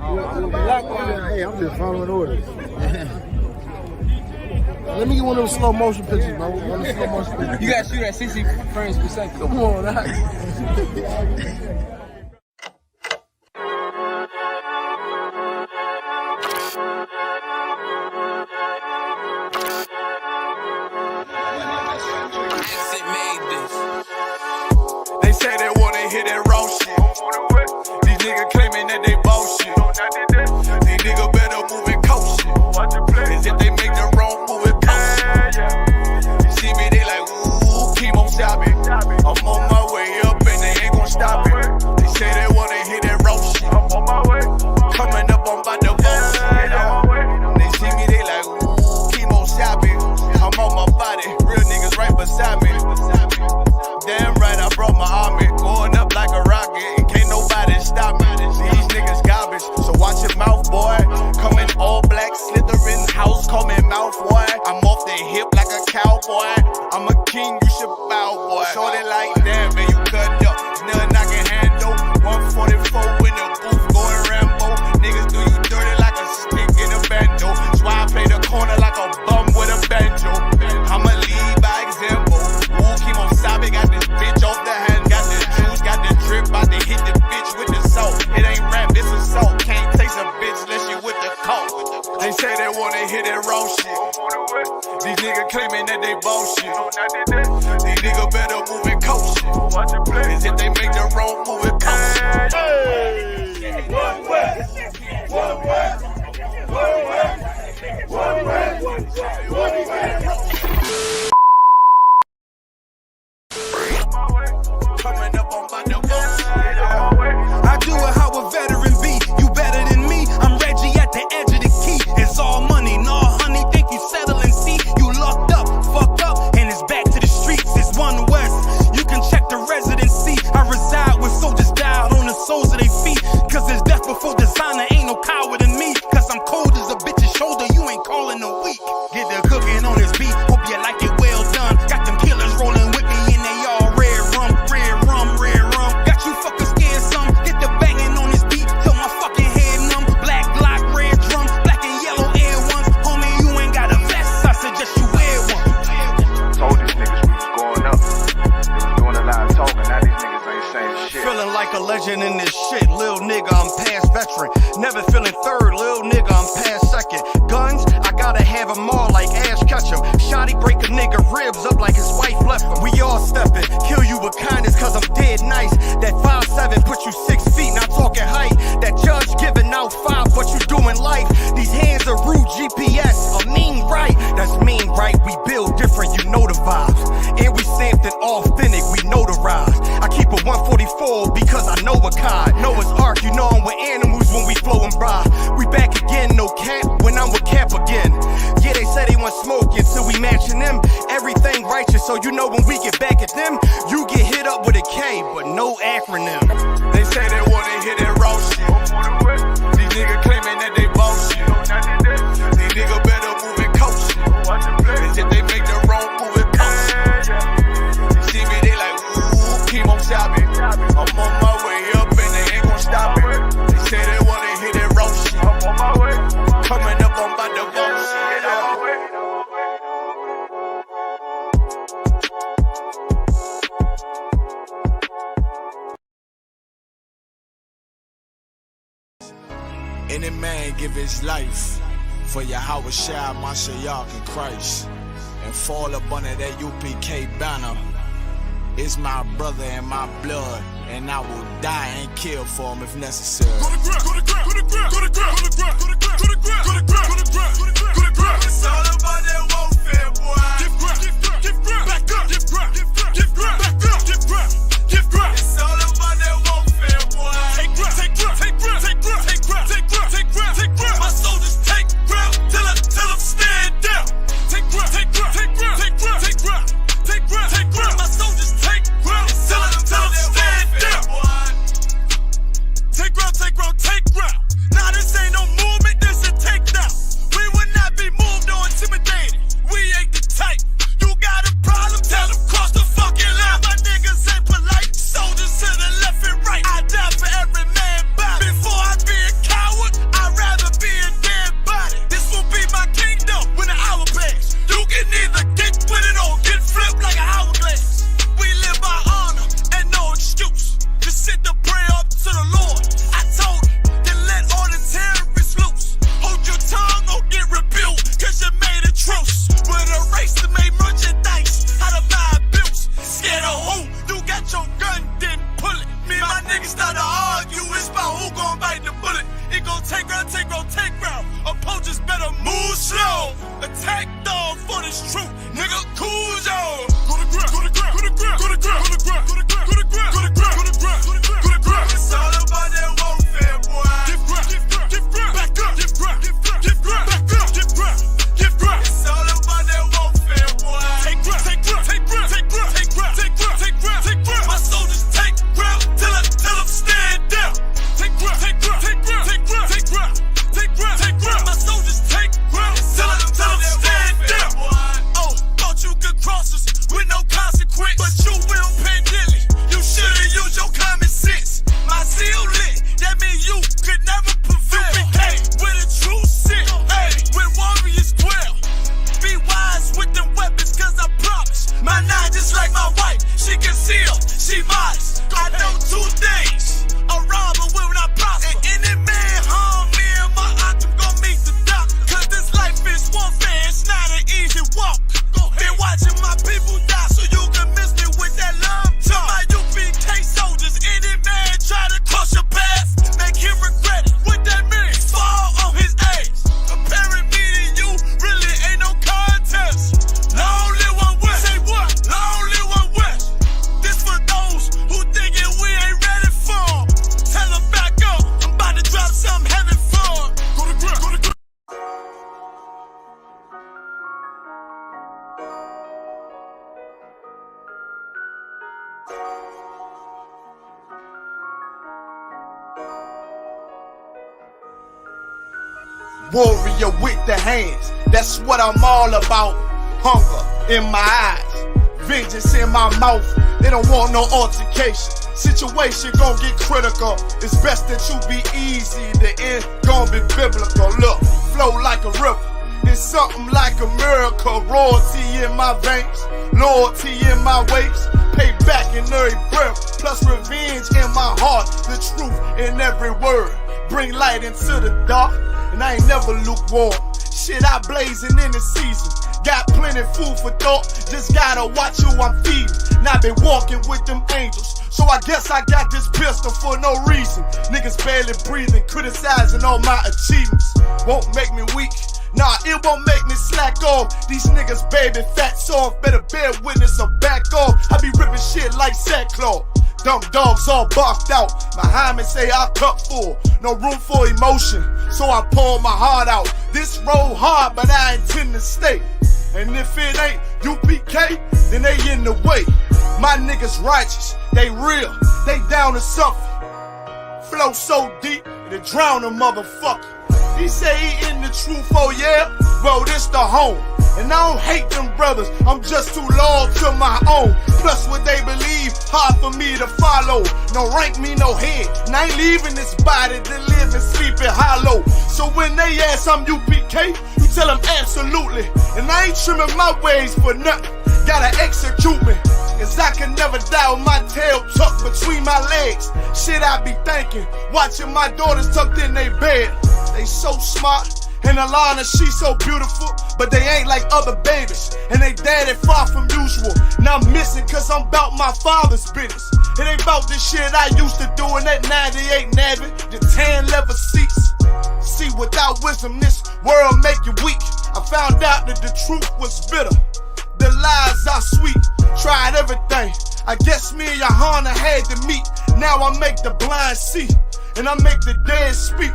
Hey, I'm just following orders. Let me get one of those slow motion pictures, bro. One of the slow motion pictures. You gotta shoot at 60 frames per second. Come on, that. They say they wanna hit that raw shit. These niggas claiming that they bullshit. These niggas better move and coach shit. As if they make the wrong move and coach shit. You see me, they like, ooh, keep on stopping. I'm on my way up and they ain't gon' stop it. They say they wanna hit that raw shit. Coming up on by the bullshit. They see me, they like, ooh, keep on stopping. I'm on my body, real niggas right beside me. Damn right, I brought my army, going up like a rocket, and can't nobody stop me. These niggas garbage, so watch your mouth, boy. Coming all black, slithering house, call me mouth, boy. I'm off the hip like a cowboy. I'm a king, you should bow, boy. So they like, damn, man, you cut up. Nothing I can handle. 144 in the booth, going Rambo. Niggas do you dirty like a stick in a bando. That's why I play the corner like a bum with a banjo. I'ma lead by example. Ooh, keep on sobbing, got this bitch off the hand, got the juice, got the drip, about to hit the bitch with the salt. It ain't rap, it's assault. Can't taste a bitch unless you with the coke. They say they wanna hit that raw shit. These niggas claiming that they bullshit. These niggas better move and coach shit. As if they make the wrong move and coach shit. One way, one way, one way, one way, one way. Coming up on my new I do it how a veteran be. You better than me. I'm Reggie at the edge of the key. It's all money, no honey. Think you settling? See, you locked up, fucked up, and it's back to the streets. It's One West. You can check the residency. I reside with soldiers died on the soles of their feet. Cause there's death before designer. Ain't no coward in me. Cause I'm cold as a bitch's shoulder. You ain't calling a week. Get the cooking on this beat. Hope you like it well done. Got them killers rolling with me and they all red rum, red rum, red rum. Got you fuckers scared some. Get the banging on this beat till my fucking head numb. Black Glock, red drum, black and yellow air ones. Homie, you ain't got a vest. I suggest you wear one. Told these niggas we was going up. They was doing a lot of talking. Now these niggas ain't saying shit. Feeling like a legend in this shit. Lil nigga, I'm past veteran. Never feeling third. Lil nigga, I'm past second. Guns, I gotta have them all like Ash Ketchum. Shotty break a nigga ribs up like his wife left him. We all stepping. Kill you with kindness cause I'm dead nice. That 5'7" put you 6 feet, not talking height. That judge giving out 5, but you doing life. These hands are rude GPS. A mean right. That's mean right. We build different, you know the vibes. And we stamped it authentic, we notarized. I keep a 144 because I know a kind. Noah's Ark, you know I'm with animals when we flowing by. We back again, no cap, when I'm with Cap again. Yeah, they say they want smoking, so we matching them. Everything righteous, so you know when we get back at them, you get hit up with a K, but no acronym. They say they wanna hit that raw shit. These niggas claiming that they bullshit. These niggas better move and coach shit. As if they make the wrong move and coach shit. You see me, they like, ooh, keep on stopping. I'm on my way up and they ain't gon' stop it. They say they wanna hit that raw shit. Coming up on by the bullshit. Any man give his life for Yahweh Shai, Mashiach, and Christ, and fall up under that UPK banner. It's my brother and my blood, and I will die and kill for him if necessary. Go to ground, go to ground, go to ground, go to ground, go to ground, go to ground, go to ground, go to ground, go to ground, go to ground. It's all about that warfare, boy. Give ground, give ground, back up, give ground, give ground, back up, give ground, give ground. It's all about that warfare, boy. Take ground, take ground, take ground, take ground, take ground, take ground, take ground, take ground. My soldiers take ground till them stand down. Take ground, take ground, take ground, take ground, take ground, take ground, take ground. My soldiers take ground till them stand down. Take ground, take ground, take ground. Nah, this ain't no movement, this a takedown. We will I know two things. A robber will not prosper. And any man harm me and my aunt, I'm gon' meet the doctor. Cause this life is warfare, it's not an easy walk. Been watching my people die so you can miss me with that love talk. My UPK soldiers, any man try to cross your path, make him regret it. What that means? Fall on his ass. Comparing me to you really ain't no contest. Long live one West. Say what? Long live one West. This for those who thinking we ain't ready for 'em. Tell them back up. I'm about to drop something heavy for 'em. Go to ground. Go to ground. Warrior with the hands, that's what I'm all about. Hunger in my eyes, vengeance in my mouth. They don't want no altercation. Situation gon' get critical. It's best that you be easy. The end gon' be biblical. Look, flow like a river. It's something like a miracle. Royalty in my veins, loyalty in my ways. Payback in every breath, plus revenge in my heart. The truth in every word. Bring light into the dark. And I ain't never lukewarm. Shit, I blazing in the season. Got plenty food for thought. Just gotta watch who I'm feeding. And I been walking with them angels. So I guess I got this pistol for no reason. Niggas barely breathing, criticizing all my achievements. Won't make me weak. Nah, it won't make me slack off. These niggas baby fat soft. Better bear witness or back off. I be ripping shit like sackcloth. Dumb dogs all barked out. My hymen say I cup full. No room for emotion, so I pour my heart out. This road hard, but I intend to stay. And if it ain't UPK, then they in the way. My niggas righteous, they real, they down to suffer. Flow so deep, it'll drown a motherfucker. He say he in the truth, oh yeah? Well, this the home. And I don't hate them brothers, I'm just too loyal to my own. Plus what they believe, hard for me to follow. No rank me, no head, and I ain't leaving this body to live and sleep in hollow. So when they ask I'm UPK, you tell them absolutely. And I ain't trimming my ways for nothing, gotta execute me. Cause I can never die with my tail tucked between my legs. Shit I be thinking, watching my daughters tucked in their bed. They so smart, and Alana, she so beautiful, but they ain't like other babies, and they daddy far from usual. Now I'm missing cause I'm about my father's business. It ain't about this shit I used to do in that 98 Navy, the tan leather seats. See, without wisdom, this world make you weak. I found out that the truth was bitter, the lies are sweet. Tried everything, I guess me and Johanna had to meet. Now I make the blind see, and I make the dead speak.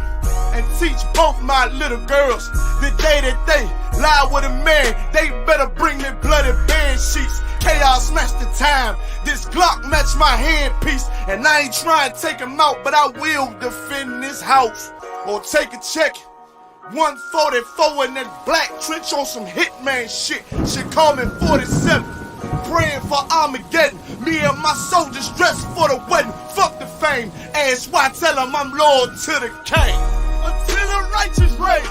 And teach both my little girls the day that they lie with a man, they better bring me bloody bed sheets. Chaos match the time, this Glock match my handpiece. And I ain't trying to take him out, but I will defend this house. Or take a check, 144 in that black trench on some hitman shit. Shit call me 47, praying for Armageddon. Me and my soldiers dressed for the wedding. Fuck the fame, ask why, tell them I'm loyal to the king. Until the righteous reign,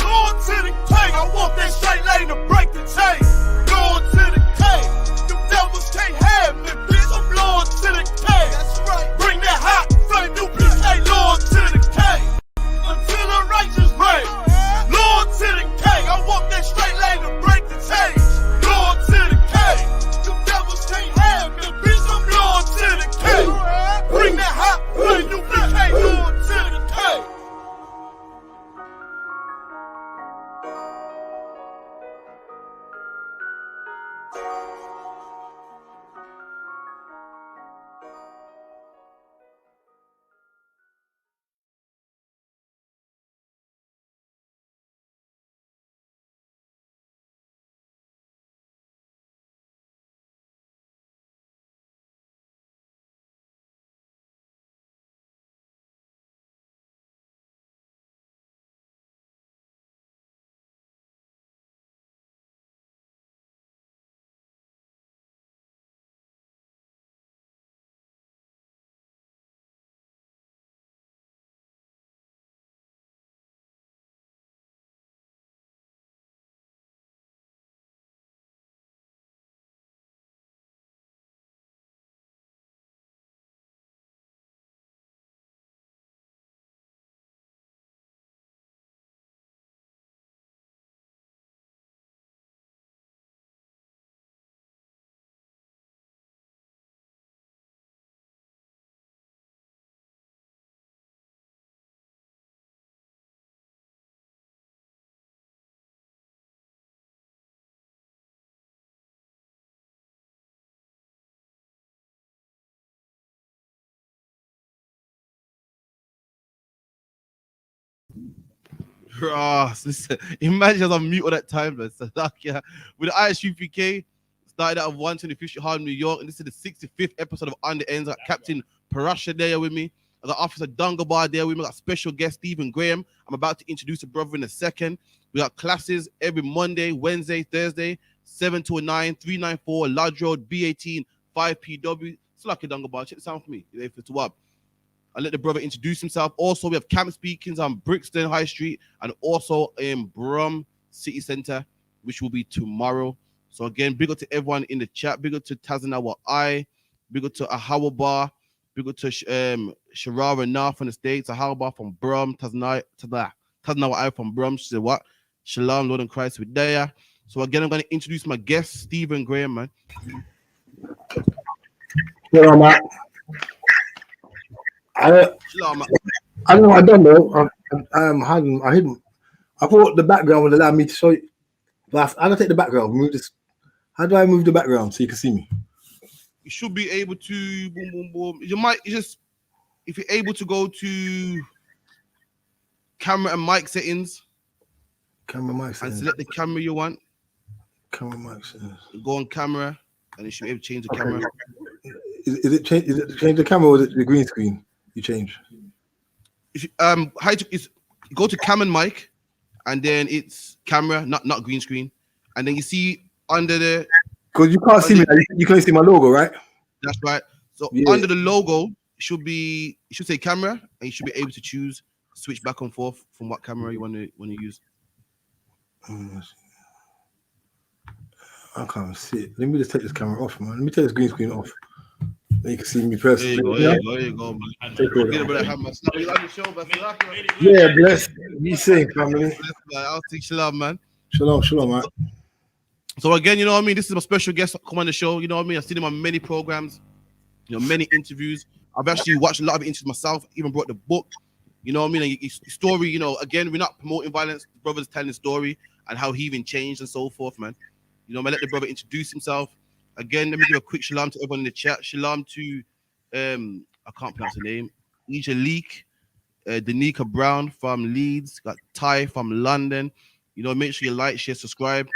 loyal to the king. I walk that straight lane to break the chain. Loyal to the king, them devils can't have me, bitch. I'm loyal to the king. That's right. Bring that hot flame, new bitch, they loyal to the king. Until the righteous reign, loyal to the king. I walk that straight lane to break the chain. Loyal to the king, them devils can't have me, bitch. I'm loyal to the king. Bring that hot flame, new bitch, they loyal to the king. Listen, imagine I was on mute all that time, man. So, yeah, with the ISUPK, started out of 125th Harlem, New York, and this is the 65th episode of On the Ends. I got Captain Parasha there with me. I got Officer Dungabar there with me. I got special guest Stephen Graham. I'm about to introduce a brother in a second. We got classes every Monday, Wednesday, Thursday, 7 to 9, 394 Lodge Road, B18, 5PW. It's lucky Dungabar. Check the sound for me. If it's up. I'll let the brother introduce himself. Also, we have camp speakings on Brixton High Street and also in Brum City Centre, which will be tomorrow. So again, big up to everyone in the chat. Big up to Tazanawa I. Big up to Ahawa Bar. Big up to Sharara Na from the States. Ahawa Bar from Brum. Tazanawa I from Brum. She said what? Shalom, Lord and Christ, with there. So again, I'm going to introduce my guest, Stephen Graham, man. Hello, Matt. I don't know what I done though. I thought the background would allow me to show you. But I'm gonna take the background. Move this. How do I move the background so you can see me? You should be able to boom boom boom. You might just if you're able to go to camera and mic settings. Camera mic settings. And select the camera you want. Camera mic settings. Go on camera and you should be able to change the camera. Is it change the camera or is it the green screen? You change. If you, go to cam and mic, and then it's camera, not green screen, and then you see under the. Because you can't see me, you can see my logo, right? That's right. So under the logo should say camera, and you should be able to choose switch back and forth from what camera you want to use. I can't see it. Let me just take this camera off, man. Let me take this green screen off. Then you can see me personally. There you go, man. Yeah, bless. Be safe, family. I'll take shalom, man. Shalom, man. So again, you know what I mean? This is my special guest come on the show. You know what I mean? I've seen him on many programs, many interviews. I've actually watched a lot of interviews myself, even brought the book. You know what I mean? And his story, again, we're not promoting violence. The brother's telling the story and how he even changed and so forth, man. Man, let the brother introduce himself. Again, let me give a quick shalom to everyone in the chat. Shalom to, I can't pronounce the name, Isha Leek, Danica Brown from Leeds, got Ty from London. Make sure you like, share, subscribe.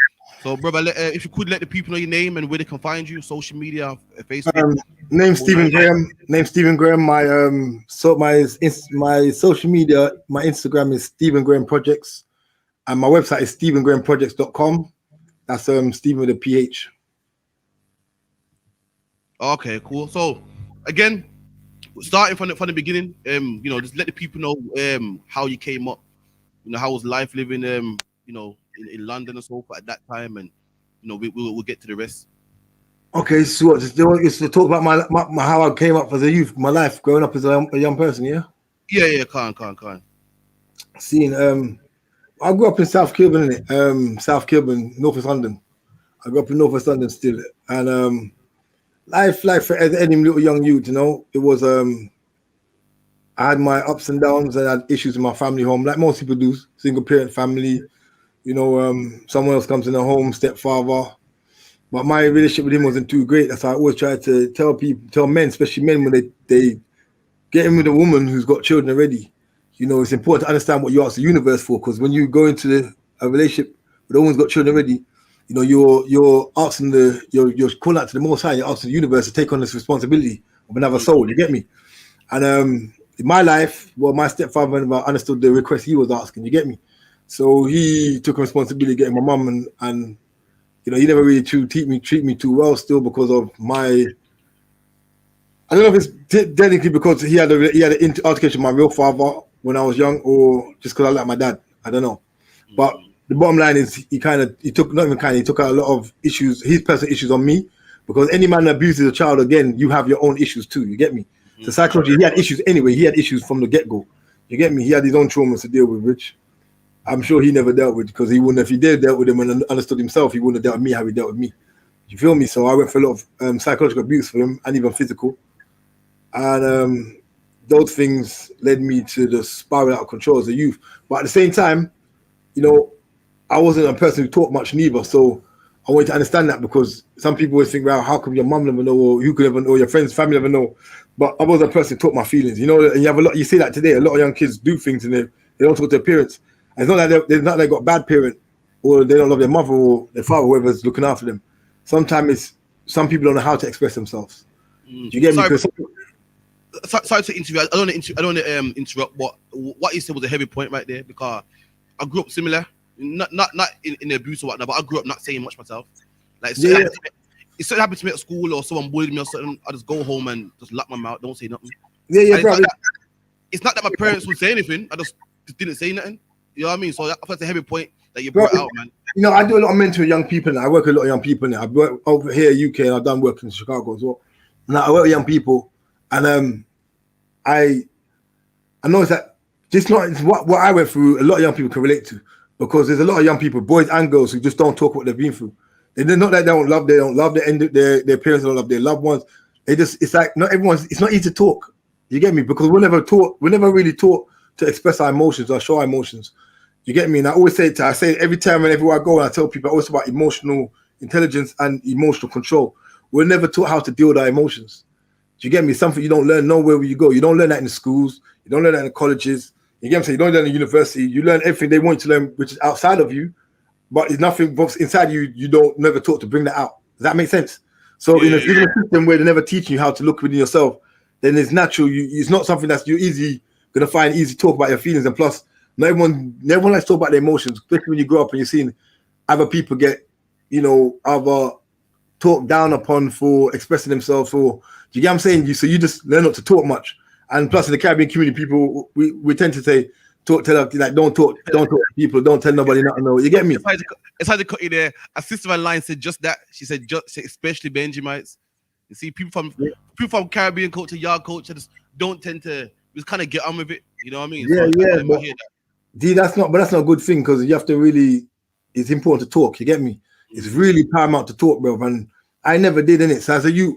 So, brother, if you could let the people know your name and where they can find you, social media, Facebook. Name Stephen Graham. My social media, my Instagram is Stephen Graham Projects, and my website is stephengrahamprojects.com. That's Stephen with a PH. Okay, cool. So again, starting from the beginning, just let the people know how you came up, how was life living in London and so forth at that time, and we'll get to the rest. Okay, so what, just to talk about my how I came up as a youth, my life growing up as a young person, yeah? Yeah, can. Seeing I grew up in South Kilburn, innit? South Kilburn, Northwest London. I grew up in Northwest London still, and life for any little young youth, it was I had my ups and downs and I had issues in my family home, like most people do, single parent family, someone else comes in the home, stepfather. But my relationship with him wasn't too great. That's why I always try to tell men, especially men, when they get in with a woman who's got children already. It's important to understand what you ask the universe for, because when you go into a relationship with a woman who's got children already, you're asking you're calling out to the Most High, you're asking the universe to take on this responsibility of another soul. You get me? And in my life, my stepfather understood the request he was asking. You get me? So he took responsibility getting my mum, and he never really treat me too well still because of my. I don't know if it's technically because he had an altercation with my real father when I was young, or just because I like my dad. I don't know, but. The bottom line is he took out a lot of issues, his personal issues on me, because any man that abuses a child, again, you have your own issues too, you get me? So psychologically, he had issues anyway, he had issues from the get-go, you get me? He had his own traumas to deal with, which I'm sure he never dealt with, because he wouldn't, if he did dealt with them and understood himself, he wouldn't have dealt with me how he dealt with me. You feel me? So I went for a lot of psychological abuse for him, and even physical. And those things led me to just spiral out of control as a youth. But at the same time, I wasn't a person who taught much neither, so I wanted to understand that, because some people always think, well, how come your mum never know, or you could never know, or your friends, family never know? But I was a person who taught my feelings. And you have you see that today, a lot of young kids do things and they don't talk to their parents. It's not like they got a bad parent, or they don't love their mother or their father, whoever's looking after them. Sometimes some people don't know how to express themselves. Do you get me? Sorry to interview. I don't want to interrupt. But what you said was a heavy point right there, because I grew up similar, not in the abuse or whatnot, but I grew up not saying much myself. Like if something happened to me at school or someone bullied me or something, I just go home and just lock my mouth, don't say nothing. Yeah, bro. It's not that my parents would say anything. I just didn't say nothing. You know what I mean? So that's a heavy point that you brought out, man. You know, I do a lot of mentoring young people now. I work with a lot of young people now. I've worked over here in UK and I've done work in Chicago as well. Now I work with young people, and I noticed that just not what I went through. A lot of young people can relate to, because there's a lot of young people, boys and girls, who just don't talk what they've been through. They're not that they don't love their parents, don't love their loved ones. It's like not everyone's. It's not easy to talk. You get me? Because we're never really taught to express our emotions or show our emotions. You get me? And I say every time and everywhere I go, and I tell people, I always talk about emotional intelligence and emotional control. We're never taught how to deal with our emotions. Do you get me? Something you don't learn nowhere where you go. You don't learn that in the schools. You don't learn that in the colleges. You get what I'm saying? You don't learn in university. You learn everything they want you to learn, which is outside of you, but it's nothing inside you. You don't never taught to bring that out. Does that make sense? So in a system where they're never teaching you how to look within yourself, then it's natural. It's not something that's gonna find easy to talk about your feelings. And plus, not everyone likes to talk about their emotions, especially when you grow up and you're seeing other people get, other talked down upon for expressing themselves. Or do you get what I'm saying? So you just learn not to talk much. And plus, in the Caribbean community, people we tend to say, don't talk to people, don't tell nobody nothing. No, you get me? It's hard to cut you there. A sister of mine said just that. She said, especially Benjamites. You see, people from Caribbean culture, yard culture, just don't tend to just kind of get on with it. You know what I mean? That's not a good thing, because you have to really. It's important to talk. You get me? It's really paramount to talk, bro. And I never did in it. So as a youth,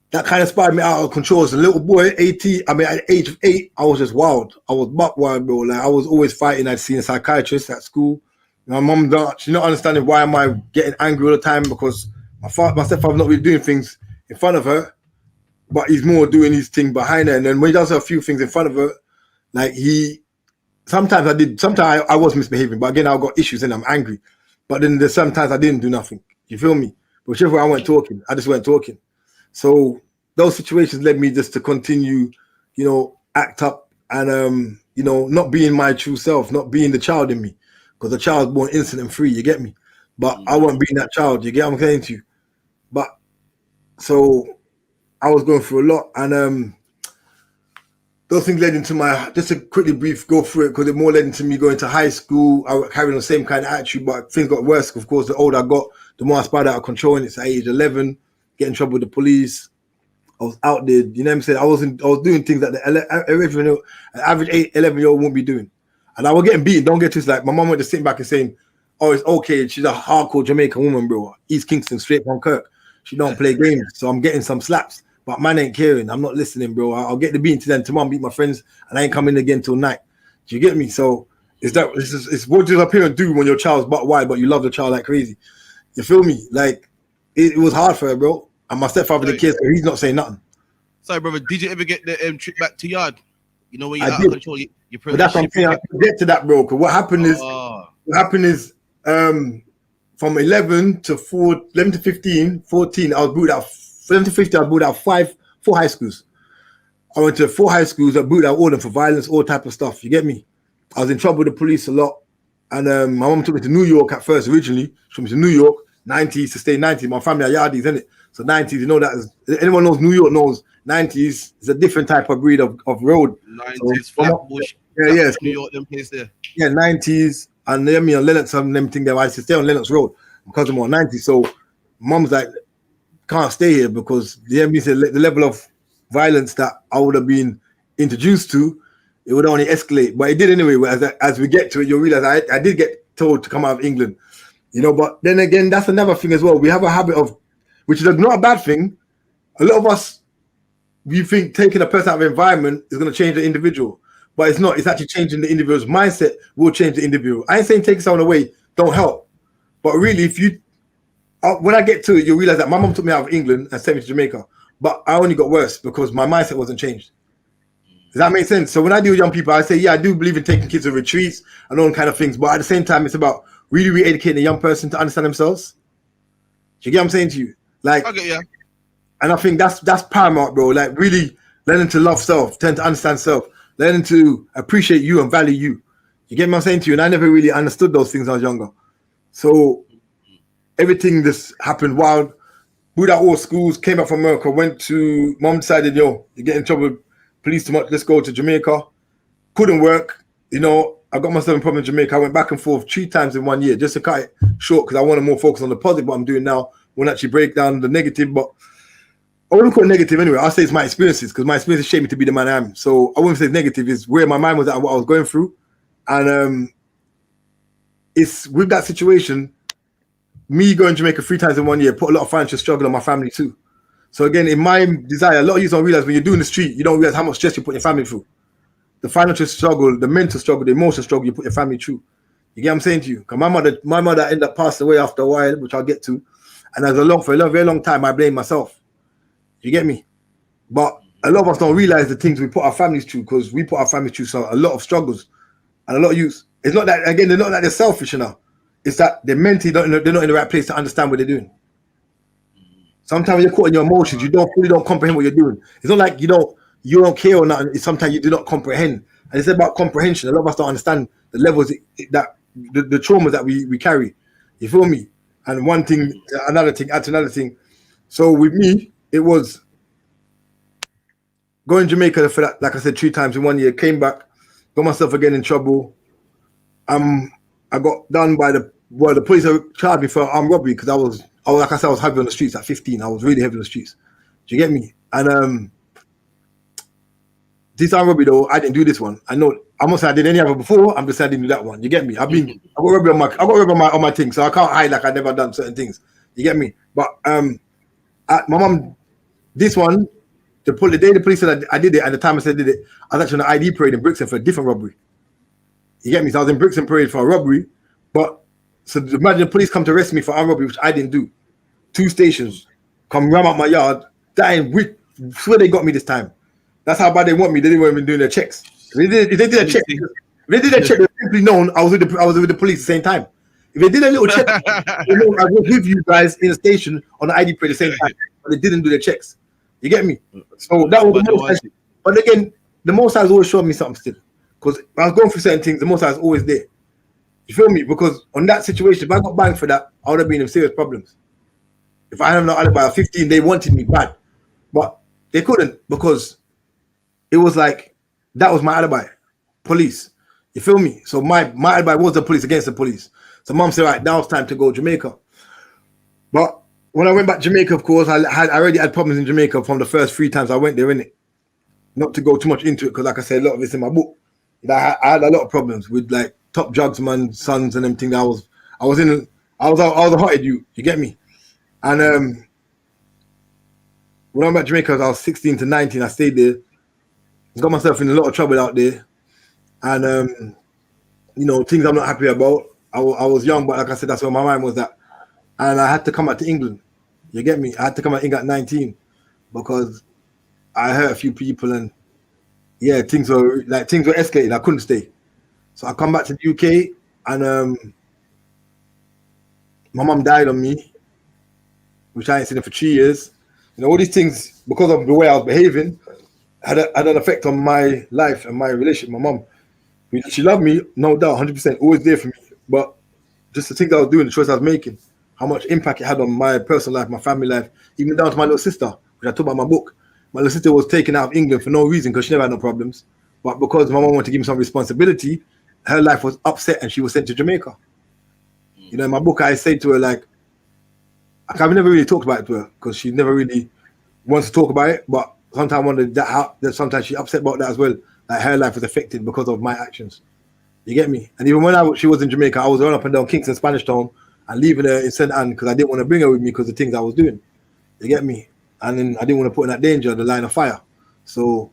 that kind of inspired me out of control. As a little boy, at the age of 8, I was just wild. I was buck wild, bro. Like I was always fighting. I'd seen a psychiatrist at school. My mom, she's not understanding why am I getting angry all the time, because my stepfather's not really doing things in front of her, but he's more doing his thing behind her. And then when he does a few things in front of her, like sometimes I was misbehaving, but again, I got issues and I'm angry. But then there's sometimes I didn't do nothing. You feel me? But whichever way I just went talking. So those situations led me just to continue, act up and, not being my true self, not being the child in me, because the child's born innocent and free. You get me? But I wasn't being that child. You get what I'm saying to you? But so I was going through a lot, and those things led into just to quickly go through it, because it more led into me going to high school. I was carrying the same kind of attitude, but things got worse. Of course, the older I got, the more I spiraled out of control. And it's at age 11, get in trouble with the police. I was out there, you know what I'm saying? I was doing things that an average 11-year-old won't be doing. And I was getting beaten. Don't get twisted. Like my mom was just sitting back and saying, "Oh, it's okay. She's a hardcore Jamaican woman, bro. East Kingston, straight from Kirk. She don't play games." So I'm getting some slaps. But man ain't caring. I'm not listening, bro. I'll get the beating to them tomorrow, beat my friends, and I ain't coming again till night. Do you get me? So it's what does a parent do when your child's butt wide, but you love the child like crazy? You feel me? Like it was hard for her, bro. And my stepfather, the kid, so he's not saying nothing. Sorry, brother. Did you ever get the trip back to yard? You know when you're out of control, you but that's what I'm saying. I get to that, bro. Because what happened is from 11 to 15, 14, I was booted out. 11 to 15, I was booted out four high schools. I went to 4 high schools. I booted out all of them for violence, all type of stuff. You get me? I was in trouble with the police a lot. And my mom took me to New York at first originally. She took me to New York, 90s to stay 90s. My family are yardies, isn't it? So 90s, you know that anyone knows New York knows 90s is a different type of breed of road. 90s, so, Flatbush. Yeah. New York, them place there. Yeah, 90s. And then me on Lennox and them thing there. I used to stay on Lennox Road because I'm on 90s. So mom's like, can't stay here because the level of violence that I would have been introduced to, it would only escalate. But it did anyway. As we get to it, you'll realize I did get told to come out of England. But then again, that's another thing as well. We have a habit of, which is not a bad thing. A lot of us, we think taking a person out of environment is going to change the individual. But it's not. It's actually changing the individual's mindset will change the individual. I ain't saying taking someone away don't help. But really, if you, when I get to it, you'll realize that my mom took me out of England and sent me to Jamaica. But I only got worse because my mindset wasn't changed. Does that make sense? So when I deal with young people, I say, yeah, I do believe in taking kids to retreats and all kind of things. But at the same time, it's about really re-educating a young person to understand themselves. Do you get what I'm saying to you? Like, Okay, yeah. and I think that's paramount, bro. Like really learning to love self, tend to understand self, learning to appreciate you and value you. You get what I'm saying to you? And I never really understood those things when I was younger. So everything just happened wild. Moved out all schools, came back from America, went to, mom decided, yo, you get in trouble with police too much, let's go to Jamaica. Couldn't work. You know, I got myself in problem in Jamaica. I went back and forth 3 times in 1 year just to cut it short because I want to more focus on the positive, what I'm doing now. Won't actually break down the negative, but I wouldn't call it negative anyway. I'll say it's my experiences because my experiences shaped me to be the man I am. So I wouldn't say it's negative, it's where my mind was at and what I was going through. And it's with that situation, me going to Jamaica 3 times in 1 year put a lot of financial struggle on my family too. So again, in my desire, a lot of you don't realize when you're doing the street, you don't realize how much stress you put your family through. The financial struggle, the mental struggle, the emotional struggle you put your family through. You get what I'm saying to you? Because my mother ended up passing away after a while, which I'll get to. And for a very long time, I blame myself. You get me? But a lot of us don't realize the things we put our families through because we put our families through a lot of struggles and a lot of youth. It's not that, again, they're not that they're selfish enough. It's that they're mentally, they're not in the right place to understand what they're doing. Sometimes you're caught in your emotions. You fully don't comprehend what you're doing. It's not like you don't care or nothing. It's sometimes you do not comprehend. And it's about comprehension. A lot of us don't understand the levels that the traumas that we carry. You feel me? And one thing, another thing, add to another thing. So with me, it was going to Jamaica for that, like I said, 3 times in 1 year, came back, got myself again in trouble. I got done by the police charged me for armed robbery because I was like I said, I was heavy on the streets at 15. I was really heavy on the streets. Do you get me? And this armed robbery though, I didn't do this one. I know I must have did any other before. I'm just saying I didn't do that one. You get me? I got robbery on my thing, so I can't hide like I never done certain things. You get me? But my mom, this one, the day the police said I did it, and the time I said I did it, I was actually on an ID parade in Brixton for a different robbery. You get me? So I was in Brixton parade for a robbery, but so imagine the police come to arrest me for armed robbery, which I didn't do. 2 stations, come ram out my yard, dying. Swear they got me this time. That's how bad they want me. They didn't even doing their checks. If they did a check, they simply known I was with the police at the same time. If they did a little check, they know I was with you guys in the station on the ID parade at the same time, but they didn't do their checks. You get me? So that was the most. But again, the Most High has always shown me something still. Because I was going through certain things, the Most High is always there. You feel me? Because on that situation, if I got banged for that, I would have been in serious problems. If I had no alibi at 15, they wanted me bad. But they couldn't because it was like, that was my alibi. Police. You feel me? So my alibi was the police against the police. So mom said, right, now it's time to go to Jamaica. But when I went back to Jamaica, of course, I already had problems in Jamaica from the first 3 times I went there, innit? Not to go too much into it, because like I said, a lot of it's in my book. I had a lot of problems with like top drugs man, sons and everything. I was a hothead you get me? And when I went back to Jamaica, I was 16 to 19, I stayed there. Got myself in a lot of trouble out there. And things I'm not happy about. I was young, but like I said, that's where my mind was at. And I had to come back to England. You get me? I had to come back to England at 19 because I hurt a few people and yeah, things were escalating. I couldn't stay. So I come back to the UK and my mom died on me, which I ain't seen her for 3 years. All these things, because of the way I was behaving, had an effect on my life and my relationship with my mom. She loved me, no doubt, 100%, always there for me. But just the things I was doing, the choice I was making, how much impact it had on my personal life, my family life, even down to my little sister, which I talk about in my book. My little sister was taken out of England for no reason because she never had no problems. But because my mom wanted to give me some responsibility, her life was upset and she was sent to Jamaica. In my book, I say to her, like, I've never really talked about it to her because she never really wants to talk about it. But sometimes I wonder that sometimes she's upset about that as well. Like her life was affected because of my actions. You get me? And even when she was in Jamaica, I was running up and down Kingston, Spanish Town, and leaving her in St. Anne because I didn't want to bring her with me because of the things I was doing. You get me? And then I didn't want to put in that danger, the line of fire. So,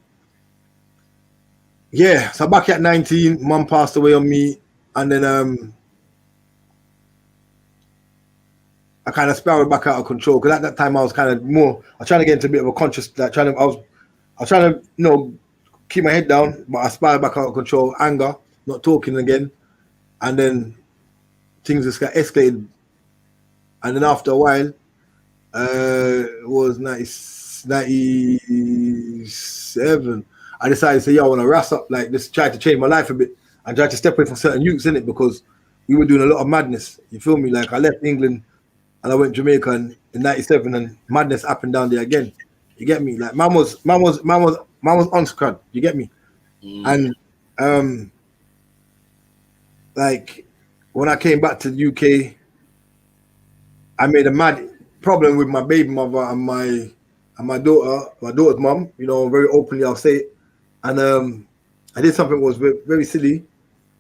yeah. So back at 19, mom passed away on me. And then I kind of spiraled back out of control. Because at that time, I was kind of more, I was trying to get into a bit of a conscious, like I was trying to, keep my head down, but I spiraled back out of control, anger, not talking again, and then things just got escalated. And then after a while, it was 97. I decided to say, yo, I want to ras up, like just try to change my life a bit and try to step away from certain youths in it because we were doing a lot of madness. You feel me? Like I left England and I went to Jamaica in 97 and madness happened down there again. You get me? Like man was on scrub. You get me? And like when I came back to the UK, I made a mad problem with my baby mother and my daughter's mom. You know, very openly I'll say it. And I did something that was very, very silly,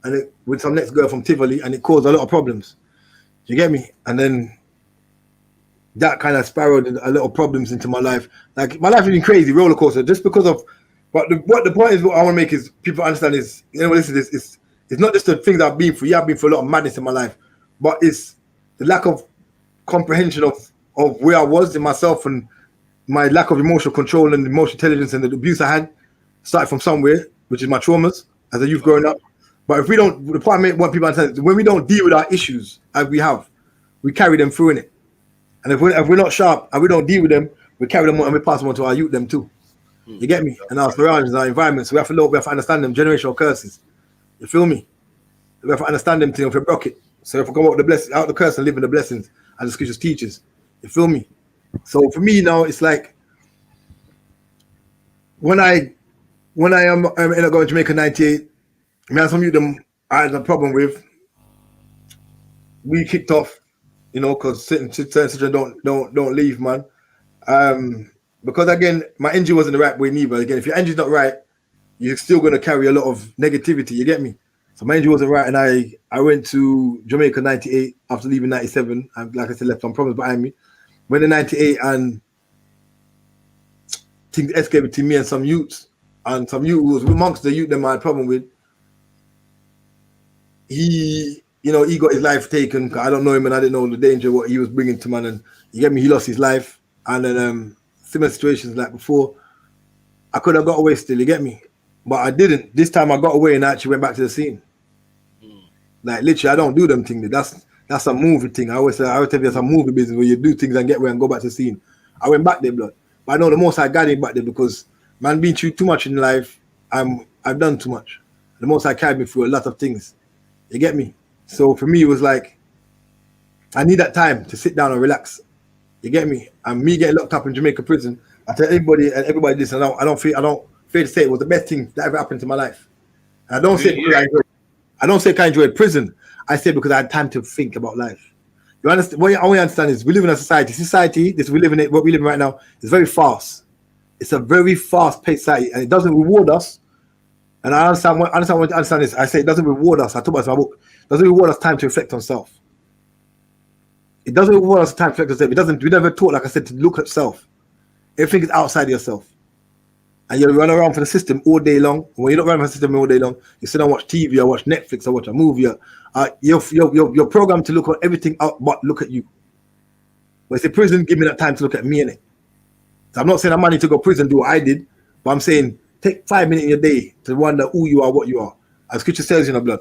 and with some next girl from Tivoli, and it caused a lot of problems. You get me? And then that kind of spiraled a lot of problems into my life. Like my life has been crazy, roller coaster, just because of. But the point is, what I want to make is people understand is, you know, listen, it's not just the things I've been through. Yeah, I've been through a lot of madness in my life, but it's the lack of comprehension of where I was in myself and my lack of emotional control and emotional intelligence and the abuse I had started from somewhere, which is my traumas as a youth growing up. But if we don't, the point I want people to understand is when we don't deal with our issues as we have, we carry them through in it. And if we're not sharp and we don't deal with them, we carry them on and we pass them on to our youth them too. You get me? And our surroundings, our environment. So we have to understand them generational curses. You feel me? We have to understand them till we block it. So if we come out the curse and live in the blessings as the scriptures teaches. You feel me? So for me now, it's like when I ended up going to Jamaica 98, I had some of them I had a problem with. We kicked off, you know, because certain children don't leave, man. Because again, my injury wasn't the right way neither. Again, if your injury's not right, you're still going to carry a lot of negativity. You get me? So my injury wasn't right, and I went to Jamaica 98 after leaving 97. And like I said, left some problems behind me. Went in 98 and things escalated between me and some youths. And some youth who was amongst the youth that I had a problem with. He got his life taken. I don't know him and I didn't know the danger what he was bringing to man. And you get me, he lost his life. And then similar situations like before, I could have got away still, you get me? But I didn't. This time I got away and I actually went back to the scene. Like literally, I don't do them things. That's a movie thing. I always tell you it's a movie business where you do things and get away and go back to the scene. I went back there, blood. But I know the most I got him back there because man been through too much in life. I've done too much. The most I carried me through a lot of things. You get me? So for me, it was like I need that time to sit down and relax. You get me? And me getting locked up in Jamaica prison, I tell everybody this, and I don't fear to say it was the best thing that ever happened to my life. And I don't say because I don't say I enjoyed prison. I say because I had time to think about life. You understand? What I understand is we live in a society. Society, this we live in it, what we live in right now, is very fast. It's a very fast-paced society, and it doesn't reward us. And I understand this. I say it doesn't reward us. I talk about this in my book. It doesn't reward us time to reflect on self. It doesn't reward us time to reflect on self. It doesn't. We never taught, like I said, to look at self. Everything is outside yourself. And you run around for the system all day long. When you don't run for the system all day long, you sit and watch TV or watch Netflix or watch a movie. You're programmed to look at everything out but look at you. But it's a prison, give me that time to look at me in it. So I'm not saying I'm money to go prison, do what I did, but I'm saying take 5 minutes in your day to wonder who you are, what you are. As scripture says in the blood.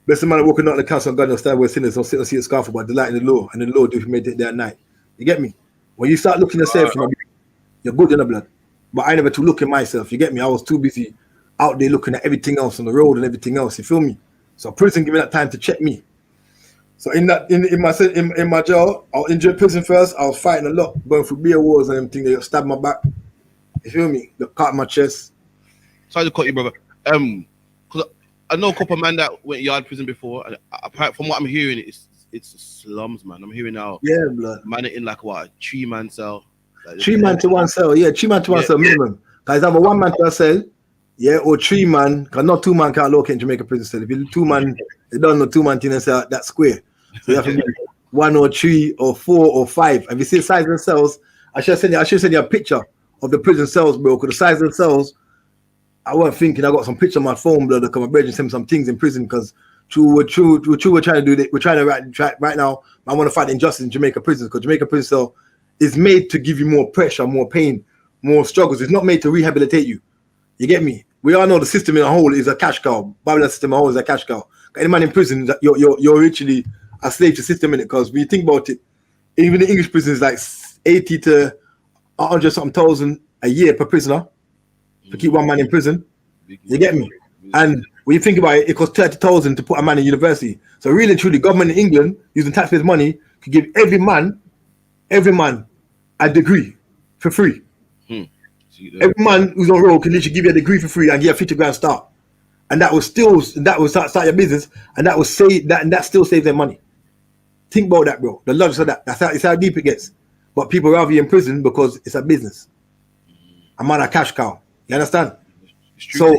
Blessed the man walking out in the council of God, no stand where sinners, don't sit and see a scarf about delight in the law, and the Lord do if you meditate day and night. You get me? When you start looking at yourself, you're good in the blood. But I never to look at myself. You get me? I was too busy out there looking at everything else on the road and everything else. You feel me? So prison give me that time to check me. So in my jail, I was injured prison first. I was fighting a lot, going through beer wars and everything. They stabbed my back. You feel me? They cut my chest. Sorry to cut you, brother. Because I know a couple of men that went yard prison before, and from what I'm hearing, it's slums, man. I'm hearing now. Yeah, blood. Man in like what, 3-man cell. Like 3 man to 1 cell, yeah, 3 man to 1 cell minimum. Guys, either 1 man to a cell, yeah, or 3 man, because not 2 man can't locate in Jamaica prison cell. If you 2 man, they don't know 2 man thing and say that's square. So you have to be 1 or 3 or 4 or 5. If you see the size of the cells, I should send you a picture of the prison cells, bro. Because the size of the cells, I wasn't thinking. I got some picture on my phone, blood. Because my brother sent me some things in prison. Because we're trying to do that. We're trying to right now. I want to fight injustice in Jamaica prisons because Jamaica prison cell is made to give you more pressure, more pain, more struggles. It's not made to rehabilitate you. You get me? we all know the system in a whole is a cash cow. Babylon system in a whole is a cash cow. Any man in prison, you're literally a slave to system in it. Because when you think about it, even the English prison is like 80 to 100 something thousand a year per prisoner to keep one man in prison. You get me? And when you think about it, it costs 30,000 to put a man in university. So really and truly, government in England using taxpayers' money could give every man a degree for free. Every man who's on road can literally give you a degree for free and get a 50 grand start. And that will start your business, and that will save that, and that still saves their money. Think about that, bro. The logic of that. It's how deep it gets. But people rather you in prison because it's a business. A man a cash cow. You understand? So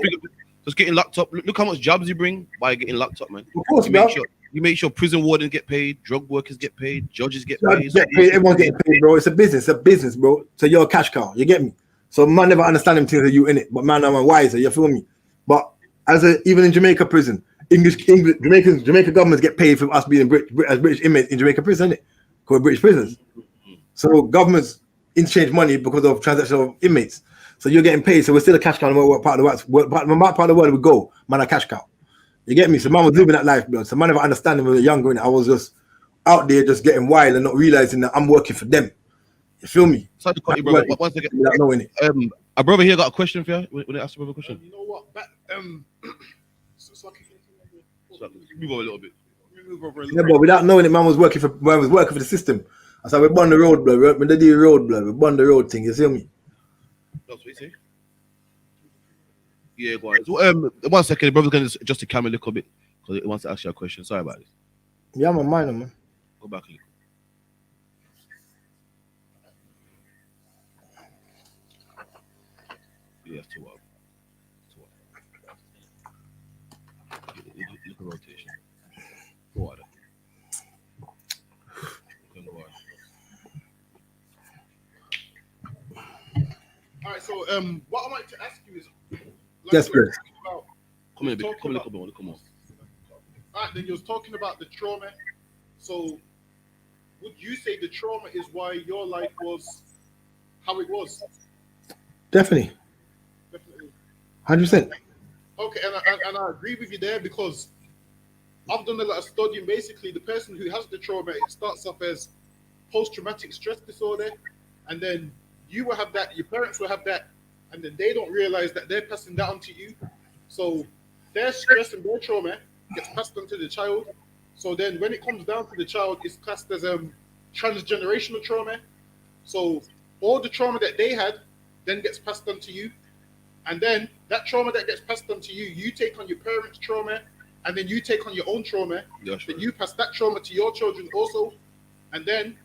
just getting locked up. Look how much jobs you bring by getting locked up, man. Of course, you make sure prison wardens get paid, drug workers get paid, judges get paid. Everyone's getting paid, bro. It's a business, bro. So you're a cash cow. You get me? So man never understand them things that you in it, but man I'm wiser. You feel me? But even in Jamaica prison, Jamaica governments get paid for us being as British inmates in Jamaica prison, innit? Because we're British prisoners. So governments interchange money because of transaction of inmates. So you're getting paid. So we're still a cash cow. What part of the world we go, man, a cash cow. You get me? So man was living that life, bro. So man never understanding when we were younger, and I was just out there just getting wild and not realizing that I'm working for them. You feel me? Sorry to cut you, brother. Once again, without knowing it. A brother here got a question for you. When I ask the brother a question, You know what? move over a little bit. Yeah, but without knowing it, man was working for the system. I said we bond the road, blood. When they do the road, blood, we bond the road thing. You see me? That's what you say. Yeah, go on. So, 1 second, the brother's gonna adjust the camera a little bit because he wants to ask you a question. Sorry about this. Yeah, I'm a minor, man. Go back a little. Yeah, it's too up. Look at rotation. Water. All right, so what I like to ask you is, Yes, please. Come in, come on. All right, then you was talking about the trauma. So, would you say the trauma is why your life was how it was? Definitely. 100%. Okay, and I agree with you there because I've done a lot of studying. Basically, the person who has the trauma, it starts off as post-traumatic stress disorder, and then you will have that, your parents will have that, and then they don't realize that they're passing that on to you. So their stress and their trauma gets passed on to the child. So then when it comes down to the child, it's classed as transgenerational trauma. So all the trauma that they had then gets passed on to you. And then that trauma that gets passed on to you, you take on your parents' trauma, and then you take on your own trauma. That's then right. you pass that trauma to your children also. And then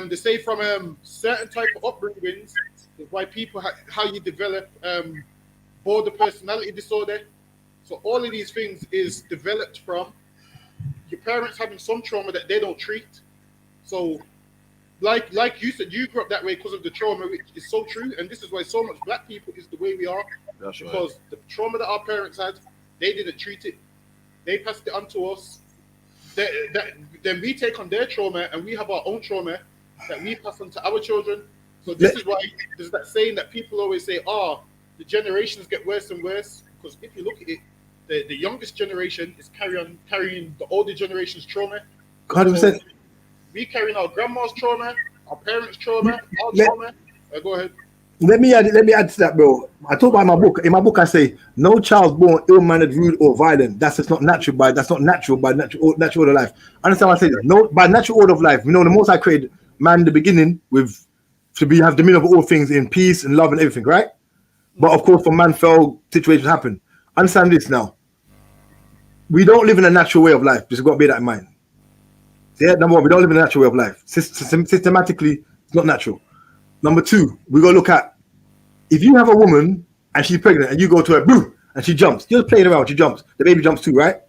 they say from certain type of upbringings, why people how you develop border personality disorder. So all of these things is developed from your parents having some trauma that they don't treat. So like you said, you grew up that way because of the trauma, which is so true. And this is why so much black people is the way we are. That's right. Because the trauma that our parents had, they didn't treat it. They passed it on to us. Then we take on their trauma, and we have our own trauma that we pass on to our children. So this is why there's that saying that people always say, the generations get worse and worse. Because if you look at it, the youngest generation is carrying the older generation's trauma. 100%. So we carrying our grandma's trauma, our parents' trauma, our trauma. Go ahead. Let me add to that, bro. I talk about in my book I say no child born ill-mannered, rude, or violent. That's just not natural by natural order of life. Understand what I say? No, by natural order of life. We know the Most High created man in the beginning have dominion over all things in peace and love and everything, right? But of course, when man fell, situations happen. Understand this now. We don't live in a natural way of life. Just got to bear that in mind. Yeah, number one, we don't live in a natural way of life. Systematically, it's not natural. Number two, we got to look at if you have a woman and she's pregnant and you go to her, boom, and she jumps. You're just playing around, she jumps. The baby jumps too, right?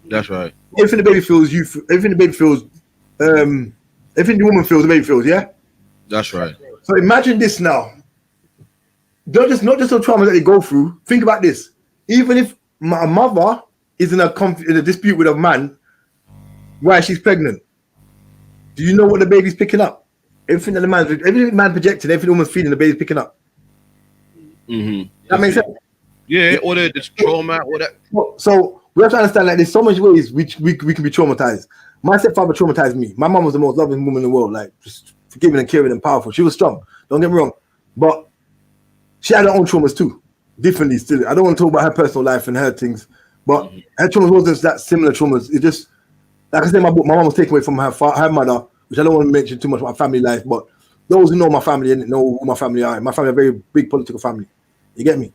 That's right. Everything the baby feels, everything the woman feels, the baby feels, yeah? That's right. So imagine this now. Not just the trauma that they go through. Think about this. Even if my mother is in a dispute with a man while she's pregnant, do you know what the baby's picking up? Everything the man projecting, everything the woman's feeling, the baby's picking up. Mm-hmm. That makes sense. Yeah, or the trauma, or that. So we have to understand that there's so much ways we can be traumatized. My stepfather traumatized me. My mom was the most loving woman in the world, like just forgiving and caring and powerful. She was strong. Don't get me wrong, but she had her own traumas too, differently still. I don't want to talk about her personal life and her things, but her traumas wasn't that similar traumas. It just, like I said in my book, my mom was taken away from her mother, which I don't want to mention too much about my family life, but those who know my family and know who my family are. My family are a very big political family. You get me?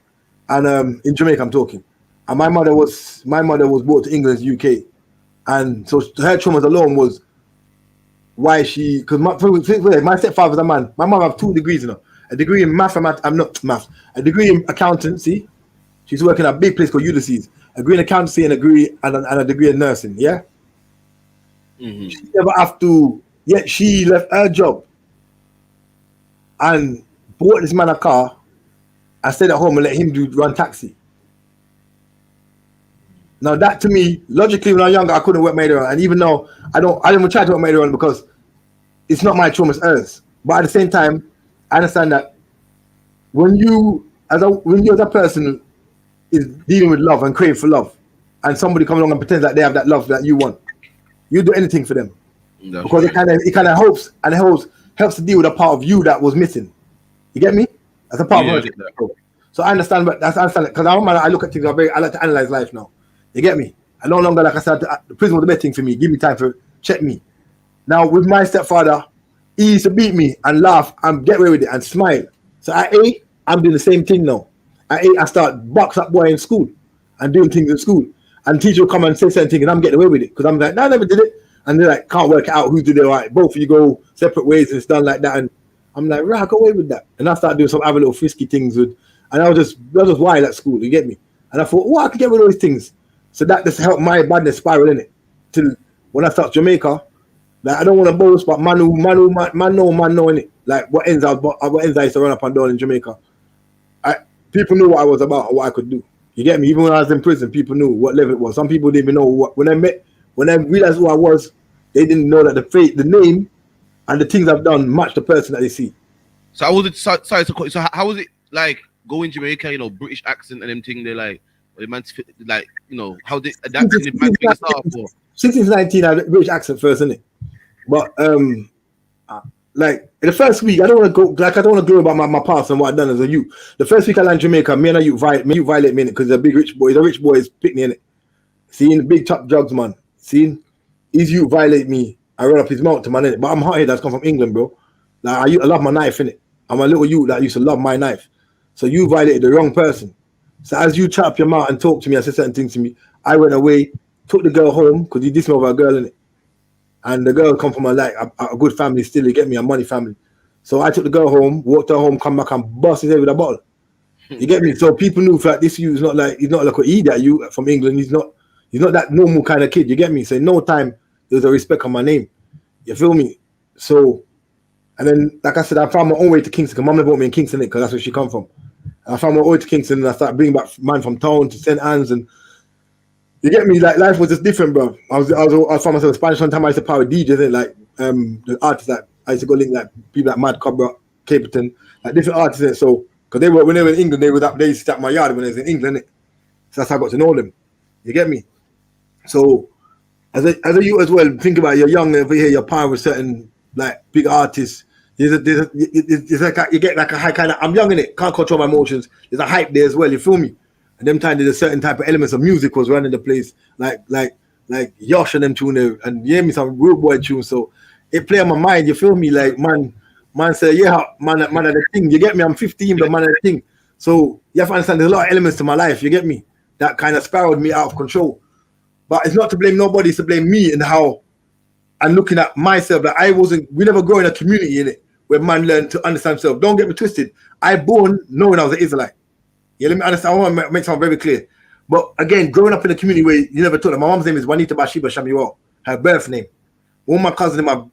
And in Jamaica, I'm talking. And my mother was brought to England, UK, and so her traumas alone was why she, because my stepfather's a man. My mom have 2 degrees, you know, a degree in a degree in accountancy. She's working at a big place called Ulysses. A degree in accountancy and a degree in nursing. Yeah. Mm-hmm. She never have to. Yet she left her job and bought this man a car and stayed at home and let him run taxi. Now that to me, logically, when I was younger, I couldn't work later on, and even though I didn't try to work later on because it's not my trauma, it's hers. But at the same time, I understand that when you as a person is dealing with love and crave for love, and somebody comes along and pretends that they have that love that you want, you do anything for them. That's because right. it kind of helps to deal with a part of you that was missing. You get me? That's a part of her. So I understand, but I understand because I look at things. I like to analyze life now. You get me? I no longer, like I said, the prison was the best thing for me. Give me time to check me. Now with my stepfather, he used to beat me and laugh and get away with it and smile. So I'm doing the same thing now. I start box up boy in school and doing things in school, and teacher will come and say something and I'm getting away with it because I'm like, no, I never did it. And they're like, can't work it out who did it right. Both of you go separate ways and it's done like that. And I'm like, right, I got away with that. And I started doing some other little frisky things and I was just wild at school, you get me? And I thought, I could get rid of those things. So that just helped my badness spiral in it. Till when I start Jamaica, like I don't want to boast, but man know in it. Like what ends I used to run up and down in Jamaica. People knew what I was about and what I could do. You get me? Even when I was in prison, people knew what level it was. Some people didn't even know when I realized who I was, they didn't know that the name and the things I've done match the person that they see. So how was it? Sorry to cut you. So how was it like going Jamaica? You know, British accent and them thing. They're like, the man's like, you know, how they adapt to the man thing yourself. Since it's 19, I had a British accent first, innit? But like in the first week, I don't want to go about my past and what I've done as a youth. The first week I landed in Jamaica, me and a youth violate me because he's a big rich boy. He's a rich boy, he's picked me in it. Seeing the big top drugs, man. Seeing his youth violate me, I run up his mouth to my innit. But I'm hot head that's come from England, bro. Like I love my knife, innit? I'm a little youth that used to love my knife. So you violated the wrong person. So as you chat up your mouth and talk to me and say certain things to me, I went away, took the girl home because he dissed me over a girl, innit? And the girl come from a good family still, you get me, a money family. So I took the girl home, walked her home, come back and bust his head with a bottle. You get me? So people knew that this you is not like, he's not like an idiot you from England. He's not that normal kind of kid, you get me? So in no time, there was a respect on my name. You feel me? So, and then, like I said, I found my own way to Kingston, because mum never brought me in Kingston, because that's where she come from. And I found my own way to Kingston, and I started bringing back man from town to St. Anne's, and you get me? Like, life was just different, bro. I found myself in Spanish one time. I used to power DJs, like the artists that I used to go link, like people like Mad Cobra, Caperton, like different artists. So, because when they were in England, they used to start my yard when they was in England. So that's how I got to know them. You get me? So, as a you as well, think about it, you're young over here, you're part with certain like big artists. It's like you get like a high kind of. I'm young in it, can't control my emotions. There's a hype there as well. You feel me? And them time there's a certain type of elements of music was running the place, like Yosh and them tune there, and you hear me some real boy tunes. So it play on my mind. You feel me? Like man say, yeah, man at the thing. You get me? I'm 15, but man at the thing. So you have to understand there's a lot of elements to my life. You get me? That kind of spiraled me out of control. But it's not to blame nobody. It's to blame me and how I'm looking at myself. That we never grow in a community in it where man learn to understand himself. Don't get me twisted. I born knowing I was an Israelite. Yeah, let me understand. I want to make something very clear. But again, growing up in a community where you never taught them. My mom's name is Juanita Bathsheba Shamuel, her birth name. All my cousins, all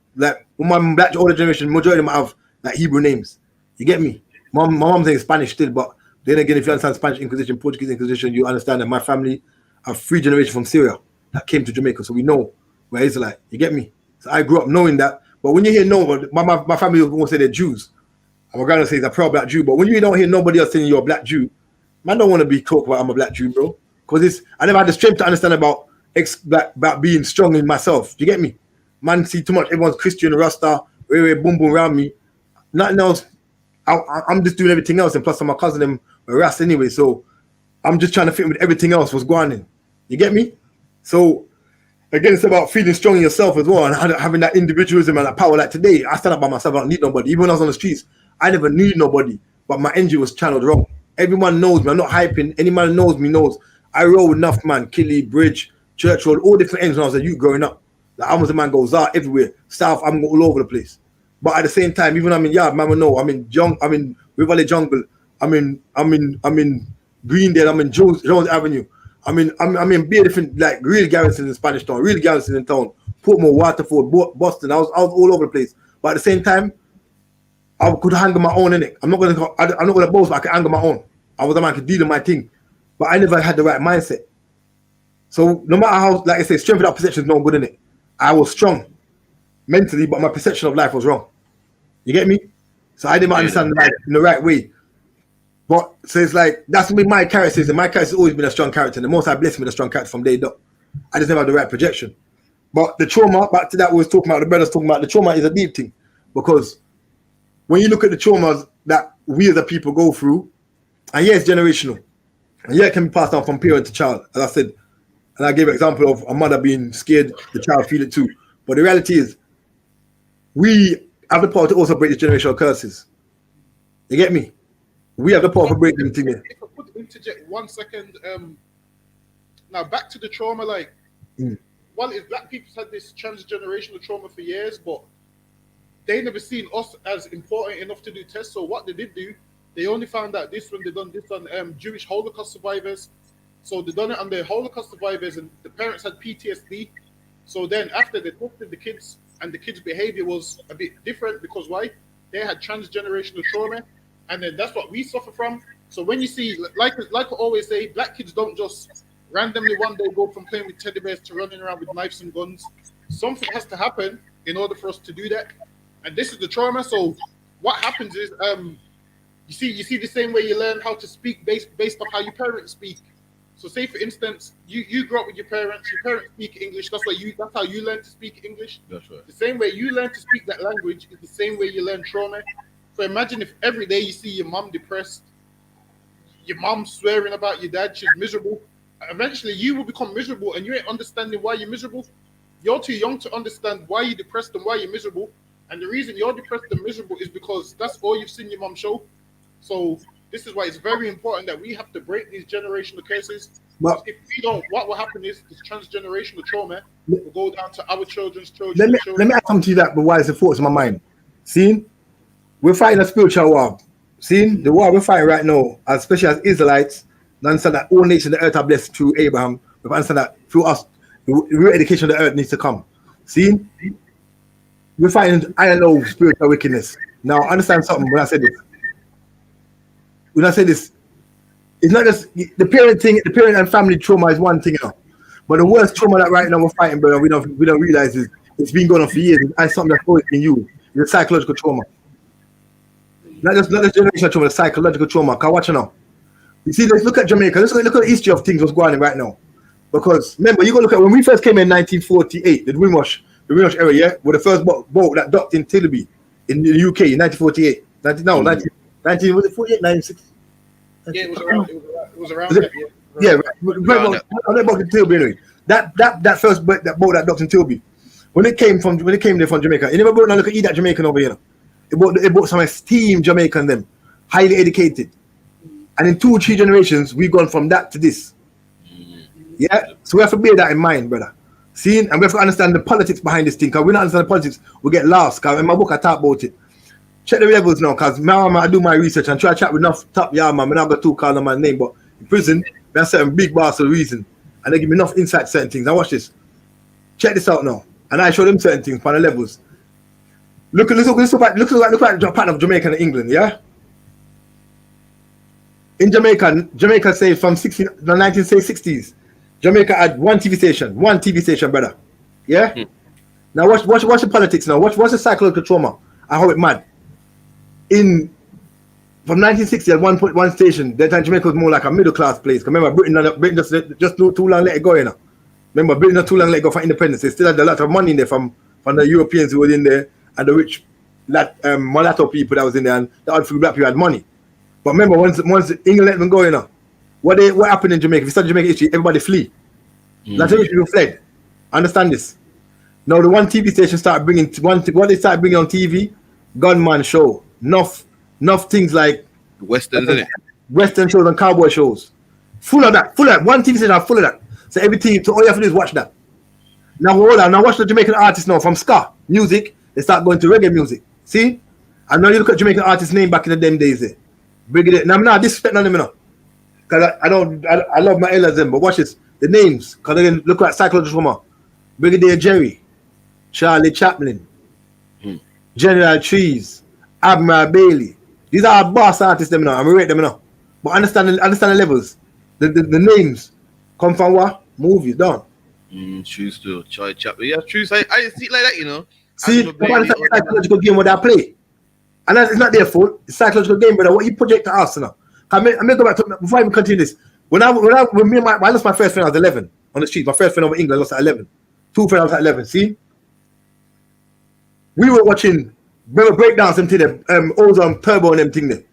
my black older generation, majority of them have like Hebrew names. You get me? My mom's name is Spanish still, but then again, if you understand Spanish Inquisition, Portuguese Inquisition, you understand that my family are 3 generations from Syria that came to Jamaica, so we know we're Israelite. You get me? So I grew up knowing that. But when you hear my family will say they're Jews. And my grandma says a pro black Jew. But when you don't hear nobody else saying you're a black Jew, Man don't want to be talked about I'm a black Jew, bro. Because I never had the strength to understand about being strong in myself. Do you get me? Man, see too much. Everyone's Christian, Rasta, boom boom around me. Nothing else. I'm just doing everything else, and plus my cousin them are Rasta anyway. So I'm just trying to fit with everything else was going on. You get me? So again, it's about feeling strong in yourself as well, and having that individualism and that power. Like today, I stand up by myself. I don't need nobody. Even when I was on the streets, I never needed nobody. But my energy was channeled wrong. Everyone knows me. I'm not hyping. Any man knows me knows. I roll with enough, man. Killy, Bridge, Church Road, all different ends when I was a youth growing up. Like, I was a man goes out everywhere. South, I'm all over the place. But at the same time, even I'm in Yard, man will know. I'm in River Jungle. I'm in Greendale. I'm in Jones Avenue. I'm in bare different, like, real garrisons in Spanish Town, real garrisons in town. Portmore, Waterford, Boston. I was all over the place. But at the same time, I could handle my own in it. I'm not gonna boast, but I can handle my own. I was a man, I could deal with my thing. But I never had the right mindset. So no matter how, like I say, strength without perception is no good in it. I was strong mentally, but my perception of life was wrong. You get me? So I didn't understand life in the right way. But so it's like that's been my character. And my character's always been a strong character. And the most I blessed me with a strong character from day dot. I just never had the right projection. But the trauma, back to that we was talking about, the brothers talking about, the trauma is a deep thing. Because when you look at the traumas that we as a people go through, and yeah, it's generational. And yeah, it can be passed down from parent to child, as I said. And I gave an example of a mother being scared, the child feel it too. But the reality is, we have the power to also break the generational curses. You get me? We have the power to break them things. If I could interject 1 second, now back to the trauma, like, well, if black people's had this transgenerational trauma for years, but they never seen us as important enough to do tests. So what they did do, they only found out this when they done this on Jewish Holocaust survivors. So they done it on the Holocaust survivors, and the parents had PTSD. So then after they tested the kids, and the kids' behavior was a bit different because why? They had transgenerational trauma, and then that's what we suffer from. So when you see, like I always say, black kids don't just randomly one day go from playing with teddy bears to running around with knives and guns. Something has to happen in order for us to do that, and this is the trauma. So what happens is, you see the same way you learn how to speak based on how your parents speak. So say for instance, you grew up with your parents speak English, that's how you learn to speak English. That's right. The same way you learn to speak that language is the same way you learn trauma. So imagine if every day you see your mom depressed, your mom swearing about your dad, she's miserable. Eventually you will become miserable and you ain't understanding why you're miserable. You're too young to understand why you're depressed and why you're miserable. And the reason you're depressed and miserable is because that's all you've seen your mom show. So this is why it's very important that we have to break these generational curses. But if we don't, what will happen is this transgenerational trauma will go down to our children's children. Let me add something to that, but why is the thoughts in my mind? See, we're fighting a spiritual war. See, the war we're fighting right now, especially as Israelites, we understand that all nations of the earth are blessed through Abraham. We understand that through us, the real education of the earth needs to come. See, we're fighting, I don't know, spiritual wickedness. Now, understand something when I say this. When I say this, it's not just the parent and family trauma is one thing, you know. But the worst trauma that right now we're fighting, brother, we don't realize is it's been going on for years. It's something that's always been used. It's a psychological trauma. Not just generational trauma, it's psychological trauma. Can watch it now. You see, let's look at Jamaica. Let's look at the history of things what's going on right now. Because remember, you got to look at when we first came in 1948, the Windrush era, yeah, with the first boat that docked in Tilby in the UK in 1948. 19 was it 48? 96? Yeah, it was around that. Yeah, right. That boat in Tilby anyway. That first boat that docked in Tilby. When it came there from Jamaica, you never brought now look at that Jamaican over here. It brought some esteemed Jamaican them, highly educated. And in 2 or 3 generations, we've gone from that to this. Yeah? So we have to bear that in mind, brother. See? And we have to understand the politics behind this thing. Because we don't understand the politics, we get lost. Because in my book, I talk about it. Check the levels now, because I do my research and try to chat with enough top man. I'm not going to call them my name, but in prison, there's certain big boss for a reason. And they give me enough insight to certain things. Now watch this. Check this out now. And I show them certain things on the levels. Look at the pattern of Jamaica and England, yeah? In Jamaica say from the 1960s, Jamaica had one TV station, brother. Yeah? Now watch the politics now. Watch the psychological trauma and how it mad. In from 1960 at one station, that time Jamaica was more like a middle class place. Remember, Britain just too long let it go, you know. Remember, Britain not too long let it go for independence. They still had a lot of money in there from the Europeans who were in there and the rich mulatto people that was in there, and the odd few black people had money. But remember, once England let them go, you know, what happened in Jamaica? If you study Jamaica history, everybody flee. That's how people fled. Understand this. Now the one TV station started bringing what they started bringing on TV, gunman show, enough things like Westerns, isn't it? Western shows and cowboy shows, full of that. One TV station full of that. So everything, so all you have to do is watch that. Now hold on, now watch the Jamaican artists now from ska music. They start going to reggae music. See, and now you look at Jamaican artists' name back in the them days. There, Brigadier. Now I'm not disrespecting them, you know, because I love my elders them, but watch this. The names, because again, look at psychological trauma. Brigadier Jerry, Charlie Chaplin, General Trees, Admiral Bailey. These are our boss artists, them now. I'm rate them now. But understand the levels. The names come from what? Movies, done. True still. Charlie Chaplin. Yeah, true. So I see it like that, you know. See, it's a psychological game what they play. And it's not their fault. It's a psychological game, brother. What you project to us now. I'm going to go back to, before I even continue this. When I lost my first friend, I was 11 on the street. My first friend over England, I lost at 11. Two friends, I was at 11. See? We were watching, remember breakdowns, them thing, Ozone, Turbo and them thing there.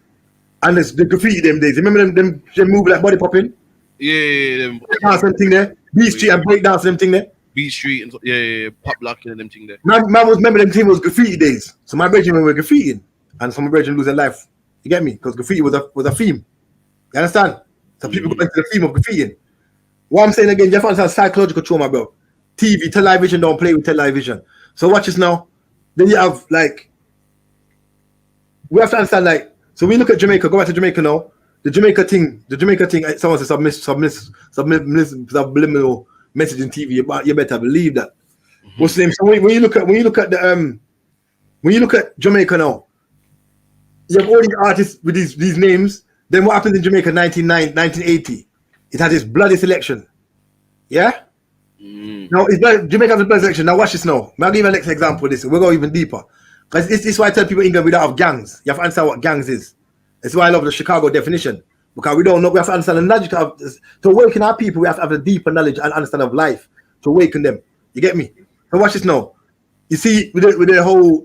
And there's the graffiti them days. Remember them movie like body popping? Yeah, them breakdance and thing there. B Street and breakdance and them thing there. B Street and yeah, pop locking and them thing there. Man remember them thing was graffiti days. So my brethren were graffitiing. And some of my brethren losing life. You get me? Because graffiti was a theme. You understand? So people go into the theme of graffitiing. What I'm saying again, you have to understand psychological trauma, bro. TV, television don't play with television. So watch this now. Then you have like, we have to understand like, so we look at Jamaica, go back to Jamaica now. The Jamaica thing, someone says subliminal message in TV. You better believe that. What's the name? So when you look at Jamaica now, you have all these artists with these names. Then what happened in Jamaica 1980? It had this bloody selection. Yeah? Now, Jamaica has a bloody selection. Now watch this now. I'll give you an next example of this. We'll go even deeper. Because this is why I tell people in England we don't have gangs. You have to understand what gangs is. That's why I love the Chicago definition. Because we don't know, we have to understand the logic of, to awaken our people, we have to have a deeper knowledge and understanding of life to awaken them. You get me? So watch this now. You see, with the whole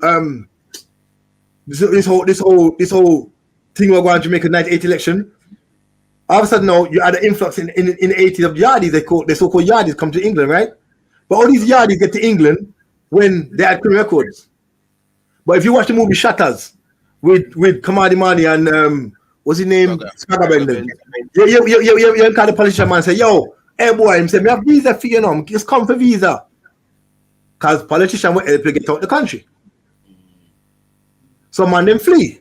this whole thing we're going to Jamaica 1980 election, all of a sudden now you had an influx in the 80s of yardies, they so-called yardies come to England, right? But all these yardies get to England when they had criminal records. But if you watch the movie Shutters with Kamadi Mani and what's his name? Skagabend. You call the politician man and say, yo, hey boy, him say, me have visa for you know, just come for visa. Because politicians will help you get out the country. So man them flee.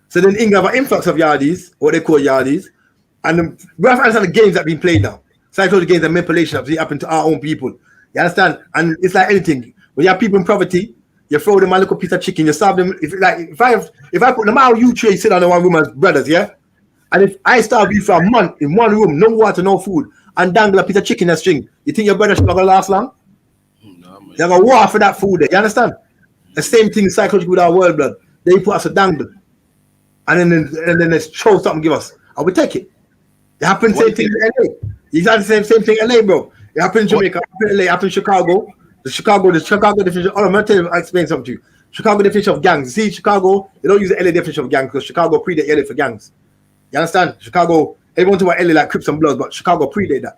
So then England have an influx of yardies, what they call yardies, and we have to understand the games that have been played now. Psychological games and manipulation that happen to our own people. You understand? And it's like anything. When you have people in poverty, you throw them a little piece of chicken, you serve them. If I put them out, you three sit on the one room as brothers, yeah? And if I starve you for a month in one room, no water, no food, and dangle a piece of chicken and string, you think your brother should not gonna last long? No, man. You're gonna war for that food there, you understand? The same thing psychologically with our world blood. They put us a dangle. And then they throw something, give us. And we take it. It happens same thing in LA. Exactly the same thing in LA, bro. It happened in Jamaica, it happened in LA, it happened in Chicago. The Chicago definition. Oh, I'm gonna tell you, I'll explain something to you. Chicago definition of gangs. See, Chicago, they don't use the LA definition of gangs because Chicago predate LA for gangs. You understand? Chicago, everyone talk about LA like Crips and Bloods, but Chicago predate that.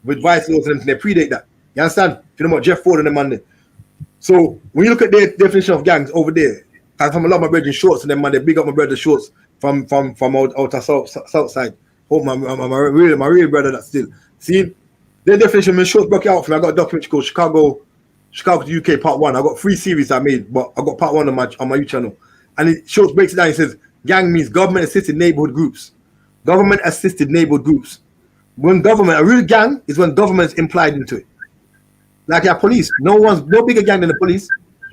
With vice lords and everything, they predate that. You understand? If you know about Jeff Ford and them man there. So when you look at their definition of gangs over there, because I'm a lot of my brethren shorts and them man, they big up my brother shorts from out south side. Oh, my real brother that still. See, their definition of shorts broke out for me. I got a documentary called Chicago to UK Part 1. I got 3 series I made, but I got Part 1 on my YouTube channel. And it shows, breaks it down. It says, gang means government-assisted neighborhood groups. Government-assisted neighborhood groups. When government, a real gang is when government is implied into it. Like your police. No bigger gang than the police.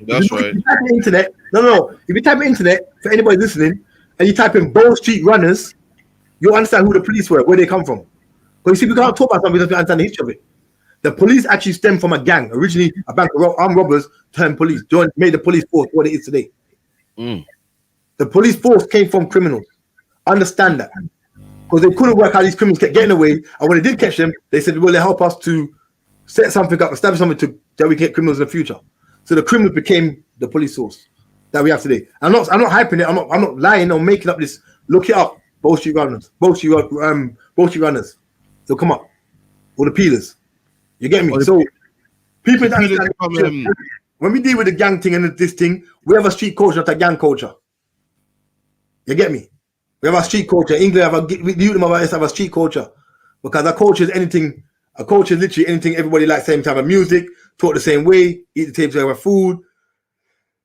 That's right. If you type in internet, if you type in internet, for anybody listening, and you type in Bow Street Runners, you'll understand who the police were, where they come from. Because you see, we can't talk about something without understanding the history of it. The police actually stem from a gang. Originally, a bank of armed robbers turned police, made the police force what it is today. The police force came from criminals. understand that. Because they couldn't work how these criminals kept getting away. And when they did catch them, they said, well, they help us to set something up, establish something that we can get criminals in the future. So the criminals became the police source that we have today. I'm not hyping it. I'm not lying or making up this. Look it up. Both street runners. They'll come up. Or the peelers. You get me? So people that understand, when we deal with the gang thing and this thing, we have a street culture, not a gang culture. You get me? We have a street culture. England have a street culture. Because a culture is anything, a culture is literally anything everybody likes, same type of music, talk the same way, eat the same type of food.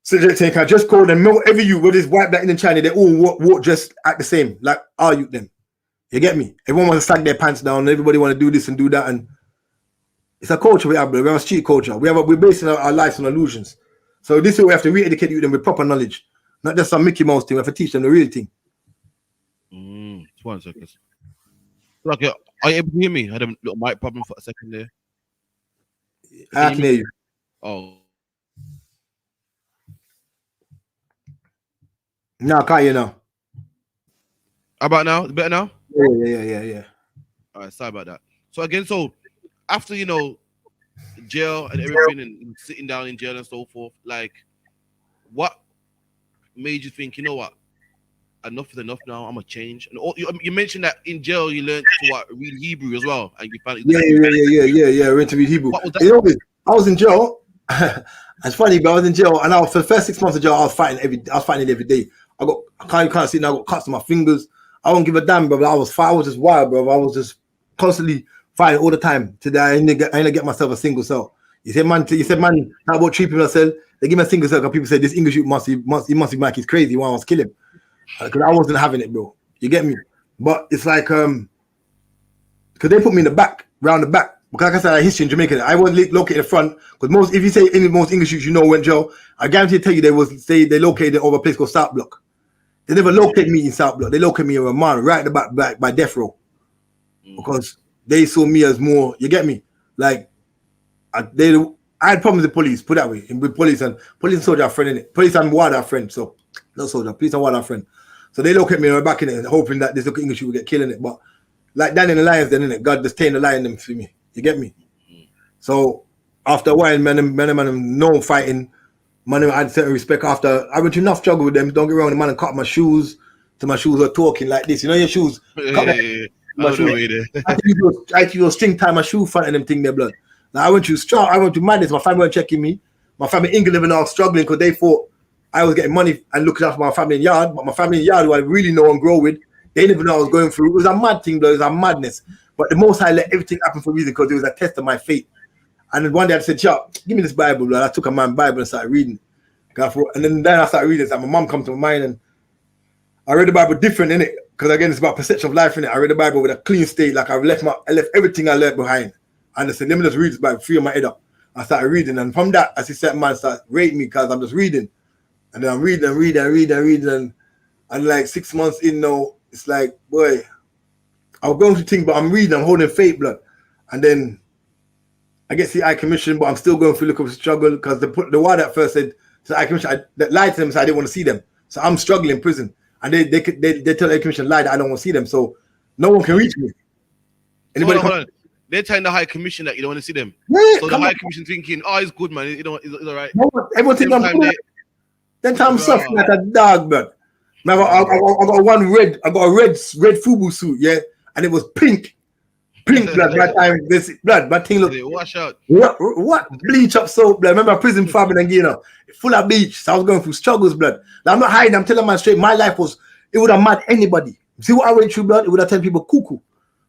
So they can just call them, whatever you, whether it's white, black, Indian, China, they all walk just act the same, like our youth them. You get me? Everyone wants to sag their pants down, everybody want to do this and do that, and it's a culture we have, bro. We have a street culture. We're basing our lives on illusions. So this is what we have to re-educate you them with proper knowledge. Not just some Mickey Mouse thing, we have to teach them the real thing. 1 second. Okay, are you able to hear me? I had a little mic problem for a second there. I can hear you. Oh. No, I can't hear now. How about now? Better now? Yeah. All right, sorry about that. So again, after jail and everything and sitting down in jail and so forth, like, what made you think, you know what, enough is enough now, I'm gonna change? And you mentioned that in jail you learned to read Hebrew as well, and you found yeah. I went to read Hebrew. What was that? You know, I was in jail. It's funny, but I was in jail, and for the first 6 months of jail, I was fighting every day. You can't see now. I got cuts to my fingers. I don't give a damn, bro. I was just wild, bro. I was just constantly fighting all the time. Today, I ain't get myself a single cell. You said, man, how about 3 people a cell? They give me a single cell because people say this English youth must be like he's crazy. Why I was killing him? Because I wasn't having it, bro. You get me? But it's like because they put me in the back, round the back. Because like I said, I had history in Jamaica. I wasn't located in the front. Because if you say most English youths you know went jail, I guarantee tell you they located over a place called South Block. They never located me in South Block. They located me in Ramon, right at the back by death row. Because they saw me as more, you get me? Like, I had problems with police, put that way. With police and soldier are friend in it. Police and water are friend, so no soldier, police and water are friend. So they look at me back in it, hoping that this English will get killing it. But like Dan in the Lions, then in it, God just tamed the lion them for me. You get me? So after a while, man, no fighting. Man, I had certain respect after. I went to enough struggle with them. Don't get wrong, the man and cut my shoes. So my shoes were talking like this. You know your shoes? My shoes. I had to use string tie my shoe front and them thing there, blood. Now I went to madness. My family weren't checking me. My family in England living all struggling because they thought I was getting money and looking after my family in yard. But my family in yard, who I really know and grow with, they didn't even know I was going through. It was a mad thing, blood. It was a madness. But the Most High let everything happen for a reason because it was a test of my faith. And then one day I said, "Chop, give me this Bible." And I took a man's Bible and started reading. And then I started reading. So my mom come to my mind and I read the Bible different in it because again it's about perception of life in it. I read the Bible with a clean state, like I left everything I learned behind. And I said, "Let me just read this Bible, free my head up." I started reading, and from that, I see certain man start rating me because I'm just reading, and then I'm reading, and like 6 months in now, it's like, boy, I was going through things, but I'm reading, I'm holding faith, blood, and then I get the I commission, but I'm still going through a little struggle because the word that first said the I commission, that lied to them, so I didn't want to see them, so I'm struggling in prison, and they tell the I commission lie that I don't want to see them, so no one can reach me. Anybody? Hold on. They're telling the High Commission that you don't want to see them. Yeah, so the High Commission thinking, "Oh, he's good, man. He's all right." No, everyone think I'm good. Then I'm soft like a dog, bro. Now I got one red. I got a red FUBU suit, yeah, and it was pink blood. That time, this blood, my thing look. Wash out. What bleach up soap, blood. Remember prison farming and full of bleach. So I was going through struggles, blood. Now I'm not hiding. I'm telling man straight. My life it would have mad anybody. See what I went through, blood. It would have turned people cuckoo.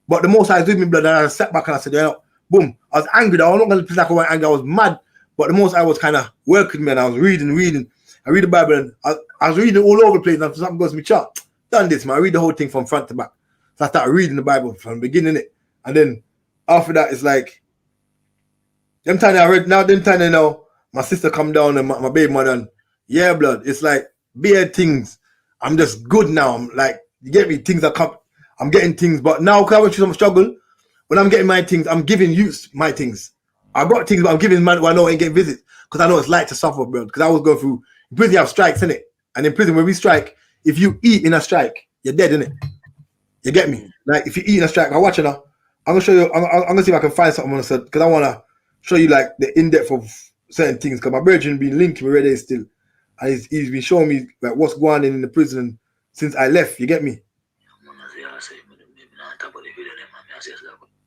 But the Most High was with me, blood, and I sat back and I said, boom. I was angry. I was not going to play like angry. I was mad. But the Most High was kind of working me, and I was reading. I read the Bible, and I was reading all over the place. And something goes to me, "Chop, done this, man." I read the whole thing from front to back. So I started reading the Bible from the beginning, and then after that, it's like, them time I read, my sister come down and my baby mother, and yeah, blood, it's like, bare things. I'm just good now. I'm like, you get me? Things are come. I'm getting things, but now because I went through some struggle, when I'm getting my things, I'm giving you my things. I got things, but I'm giving man who I know ain't getting visits because I know it's like to suffer, bro. Because I was going through, in prison you have strikes, innit? And in prison when we strike, if you eat in a strike, you're dead, innit? You get me? Like if you're eating a strike, I'm watching her. I'm gonna show you. I'm gonna see if I can find something on the because I wanna show you like the in depth of certain things. Because my brother been linking me right there still, and he's been showing me like what's going on in the prison since I left. You get me?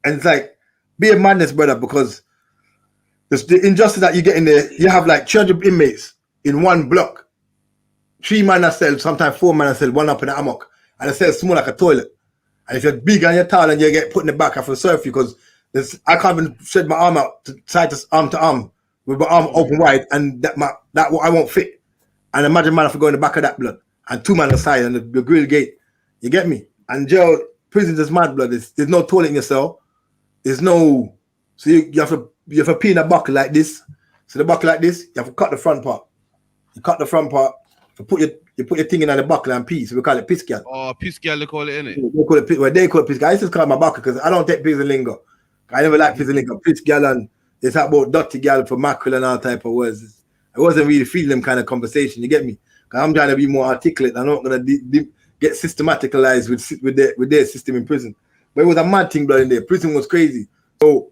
And it's like be a madness, brother, because the injustice that you get in there. You have like 200 inmates in one block. 3 man a cell, sometimes 4 man a cell, one up in the hammock, and the cell small like a toilet. And if you're big and you're tall and you get put in the back, I feel sorry for you because I can't even spread my arm out to arm with my arm open wide, and that I won't fit. And imagine man if I go in the back of that blood, and 2 man aside and the grill gate. You get me? And jail, prison is mad blood. There's no toilet in your cell. There's no, so you have to pee in a bucket like this. So the bucket like this, you have to cut the front part. You cut the front part. You put your thing in the bucket and pee. So we call it piss gal. Oh, piss gal, they call it, innit? They call it piss gal. I used to call it my bucket because I don't take prison lingo. I never like prison lingo. Piss gal, and they talk about dirty gal for mackerel and all type of words. I wasn't really feeling them kind of conversation. You get me? Because I'm trying to be more articulate. I'm not gonna get systematicalized with their system in prison. But it was a mad thing, blood, in there. Prison was crazy. So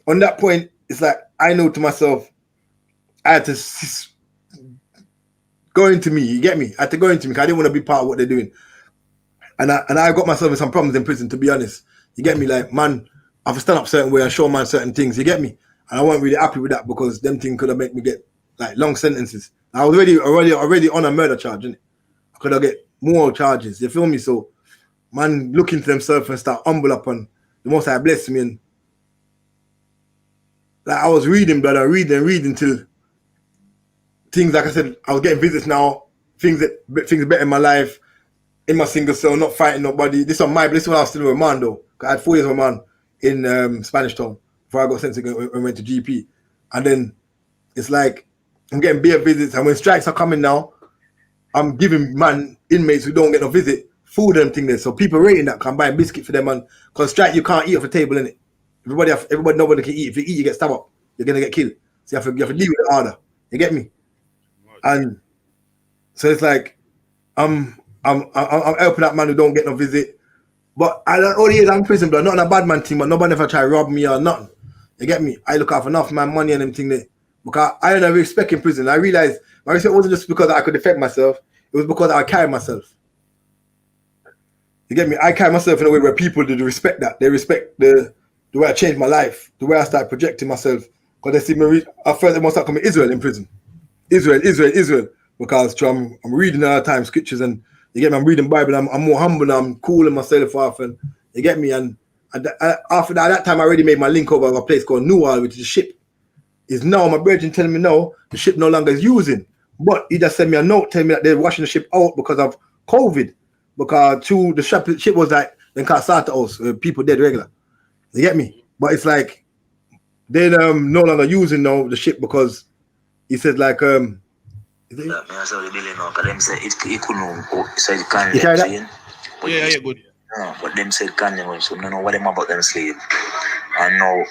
on that point, it's like I know to myself, I had to go into me. You get me? I had to go into me because I didn't want to be part of what they're doing. And I got myself in some problems in prison, to be honest. You get me? Like, man, I've stand up certain way and show man certain things. You get me? And I wasn't really happy with that because them things could have made me get like long sentences. I was already on a murder charge, innit? I could have get more charges. You feel me? So, man, look into themselves and start humble up on the Most High bless me. And like I was reading, brother, reading till things, like I said, I was getting visits now. Things better in my life, in my single cell, not fighting nobody. This one when I was still with man though. I had 4 years with man in Spanish Town before I got sent to and went to GP. And then it's like I'm getting beer visits, and when strikes are coming now, I'm giving man inmates who don't get no visit food and things there. So people rating that can buy a biscuit for them, man. Because strike you can't eat off the table, innit? Everybody nobody can eat. If you eat, you get stabbed up. You're gonna get killed. So you have to deal with the order. You get me? And so it's like I'm helping that man who don't get no visit. But all the years I'm in prison, but not in a bad man thing, but nobody ever try to rob me or nothing. You get me? I look out for enough my money and them thing there. Because I don't have respect in prison. I realized my respect wasn't just because I could defend myself, it was because I carry myself. You get me? I carry myself in a way where people do respect that. They respect the way I changed my life, the way I started projecting myself. Because they see me, I felt they must start coming Israel in prison. Israel. Because I'm reading all the time scriptures, and you get me, I'm reading Bible, I'm more humble, I'm cooling myself off, and you get me, and after that time I already made my link over a place called Newall, which is a ship. Is now my brethren telling me no, the ship no longer is using. But he just sent me a note telling me that they're washing the ship out because of COVID. Because the ship was like then can't start the house, people dead regular. You get me? But it's like they're no longer using now the ship because he said like Yeah, good. but them said can so no know what them about them slave. And now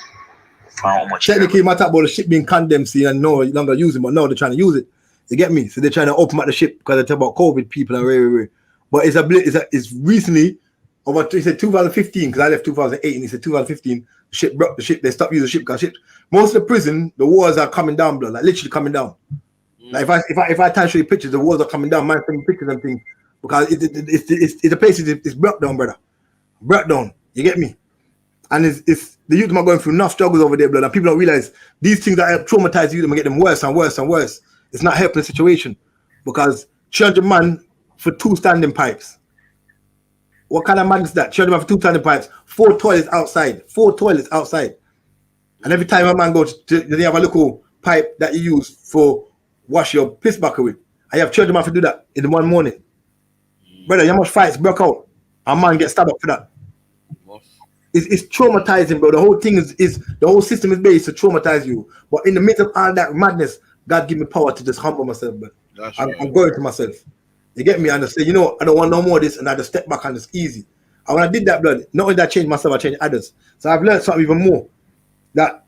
how much technically you might talk about the ship being condemned see and no longer using, but no, they're trying to use it. You get me? So they're trying to open up the ship because they talk about COVID people and rare. But it's recently over. He said 2015 because I left 2008, and he said 2015 the ship broke. The ship they stopped using the ship because most of the prison the walls are coming down, blood, like literally coming down. Like if I try to show you pictures, the walls are coming down. Man, sending pictures and things because it's the place is broke down, brother. Broke down. You get me? And it's the youth are going through enough struggles over there, blood, and people don't realize these things that traumatize you and get them worse and worse and worse. It's not helping the situation because 300 man for 2 standing pipes. What kind of man is that? 300 man for 2 standing pipes, 4 toilets outside. And every time a man goes to they have a little pipe that you use for wash your piss bucket with. I have 300 man to do that in the one morning. Brother, how much fights broke out? A man gets stabbed up for that. It's traumatizing, bro. The whole thing is the whole system is based to traumatize you. But in the midst of all that madness, God give me power to just humble myself, but I'm going to myself. You get me? And I say, you know, I don't want no more of this, and I just step back and it's easy. And when I did that, blood, not only that I changed myself, I changed others. So I've learned something even more. That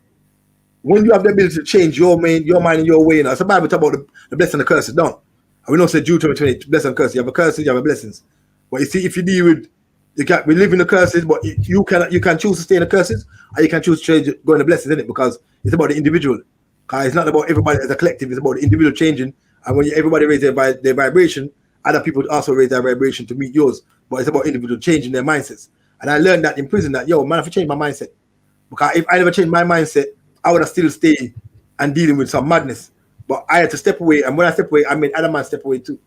when you have the ability to change your mind and your way, you know, it's a Bible talk about the blessing and the curses, don't. And we don't say Deuteronomy 28, blessing and curses. You have a curse, you have a blessings. But you see, if you deal with, we live in the curses, but you can choose to stay in the curses, or you can choose to go in the blessings, innit? Because it's about the individual. Because it's not about everybody as a collective, it's about the individual changing. And when everybody raise their vibration, other people also raise their vibration to meet yours. But it's about individual changing their mindsets. And I learned that in prison that, yo, man, I have to change my mindset. Because if I never changed my mindset, I would have still stayed and dealing with some madness. But I had to step away. And when I step away, I made other man step away too.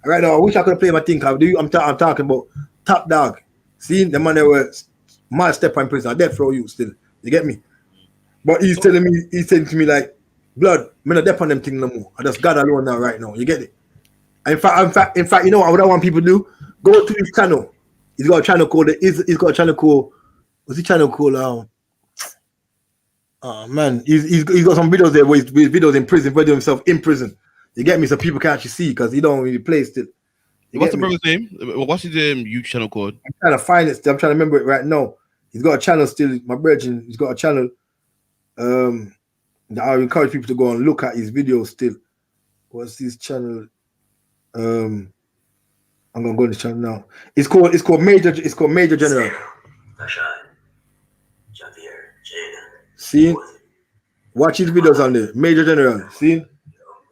And right now, I wish I could play my thing. I'm talking about Top Dog. See, the man that was my step in prison. I death row you still. You get me? But he's saying to me like, blood, I'm not dep on them thing no more. I just God alone now right now. You get it? And in fact, you know what I want people to do? Go to his channel. He's got a channel called what's the channel called? Oh man, he's got some videos there where he's videos in prison, video himself in prison. You get me? So people can actually see because he don't really play still. What's the brother's name? What's his YouTube channel called? I'm trying to find it still. I'm trying to remember it right now. He's got a channel still. My brethren, he's got a channel. I encourage people to go and look at his videos still. What's his channel? I'm gonna go to the channel now. It's called Major General. See? Watch his videos on there. Major General. See?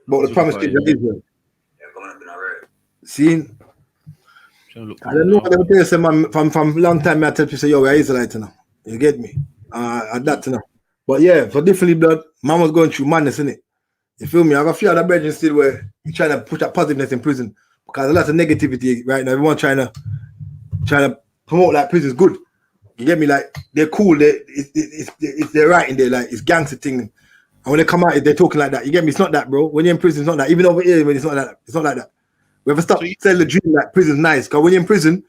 About the promised kids of Israel. See? I don't know what they say, man. From long time I tell people say, yo, we're Israelite now. You get me? At that now. But yeah, for definitely blood, man was going through madness, innit? You feel me? I got a few other brethren still where you're trying to push that positiveness in prison because a lot of negativity right now. Everyone trying to promote like prison's good. You get me? Like they're cool. They're right in there. Like it's gangster thing. And when they come out, they're talking like that. You get me? It's not that, bro. When you're in prison, it's not that. Even over here, when it's not that. It's not like that. We ever stop selling the dream that prison's nice. Because when you're in prison,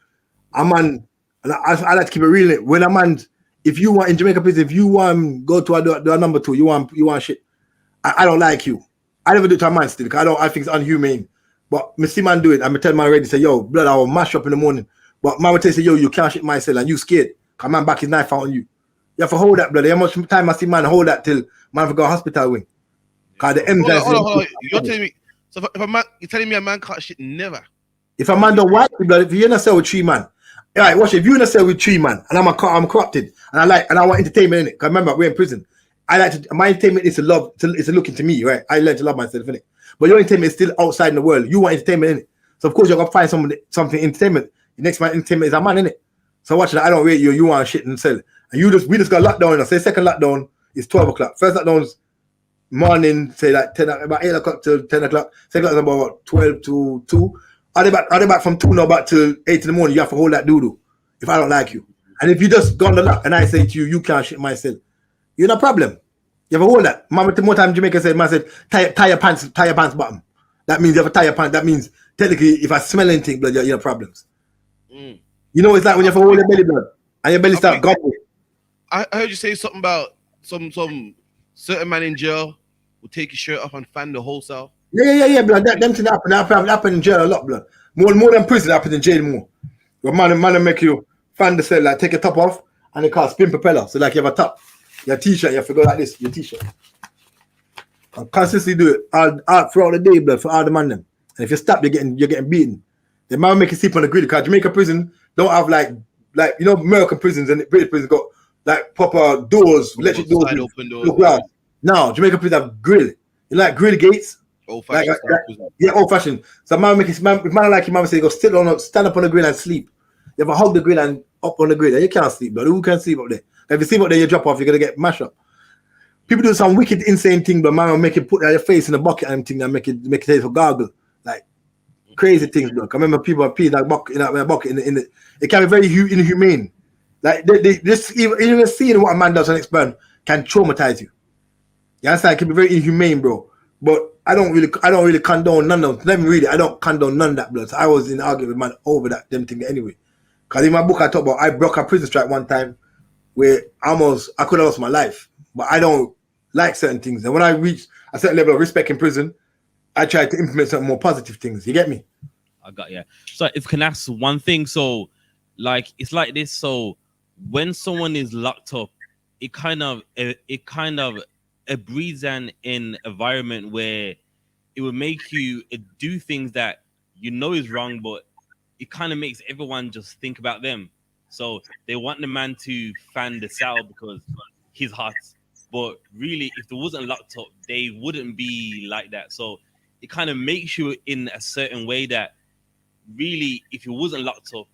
a man, and I like to keep it real. When a man, if you want in Jamaica prison, if you want go to a number two, you want shit. I don't like you. I never do it to a man still because I think it's unhumane. But me see man do it. I'm tell man already say, yo, blood, I will mash up in the morning. But man will tell you, say, yo, you can't shit my cell and you scared. Because man back his knife out on you. You have to hold that, blood. How much time I see man hold that till man for go hospital wing. Because the M's hold on. You're telling me, so if a man, you're telling me a man can't shit never. If a man don't want you, blood, if you're in a cell with 3 man, all right, watch it. If you're in a cell with 3 man and I'm corrupted and I want entertainment in it. Because remember, we're in prison. My entertainment is to look into me, right? I learn to love myself, innit? But your entertainment is still outside in the world. You want entertainment in it. So of course you're gonna find something entertainment. The next man entertainment is a man in it. So watch that. I don't rate you, you want shit and sell. And we just got lockdown. I say second lockdown is 12 o'clock. First lockdown's morning, say like 10 about 8 o'clock till 10 o'clock. Second lockdown about 12 to 2. Are they back from 2 now back till 8 in the morning? You have to hold that doodoo if I don't like you. And if you just gone the lock and I say to you, you can't shit myself. You're no problem. You ever hold that? More time Jamaica said, man said, tie your pants bottom. That means you have a tie your pants. That means technically, if I smell anything, blood, you have problems. You know, it's like when you have to hold your belly, blood, and your belly start gobbling. I heard you say something about some certain man in jail will take his shirt off and fan the whole cell. Yeah, blood. Them things happen in jail a lot, blood. More than prison happen in jail more. Where man make you fan the cell, like take your top off, and they call spin propeller. So like you have a top. Your t-shirt, you have to go like this, your t-shirt. And consistently do it all throughout the day, blood, for all the man them. And if you stop, you're getting beaten. The man make you sleep on the grill because Jamaica prison don't have like you know American prisons and British prisons got like proper doors, electric doors. Side open doors. No, Jamaica prison have grill. You like grill gates? Old fashioned. Yeah, old fashioned. So man make if man like your mama say go stand up on the grill and sleep. You ever hug the grill and up on the grill and you can't sleep, blood. Who can sleep up there? If you sleep up there, you drop off, you're gonna get mashed up. People do some wicked, insane thing, but man will make you put your face in a bucket and thing and make it taste for gargle. Like crazy things, look. I remember people pee like bucket in a bucket in the it can be very inhumane. Like they just even seeing what a man does on next burn can traumatize you. You understand? It can be very inhumane, bro. But I don't really condone none of them. I don't condone none of that, blood. So I was in an argument with man over that them thing anyway. Because in my book I talk about I broke a prison strike one time where I could have lost my life. But I don't like certain things. And when I reach a certain level of respect in prison, I try to implement some more positive things. You get me? I got you. So if I can ask one thing, so like it's like this. So when someone is locked up, it kind of breeds an environment where it will make you do things that you know is wrong, but it kind of makes everyone just think about them. So they want the man to fan the sail because he's hot. But really, if there wasn't locked up, they wouldn't be like that. So it kind of makes you in a certain way that really, if he wasn't locked up,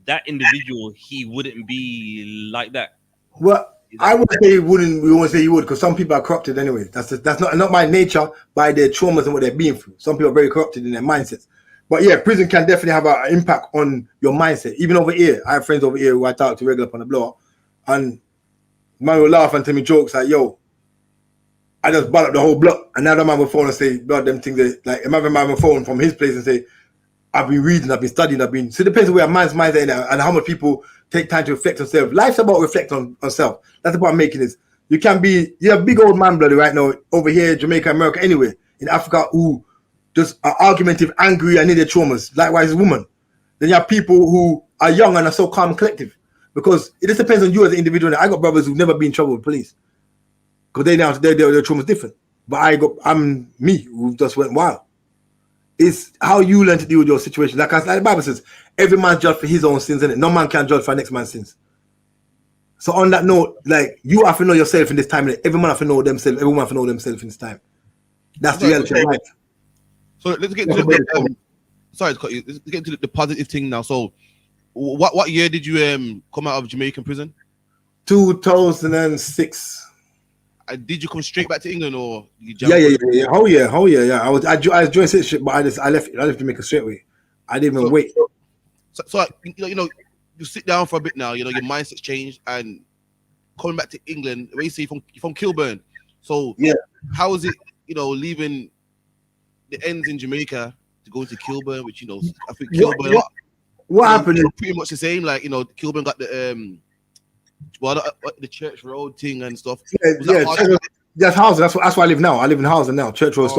that individual, he wouldn't be like that. Well, I would say he wouldn't. We won't say he would, because some people are corrupted anyway. That's not by nature, by their traumas and what they're being through. Some people are very corrupted in their mindsets. But yeah, prison can definitely have an impact on your mindset. Even over here, I have friends over here who I talk to regular on the blower, and man will laugh and tell me jokes like, "Yo, I just bought up the whole block," and now the man will phone and say, "Blood, them things." Like, imagine man will phone from his place and say, "I've been reading, I've been studying, I've been." So it depends on where man's mindset is and how much people take time to reflect on self. Life's about reflecting on self. That's about making this. You can be, you're a big old man, bloody, right now over here, Jamaica, America, anywhere in Africa, who just are argumentative, angry, and need their traumas. Likewise, a woman. Then you have people who are young and are so calm and collective, because it just depends on you as an individual. I got brothers who've never been in trouble with police because their trauma's different. But I'm me who just went wild. It's how you learn to deal with your situation. Like the Bible says, every man judged for his own sins, innit? No man can judge for next man's sins. So on that note, like, you have to know yourself in this time. Innit? Every man have to know themselves. Everyone have to know themselves in this time. That's the reality of life. So let's get to sorry to cut you. Let's get to the positive thing now. So, what year did you come out of Jamaican prison? 2006. Did you come straight back to England, or you Yeah. Oh yeah. I joined citizenship, but I left Jamaica straight away. I didn't even wait. So you sit down for a bit now. Your mindset's changed, and coming back to England. Where you say you're from Kilburn. So yeah, how is it? Leaving the ends in Jamaica to go to Kilburn, which I think Kilburn. What happened? Pretty much the same. Like Kilburn got the the Church Road thing and stuff. That's Housing. That's where I live now. I live in Housing now. Church Road.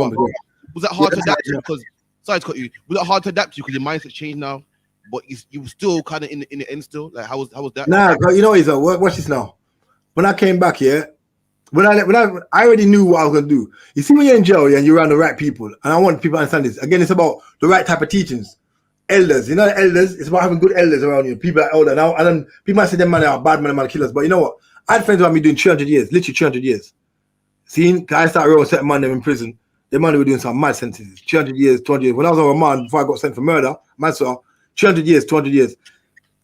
Was that hard to adapt to? Because sorry to cut you. Was that hard to adapt to? Because your mindset's changed now, but you were still kind of in the end still. Like how was that? Nah, Isa, watch this now. When I came back here, when I already knew what I was gonna do. You see, when you're in jail and you're around the right people, and I want people to understand this. Again, it's about the right type of teachings. Elders, elders. It's about having good elders around you. People that are older now, and then people might say them man are bad man, killers. But you know what? I had friends about me doing 300 years, literally 300 years. See, I started around certain man them in prison. Them man were doing some mad sentences, 300 years, 200 years. When I was on remand before I got sent for murder, man saw 300 years, 200 years.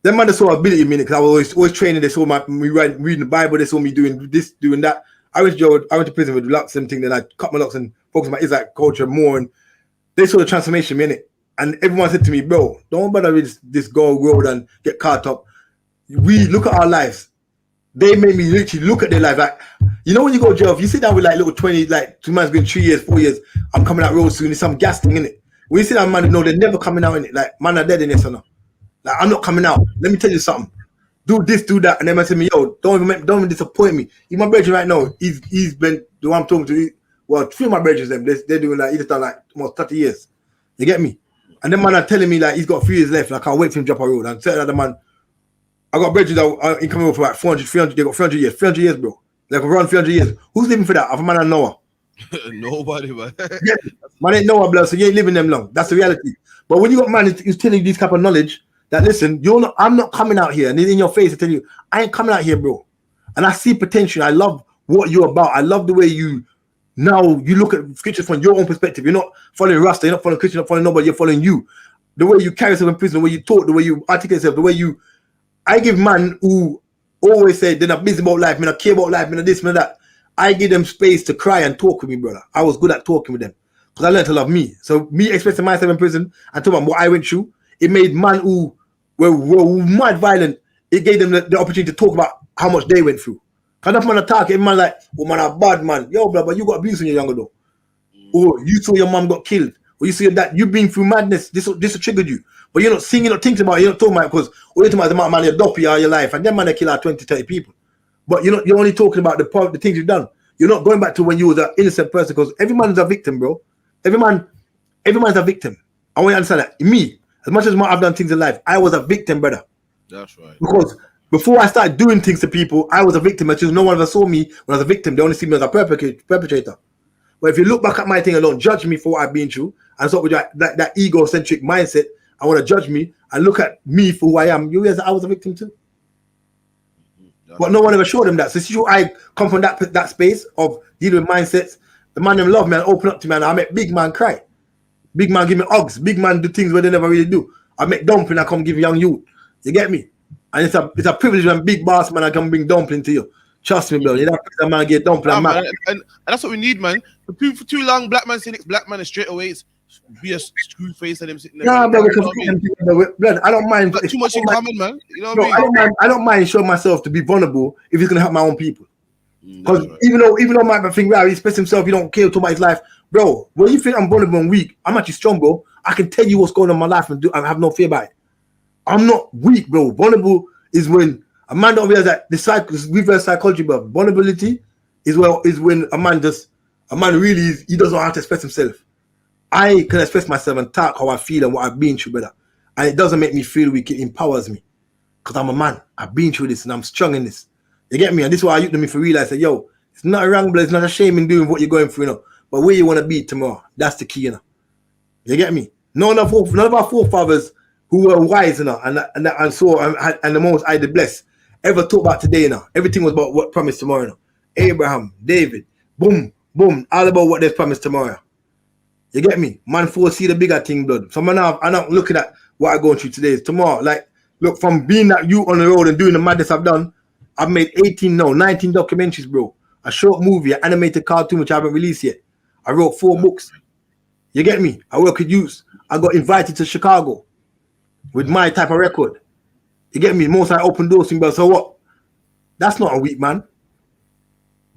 Them man saw ability in me because I was always training. They saw me reading the Bible. They saw me doing this, doing that. I went to prison with locks and thing. Then I cut my locks and focus on my Israelite culture more. And they saw the transformation in it. And everyone said to me, "Bro, don't bother with this gold road and get caught up. We look at our lives." They made me literally look at their life. Like, when you go to jail, if you sit down with like little 20, like 2 months, going 3 years, 4 years, I'm coming out real soon. There's some gas thing in it. When you sit down, man, they're never coming out in it. Like, man, are dead in this or not. Like, I'm not coming out. Let me tell you something. Do this, do that, and then man tell me, "Yo, don't even disappoint me." Even my brother right now, he's been the one I'm talking to. Well, 3 of my brothers, they're doing like, he just done like almost 30 years. You get me? And then man are telling me like he's got 3 years left, and I can't wait for him to drop a road. And certain other man, I got brothers that in coming over for like 400, 300. They got 300 years, bro. Like around 300 years. Who's living for that? Other man and Noah. Nobody, man. Yeah, man ain't Noah, blood. So you ain't living them long. That's the reality. But when you got man who's telling you this type of knowledge, that listen, I'm not coming out here, and in your face I tell you, I ain't coming out here, bro. And I see potential. I love what you're about. I love the way you look at scriptures from your own perspective. You're not following Rasta, you're not following Christian, you're not following nobody, you're following you. The way you carry yourself in prison, the way you talk, the way you articulate yourself, the way you. I give man who always say they're not busy about life, me not care about life, me not this, me not that. I give them space to cry and talk with me, brother. I was good at talking with them because I learned to love me. So me expressing myself in prison and talking about what I went through, it made man who were mad violent. It gave them the opportunity to talk about how much they went through. Cause enough man attack, every man like, "Oh man, a bad man." Yo, bro, but you got abused when you're younger though. Or you saw your mom got killed. Or you see that you've been through madness. This triggered you. But you're not singing, you're not thinking about it, you're not talking about it because all you're talking about is the man you're dopey all your life. And then man they kill out 20, 30 people. But you're only talking about the things you've done. You're not going back to when you was an innocent person, because every man is a victim, bro. Every man is a victim. I want you to understand that. Me, as much as I've done things in life, I was a victim, brother. That's right. Because before I started doing things to people, I was a victim. Because no one ever saw me when I was a victim. They only see me as a perpetrator. But if you look back at my thing and don't judge me for what I've been through, and stop with that egocentric mindset I want to judge me and look at me for who I am. You realize I was a victim too. But no one ever showed them that. So see, I come from that space of dealing with mindsets. The man them love me and open up to me, and I make big man cry. Big man give me hugs. Big man do things where they never really do. I make dumpling, I come give young youth. You get me? And it's a privilege when big boss man I can bring dumpling to you. Trust me, bro. You know, that man get dumpling. Man, and that's what we need, man. For too long, black man say next black man is straight away. It's be a screw face and them sitting there. Nah, bro, blood. I don't mind. Too much in common, man. You know what I mean? I don't mind showing myself to be vulnerable if it's gonna help my own people. Because even though my think, wow, he expressed himself, he don't care too much his life, bro. When you think I'm vulnerable and weak, I'm actually strong, bro. I can tell you what's going on in my life and I have no fear about it. I'm not weak, bro. Vulnerable is when a man don't realize that the reverse psychology, bro. Vulnerability is when a man really he doesn't know how to express himself. I can express myself and talk how I feel and what I've been through, brother. And it doesn't make me feel weak, it empowers me. Because I'm a man. I've been through this and I'm strong in this. You get me? And this is why I used to me for realize that, yo, it's not wrong, but it's not a shame in doing what you're going through, you know. But where you want to be tomorrow, that's the key, you know. You get me? None of our forefathers who were wise, you know, and the most I did bless ever talk about today, you know. Everything was about what promised tomorrow, you know. Abraham, David, boom, boom, all about what they promised tomorrow. You get me? Man foresee the bigger thing, blood. So I'm not looking at what I'm going through today. Tomorrow, like, look, from being that you on the road and doing the madness I've done, I've made 19 documentaries, bro. A short movie, an animated cartoon, which I haven't released yet. I wrote 4 books. You get me? I work with youth. I got invited to Chicago with my type of record. You get me? Most I open doors to me, but so what? That's not a weak man.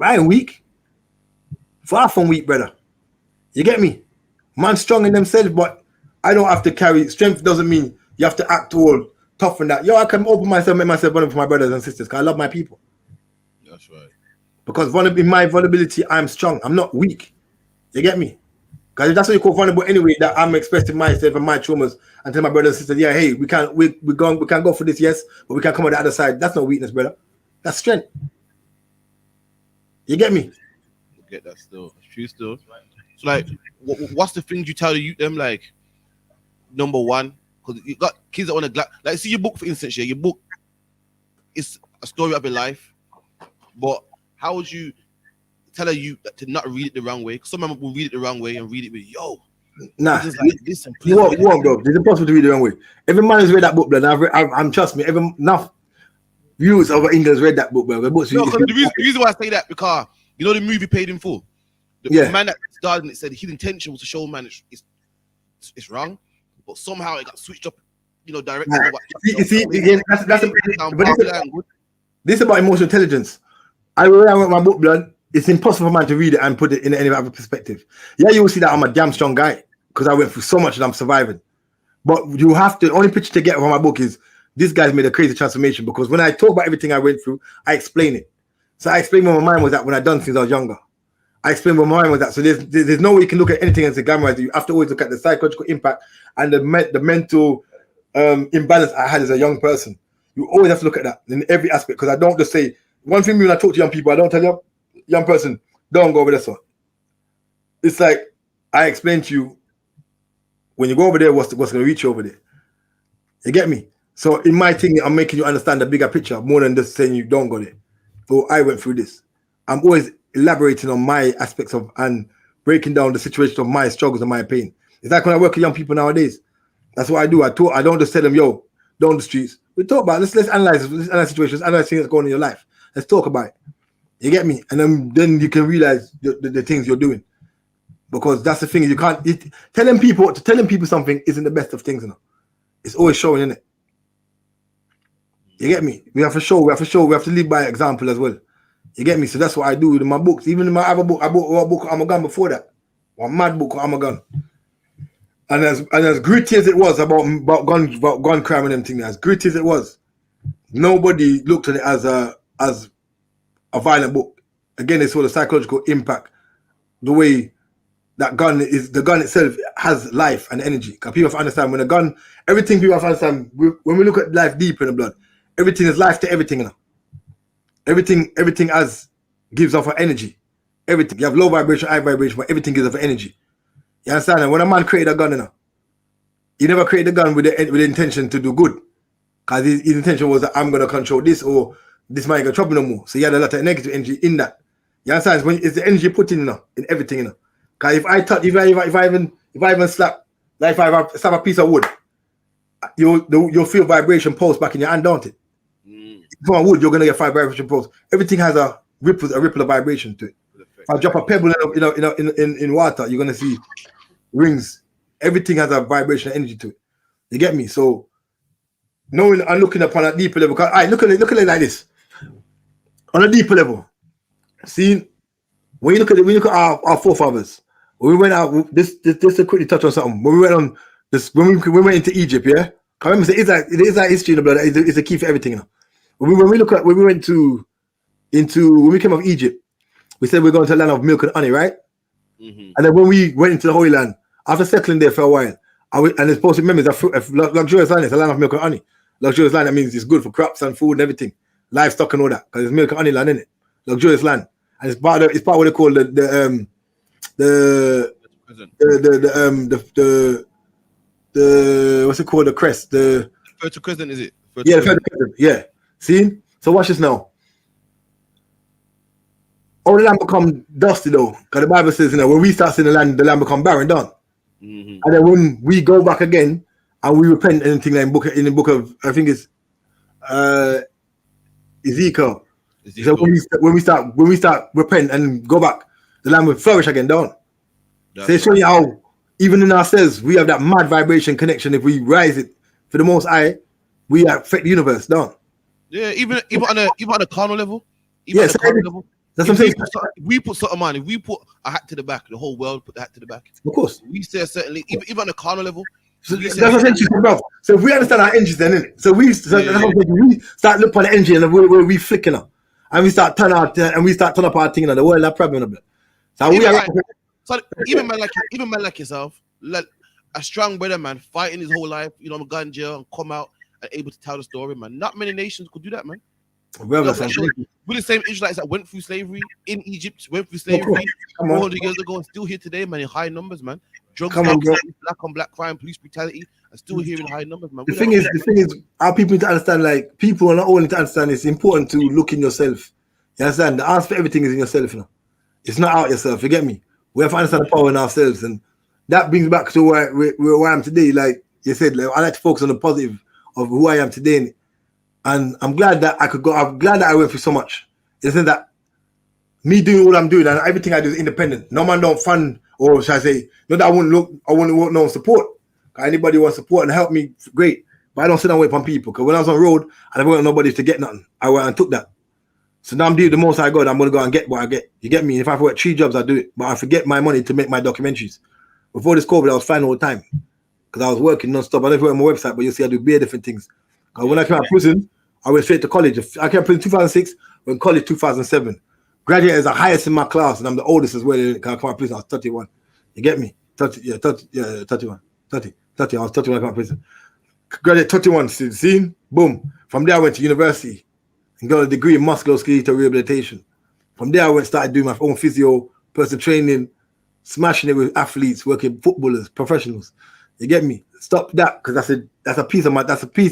I ain't weak. Far from weak, brother. You get me? Man strong in themselves, but I don't have to carry strength. Doesn't mean you have to act all tough and that. Yo, I can open myself, make myself vulnerable for my brothers and sisters because I love my people. That's right. Because in my vulnerability, I'm strong. I'm not weak. You get me? Because that's what you call vulnerable anyway. That I'm expressing myself and my traumas and tell my brothers and sisters, yeah, hey, we can go for this, yes, but we can come on the other side. That's not weakness, brother. That's strength. You get me? I get that still. It's true still. So like, what's the things you tell the youth them, like, number one, because you got kids that want to like see your book, for instance, yeah, your book is a story of your life, but how would you tell a youth that to not read it the wrong way? Because some of them will read it the wrong way and read it with nah. Like, listen, you won't, bro. It's impossible to read it the wrong way. Every man has read that book, blood. I'm trust me. Enough viewers over England has read that book, bro. The reason why I say that, because you know the movie Paid in Full. The man that started in it said his intention was to show man it's wrong, but somehow it got switched up, you know, directly. See, again, this is about emotional intelligence. I wrote my book, blood. It's impossible for man to read it and put it in any other perspective. Yeah, you will see that I'm a damn strong guy because I went through so much and I'm surviving. But you have to, the only picture to get from my book is this guy's made a crazy transformation, because when I talk about everything I went through, I explain it. So I explain where my mind was at when I done things I was younger. I explain where my mind was at. So there's no way you can look at anything and say, gamma, you have to always look at the psychological impact and the mental imbalance I had as a young person. You always have to look at that in every aspect, because I don't just say, one thing when I talk to young people, I don't tell you, young person, don't go over this one. It's like, I explain to you, when you go over there, what's going to reach you over there. You get me? So in my thing, I'm making you understand the bigger picture more than just saying you don't go there. So I went through this. I'm always elaborating on my aspects of and breaking down the situation of my struggles and my pain. It's like when I work with young people nowadays. That's what I do. I don't just tell them, yo, down the streets. We talk about let's analyze situations, analyze things that's going on in your life. Let's talk about it. You get me? And then you can realize the things you're doing. Because that's the thing, you can't telling people something isn't the best of things, you know. It's always showing, isn't it? You get me? We have to live by example as well. You get me? So that's what I do in my books. Even in my other book, I bought a book I'm a gun before that. One mad book I'm a gun. And as gritty as it was about gun crime and everything, as gritty as it was, nobody looked at it as a violent book. Again, it's all the psychological impact, the way that the gun itself has life and energy. Because people have to understand when a gun, everything people have to understand, when we look at life deep in the blood, everything is life to everything, you know. Everything gives off energy. Everything. You have low vibration, high vibration, but everything gives off energy. You understand? And when a man created a gun, you know, he never created the gun with the intention to do good. Because his intention was that I'm gonna control this, or this might get trouble no more. So he had a lot of negative energy in that. You understand? It's the energy put in everything, Because if I even slap, like if I slap a piece of wood, you'll feel vibration pulse back in your hand, don't it? From wood, you're gonna get vibration pulse. Everything has a ripple of vibration to it. If I drop a pebble in water, you're gonna see rings. Everything has a vibration energy to it. You get me? So knowing and looking upon a deeper level, because look at it like this. On a deeper level, see, when you look at our forefathers, when we went out, this to quickly touch on something. When we went on this, when we went into Egypt, yeah. I remember it is like history in the blood. It's a key for everything. When we came out of Egypt, we said we're going to a land of milk and honey, right? And then when we went into the Holy Land, after settling there for a while, and it's supposed to remember it's a luxurious land. It's a land of milk and honey. Luxurious land, that means it's good for crops and food and everything, livestock and all that, because it's milk and honey land, isn't it? Luxurious land, and it's part of what they call the what's it called, the crest, the Fertile Crescent, is it? The Fertile Crescent, yeah. See, so watch this now. All the land become dusty though, because the Bible says, when we start seeing the land become barren, done. And then when we go back again and we repent, anything like in the book of, I think it's Ezekiel. So when we start repent and go back, the land will flourish again, don't. So it's showing you how even in ourselves we have that mad vibration connection. If we rise it for the Most High, we affect the universe, don't. Yeah, even on a carnal level. That's what I'm saying. If we put something on, if we put a hat to the back, the whole world put the hat to the back. Of course. We say certainly, even on a carnal level. So that's what I'm saying, bro. So if we understand our engines, then innit? So we start looking at the engine and we flicking up, and we start turn up our thing, and the world that problem a bit. So even man like yourself, like a strong brother, man, fighting his whole life, gone in jail and come out and able to tell the story, man. Not many nations could do that, man. We're the same Israelites that went through slavery in Egypt, went through slavery 400 years ago, and still here today, man, in high numbers, man. Drugs, black on black crime, police brutality, are still here in high numbers, man. The thing is, our people need to understand, like, people are not only to understand, it's important to look in yourself. You understand? The answer for everything is in yourself, It's not out yourself, you get me? We have to understand the power in ourselves, and that brings back to where I am today. Like you said, like, I like to focus on the positive of who I am today, and I'm glad that I could go. I'm glad that I went through so much. Isn't that me doing what I'm doing and everything I do is independent? No man don't fund, or should I say, not that I wouldn't want no support. Anybody wants support and help me, great. But I don't sit and wait on people, because when I was on the road, I never want nobody to get nothing. I went and took that. So now I'm doing the most I got. I'm gonna go and get what I get. You get me? If I have to work 3 jobs, I do it. But I forget my money to make my documentaries. Before this COVID, I was fine all the time because I was working non-stop. I don't work on my website, but you see, I do bare different things. Because when I came out of prison, I went straight to college. I came out of prison 2006, went college 2007. Graduated as the highest in my class, and I'm the oldest as well. Because I came out of prison, I was 31. You get me? 31. 30. I was 31 when I came out of prison. Graduated 31. See? Boom. From there, I went to university and got a degree in musculoskeletal rehabilitation. From there, I started doing my own physio, personal training, smashing it with athletes, working footballers, professionals. You get me? Stop that, because that's a piece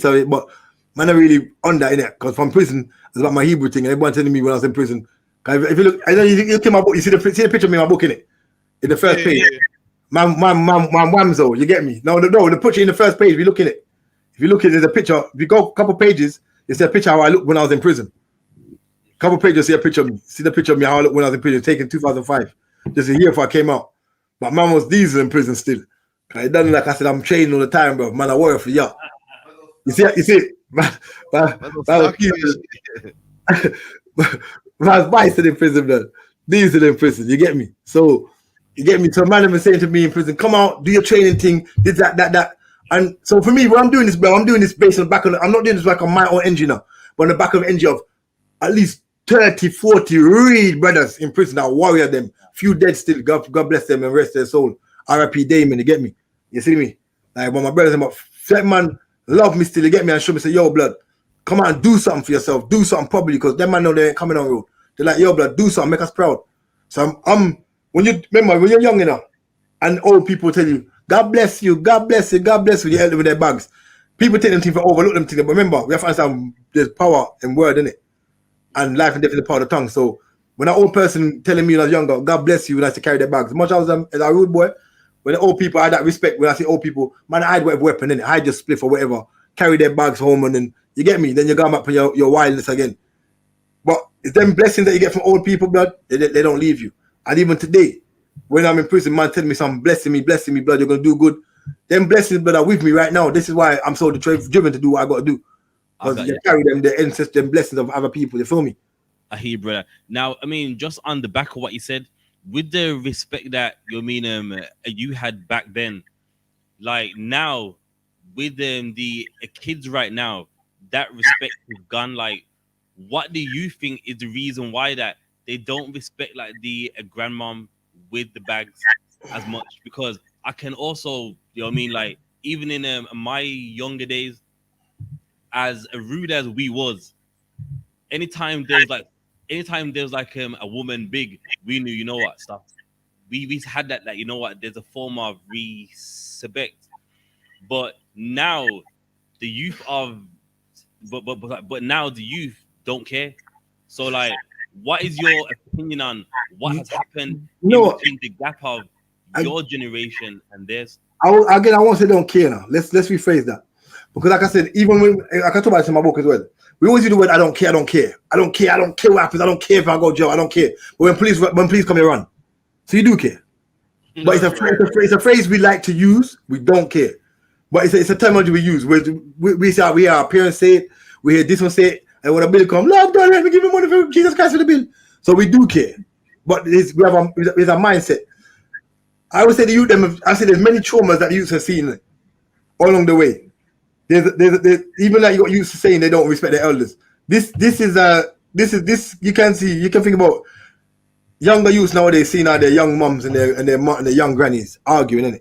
of it. But man, I'm really on that, innit? Because from prison, it's about my Hebrew thing, and everyone telling me when I was in prison. If you look, I know you look in my book, you see the picture of me in my book, innit? In the first page, man, Wamzo, you get me? No, the picture in the first page. If you look in it, there's a picture. If you go a couple pages, you see a picture of how I looked when I was in prison. Couple pages, you see a picture of me. See the picture of me how I looked when I was in prison, taken 2005. Just a year before I came out. But man was diesel in prison still. It doesn't like I said, I'm training all the time, bro. Man, I work for you. You see, man was bison in prison, man. Diesel in prison, you get me? So, you get me? So man was saying to me in prison, come out, do your training thing, did that. And so for me, when I'm doing this, bro, I'm doing this based on the back of I'm not doing this like on my own engine now, but on the back of the engine of at least 30, 40 real brothers in prison that warrior them. Few dead still. God bless them and rest their soul. R.I.P. Damon, you get me? You see me? Like when my brothers about flat man love me still, you get me, and show me, say, yo, blood, come on, do something for yourself. Do something properly, because them man know they ain't coming on road. They're like, yo, blood, do something, make us proud. So I'm when you're young enough and old people tell you, God bless you, God bless you, God bless you. You help them with their bags. People take them things for overlook them things. But remember, we have to understand there's power in word, innit? And life and death is the power of the tongue. So when an old person telling me when I was younger, God bless you, when I used to carry their bags. As much as a rude boy, when the old people, I had that respect. When I say old people, man, I hide whatever weapon, innit? I hide just spliff or whatever. Carry their bags home and then, you get me? Then you go back for your wildness again. But it's them blessings that you get from old people, blood, they don't leave you. And even today, when I'm in prison, man telling me something, blessing me, blood, you're going to do good. Them blessings, blood, are with me right now. This is why I'm so driven to do what I got to do. Because you carry them, the ancestors, them blessings of other people. You feel me? I hear you, brother. Now, I mean, just on the back of what you said, with the respect that you had back then, like now, with the kids right now, that respect is gone. Like, what do you think is the reason why that they don't respect like the grandmom with the bags as much? Because I can also, like even in my younger days, as rude as we was, anytime there's like a woman big, we knew, you know what, stuff. We had that, like, you know what, there's a form of respect. But now the youth of but now the youth don't care. So like, what is your opinion on what has happened in between the gap of your generation and theirs? I won't say don't care now. Let's rephrase that. Because like I said, even when I can talk about this in my book as well, we always use the word I don't care what happens, I don't care if I go to jail, I don't care. But when police come here, run. So you do care. But it's a phrase we like to use, we don't care. But it's a terminology we use. We say we our parents say it, we hear this one say it, and when a bill comes, Lord God, let me give him money for Jesus Christ for the bill. So we do care. But we have a mindset. I always say to you, there's many traumas that the youth have seen all along the way. There's even like you got used to saying they don't respect their elders. This you can think about younger youths nowadays seeing how their young mums and their young grannies arguing, innit?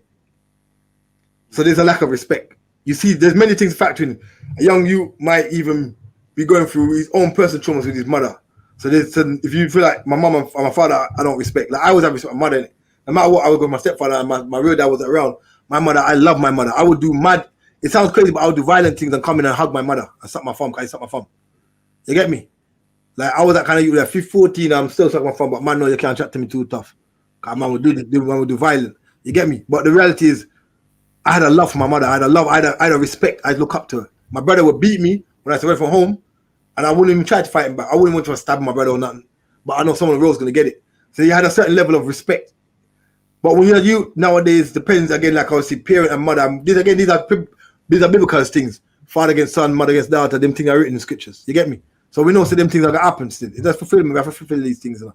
So there's a lack of respect. You see, there's many things factoring. A young youth might even be going through his own personal traumas with his mother. So if you feel like my mum and my father, I don't respect. Like I always have respect for my mother, innit? No matter what, I would go with my stepfather and my real dad wasn't around. My mother, I love my mother. I would do mad. It sounds crazy, but I would do violent things and come in and hug my mother and suck my thumb. Can I suck my thumb? You get me? Like I was that kind of youth. Like 14, I'm still sucking my thumb, but man, no, you can't chat to me too tough. Cause man would do violent. You get me? But the reality is, I had a love for my mother. I had a respect. I'd look up to her. My brother would beat me when I went from home, and I wouldn't even try to fight him back. I wouldn't want to stab my brother or nothing. But I know someone on the road's gonna get it. So you had a certain level of respect. But when you're youth nowadays, depends again, like I was saying, parent and mother. These are biblical things. Father against son, mother against daughter, them things are written in scriptures. You get me? So we know them things are gonna happen still. It's just fulfillment, we have to fulfill these things. You know?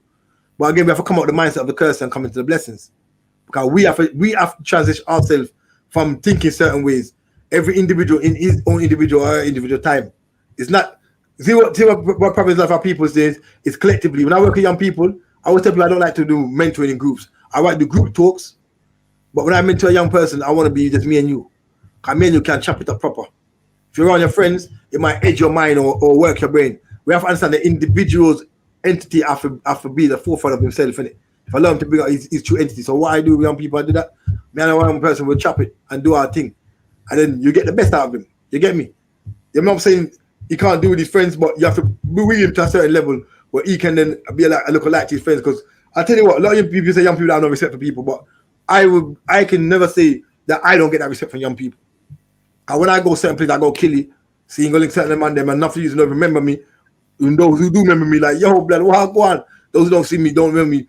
But again, we have to come out of the mindset of the curse and come into the blessings. Because we have to transition ourselves from thinking certain ways. Every individual in his own individual time. It's not see what Proverbs of our people says, it's collectively. When I work with young people, I always tell people I don't like to do mentoring in groups. I like to do group talks, but when I mentor a young person, I want to be just me and you. Because me and you can chop it up proper. If you're around your friends, it might edge your mind or work your brain. We have to understand the individual's entity have to be the forefront of himself, innit? If I learn him to bring out his true entity. So what I do with young people, I do that. Me and one person will chop it and do our thing. And then you get the best out of him. You get me? I'm not saying he can't do with his friends, but you have to be with him to a certain level where he can then be a look-alike to his friends. Because I tell you what, a lot of people say young people have no respect for people, but I can never say that I don't get that respect from young people. And when I go certain places, I go killy, seeing going certain man them, and enough of you don't remember me. And those who do remember me, like, yo, blood, what go on? Those who don't see me, don't remember me.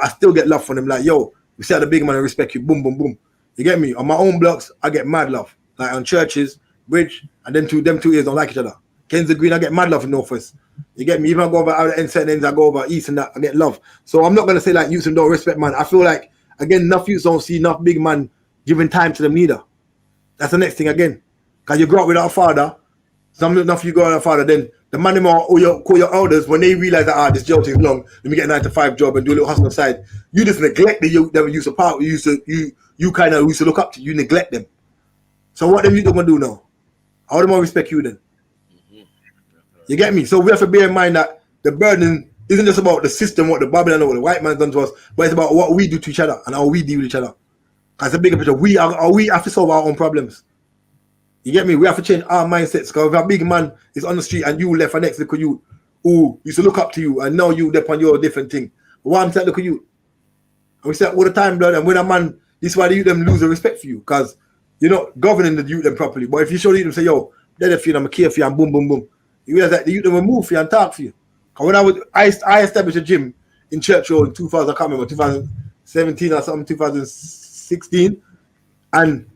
I still get love from them, like, yo, we see how the big man and respect you, boom, boom, boom. You get me? On my own blocks, I get mad love. Like on churches, Bridge, and them two ears don't like each other. Kensington Green, I get mad love in Northwest. You get me? Even I go over out the certain ends, I go over east and that, I get love. So I'm not gonna say like youths don't respect man. I feel like again, enough youths don't see enough big man giving time to them neither. That's the next thing again. Cause you grow up without a father, some enough you grow without a father, then the man them or call your elders when they realize that this job takes long, let me get a 9-to-5 job and do a little hustle on the side. You just neglect the youth that we used to part, you kind of used to look up to, you neglect them. So what them you gonna do now? How them gonna respect you then? You get me? So we have to bear in mind that the burden isn't just about the system, what the Babylon or what the white man done to us, but it's about what we do to each other and how we deal with each other. That's a bigger picture. We have to solve our own problems. You get me? We have to change our mindsets. Because if a big man is on the street and you left a next look at you who used to look up to you and now you left on your different thing. But what I'm saying, look at you. And we say all the time, blood, and when a man, this is why the youth them lose the respect for you, because you're not governing the youth them properly. But if you show the youth them say, yo, they're there for you, I'm care for you, and boom, boom, boom. You realize that the youth them will move for you and talk for you. Because when I established a gym in Church Road in 2000, I can't remember, 2017 or something, 2016, and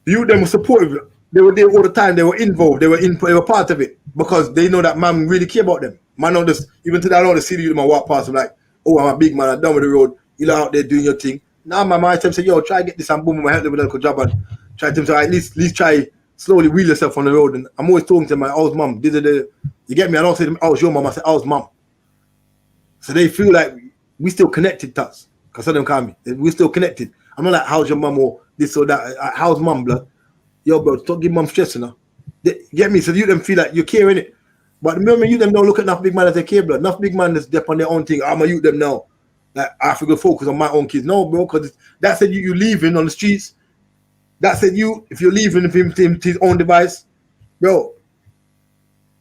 the youth them were supportive. They were there all the time. They were involved. They were part of it because they know that man really care about them. Man, don't just even today I don't see the youth them walk past. I'm like, oh, I'm a big man. I'm down with the road. You're out there doing your thing. Now my mind say, yo, try get this and boom, I help them with a little job and try to at least try slowly wheel yourself on the road. And I'm always talking to my old mum. You get me? I don't say I was your mum. I say I was mum. So they feel like we still connected to us. Because some of them call me. We still connected. I'm not like, how's your mum or this or that. How's mum, blood? Yo, bro, don't give mum stress, you know. Get me? So you them feel like you're caring it. But the moment you them don't look at enough big man as they care, blood. Enough big man that's dep on their own thing. I'm a youth them now. Like, I have to go focus on my own kids. No, bro, because that said you leaving on the streets. That said if you're leaving him to his own device, bro,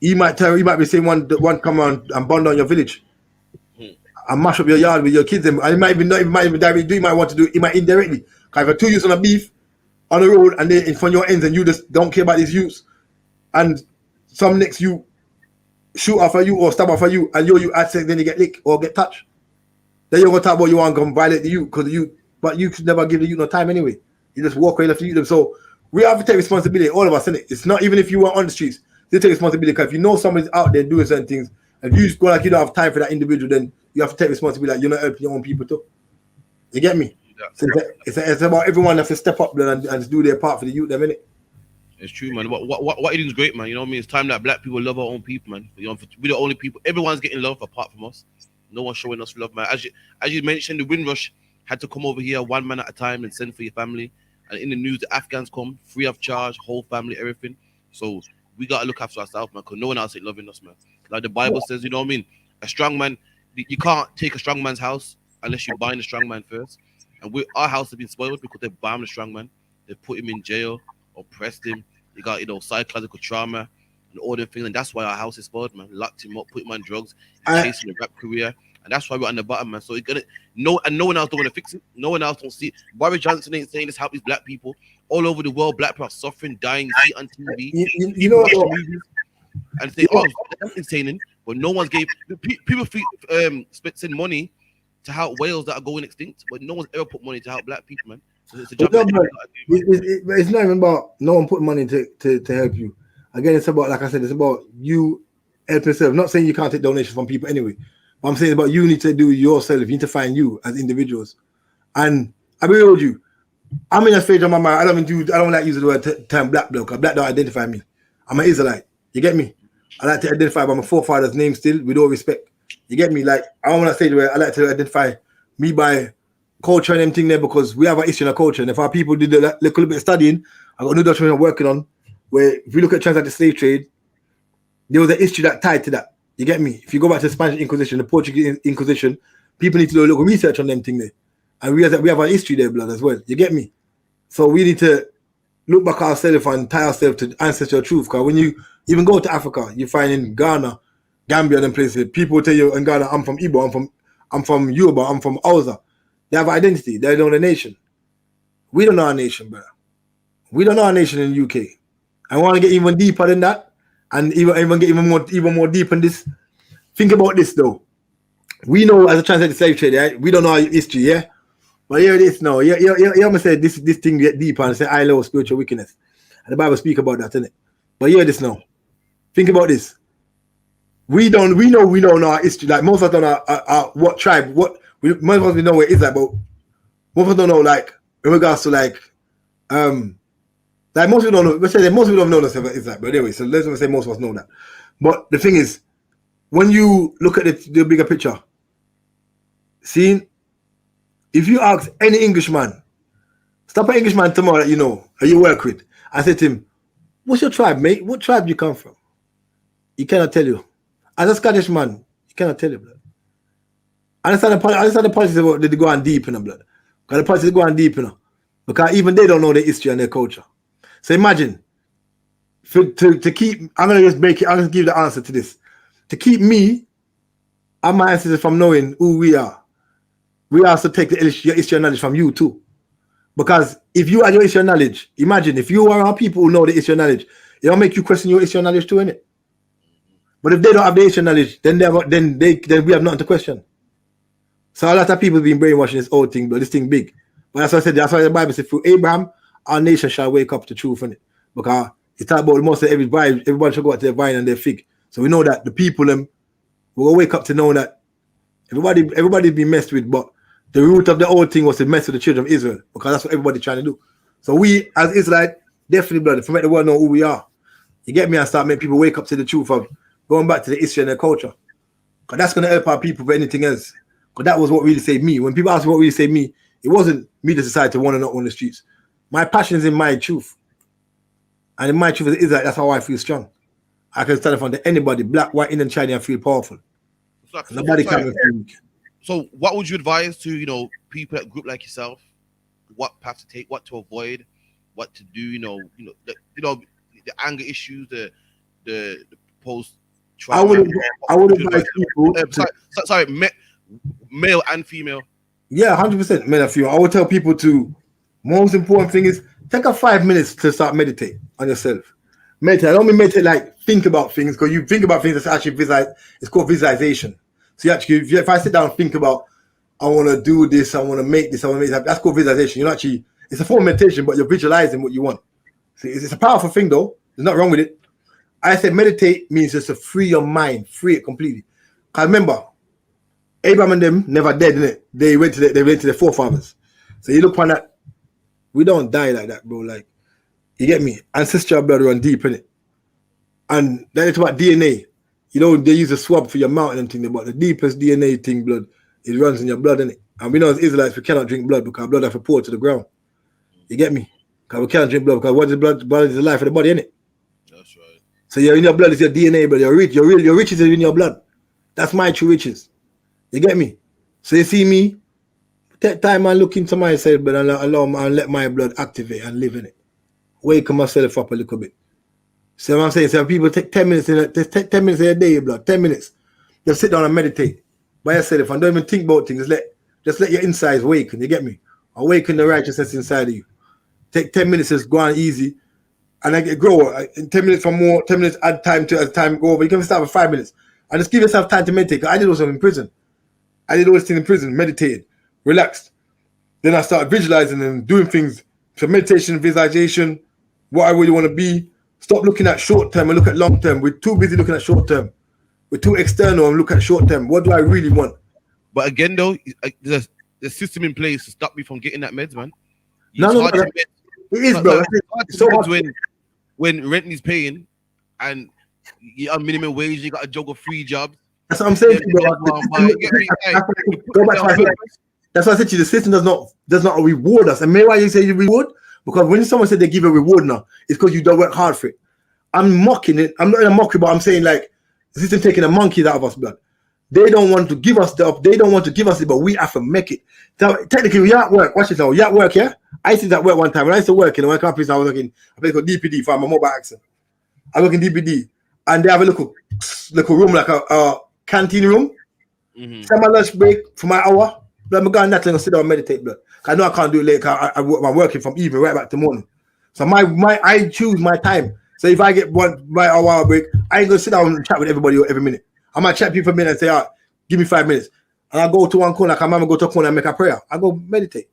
he might be saying one come around and burn down your village. And mash up your yard with your kids. And he might even directly do, he might want to do it, he might indirectly. Because if two youths on a beef on the road and they in front of your ends and you just don't care about these youths, and some next you shoot off of you or stab off of you, and you accident, then you get licked or get touched. Then you're gonna talk about you want to come violate the youth but you could never give the youth no time anyway. You just walk away left the youth. So we have to take responsibility, all of us, innit? It's not even if you were on the streets, they take responsibility. Because if you know somebody's out there doing certain things, if you just go like you don't have time for that individual, then you have to take responsibility. Like you're not helping your own people too. You get me? Yeah. So it's about everyone has to step up and do their part for the youth, them, innit? It's true, man. What you're doing is great, man. You know what I mean? It's time that black people love our own people, man. You know, we're the only people. Everyone's getting love apart from us. No one's showing us love, man. As you mentioned, the Windrush had to come over here one man at a time and send for your family. And in the news, the Afghans come free of charge, whole family, everything. So we gotta look after ourselves, man, because no one else ain't loving us, man. Like the Bible says, you know what I mean? A strong man, you can't take a strong man's house unless you bind the strong man first. And our house has been spoiled because they bombed the strong man. They put him in jail, oppressed him. He got, psychological trauma and all them things. And that's why our house is spoiled, man. Locked him up, put him on drugs, chasing a rap career. And that's why we're on the bottom, man. So no one else don't want to fix it. No one else don't see it. Boris Johnson ain't saying this help these black people. All over the world, black people are suffering, dying, see on TV. You know what? And say, that's insane. But no one's gave people spend money to help whales that are going extinct, but no one's ever put money to help black people, man. So it's a job. It's not even about no one putting money to help you. Again, it's about, like I said, it's about you helping yourself. I'm not saying you can't take donations from people anyway. But I'm saying about you need to do yourself. You need to find you as individuals. And I be real with you. I'm in a stage of my mind. I don't like using the word term black bloke, because black don't identify me. I'm an Israelite. You get me? I like to identify by my forefathers' name still, with all respect. You get me? Like, I don't want to say where I like to identify me by culture and everything there, because we have an issue in our culture. And if our people did a little bit of studying, I got a new document I'm working on, where if you look at transatlantic slave trade, there was an history that tied to that. You get me? If you go back to the Spanish Inquisition, the Portuguese Inquisition, people need to do a little research on them thing there. And we have a history there, blood, as well. You get me? So we need to look back at ourselves and tie ourselves to ancestral truth. Because when you even go to Africa, you find in Ghana, Gambia, and places, people tell you in Ghana, I'm from Igbo, I'm from Yoruba, I'm from Hausa. They have identity. They know the nation. We don't know our nation, brother. We don't know our nation in the UK. I want to get even deeper than that, and even get even more deep in this. Think about this though. We know as a transatlantic slave trade, right? We don't know our history, yeah. But here it is now. You almost said this thing get deeper and say I love spiritual wickedness, and the Bible speak about that, innit? But hear this now. Think about this. We don't know our history. Like most of us don't know what tribe, most of us know where it's like, but most of us don't know, like, in regards to like most people don't know. Let's say that most people don't know it's like, but anyway, so let's say most of us know that. But the thing is, when you look at the bigger picture, see, if you ask any Englishman, stop an Englishman tomorrow that you know or you work with, and say to him, "What's your tribe, mate? What tribe do you come from?" He cannot tell you. As a Scottish man, he cannot tell you, blood. I understand the politics about they go on deep in the blood. Because the politics go on deep, you know. because even they don't know their history and their culture. So imagine, to keep, I'm going to just make it, I'm going to give the answer to this. To keep me and my ancestors from knowing who we are, we also take the history and knowledge from you too. Because if you had your history and knowledge, imagine if you are around people who know the history and knowledge, it'll make you question your history and knowledge too, innit? But if they don't have the history and knowledge, then we have nothing to question. So a lot of people have been brainwashing this whole thing, but this thing big. But that's why I said, that's why the Bible said, through Abraham, our nation shall wake up to truth, innit? Because it's about most of everyone should go out to their vine and their fig. So we know that the people will wake up to know that everybody's been messed with, but the root of the whole thing was to mess with the children of Israel, because that's what everybody's trying to do. So we, as Israelite, definitely, brother, to make the world know who we are. You get me? And start making people wake up to the truth of going back to the history and their culture. Because that's going to help our people for anything else. Because that was what really saved me. When people ask me what really saved me, it wasn't me that decided to want to not on the streets. My passion is in my truth. And in my truth as Israelite, that's how I feel strong. I can stand in front of anybody, black, white, Indian, Chinese, and feel powerful. Nobody can. So what would you advise to, people at group like yourself, what path to take, what to avoid, what to do, the anger issues, the post I would advise people sorry, male and female. Yeah, 100% male and female. I would tell people to, most important thing is take a 5 minutes to start meditate on yourself. Meditate. I don't mean meditate like think about things, because you think about things that's actually it's called visualization. So you actually, if I sit down and think about, I want to do this, I want to make this, I want to make that, that's called visualization. You're actually, it's a form of meditation, but you're visualizing what you want. See, it's a powerful thing though. There's nothing wrong with it. I said meditate means just to free your mind, free it completely. Because remember, Abraham and them never dead, innit? They went to their forefathers. So you look on that, we don't die like that, bro. Like, you get me? Ancestral blood run deep, innit? And then it's about DNA. They use a swab for your mouth and thing, but the deepest DNA thing, blood, it runs in your blood, innit? And we know as Israelites, we cannot drink blood because blood have to pour to the ground. You get me? Because we can't drink blood, because what is blood is the life of the body, innit? That's right. So in your blood is your DNA, but your riches are in your blood. That's my true riches. You get me? So you see me, take time and look into myself, but allow me and let my blood activate and live in it. Wake myself up a little bit. So what I'm saying, so people take 10 minutes take 10 minutes a day, blood, 10 minutes. Just sit down and meditate by yourself and don't even think about things. Just let your insides awaken. You get me? Awaken the righteousness inside of you. Take 10 minutes, just go on easy. And I get grow. In 10 minutes or more, 10 minutes add time to as time go over. You can start with 5 minutes. And just give yourself time to meditate. I did also in prison. I did all this thing in prison, meditated, relaxed. Then I started visualizing and doing things. So meditation, visualization, what I really want to be. Stop looking at short term and look at long term. We're too busy looking at short term. We're too external and look at short term. What do I really want? But again, though, there's a system in place to stop me from getting that meds, man. No. It is, bro. It's so hard when rent is paying and you're on minimum wage, you got a juggle 3 jobs. That's what I'm saying, bro. That's why I said to you, the system does not reward us. And maybe why you say you reward? Because when someone said they give a reward now, it's because you don't work hard for it. I'm mocking it. I'm not in a mockery, but I'm saying like the system taking the monkeys out of us, blood. They don't want to give us they don't want to give us it, but we have to make it. So technically, we're at work. Watch this now. You're at work, yeah? I used to at work one time. When I used to work in the work office, I was working a place called DPD for my mobile accent. I work in DPD, and they have a little room, like a canteen room. Take my lunch break for my hour. But I'm going that and sit down and meditate, blood. I know I can't do it late. I'm working from evening right back to morning. So I choose my time. So if I get my hour break, I ain't gonna sit down and chat with everybody every minute. I might chat people for a minute and say, give me 5 minutes. And I go to one corner, like I might go to a corner and make a prayer. I go meditate.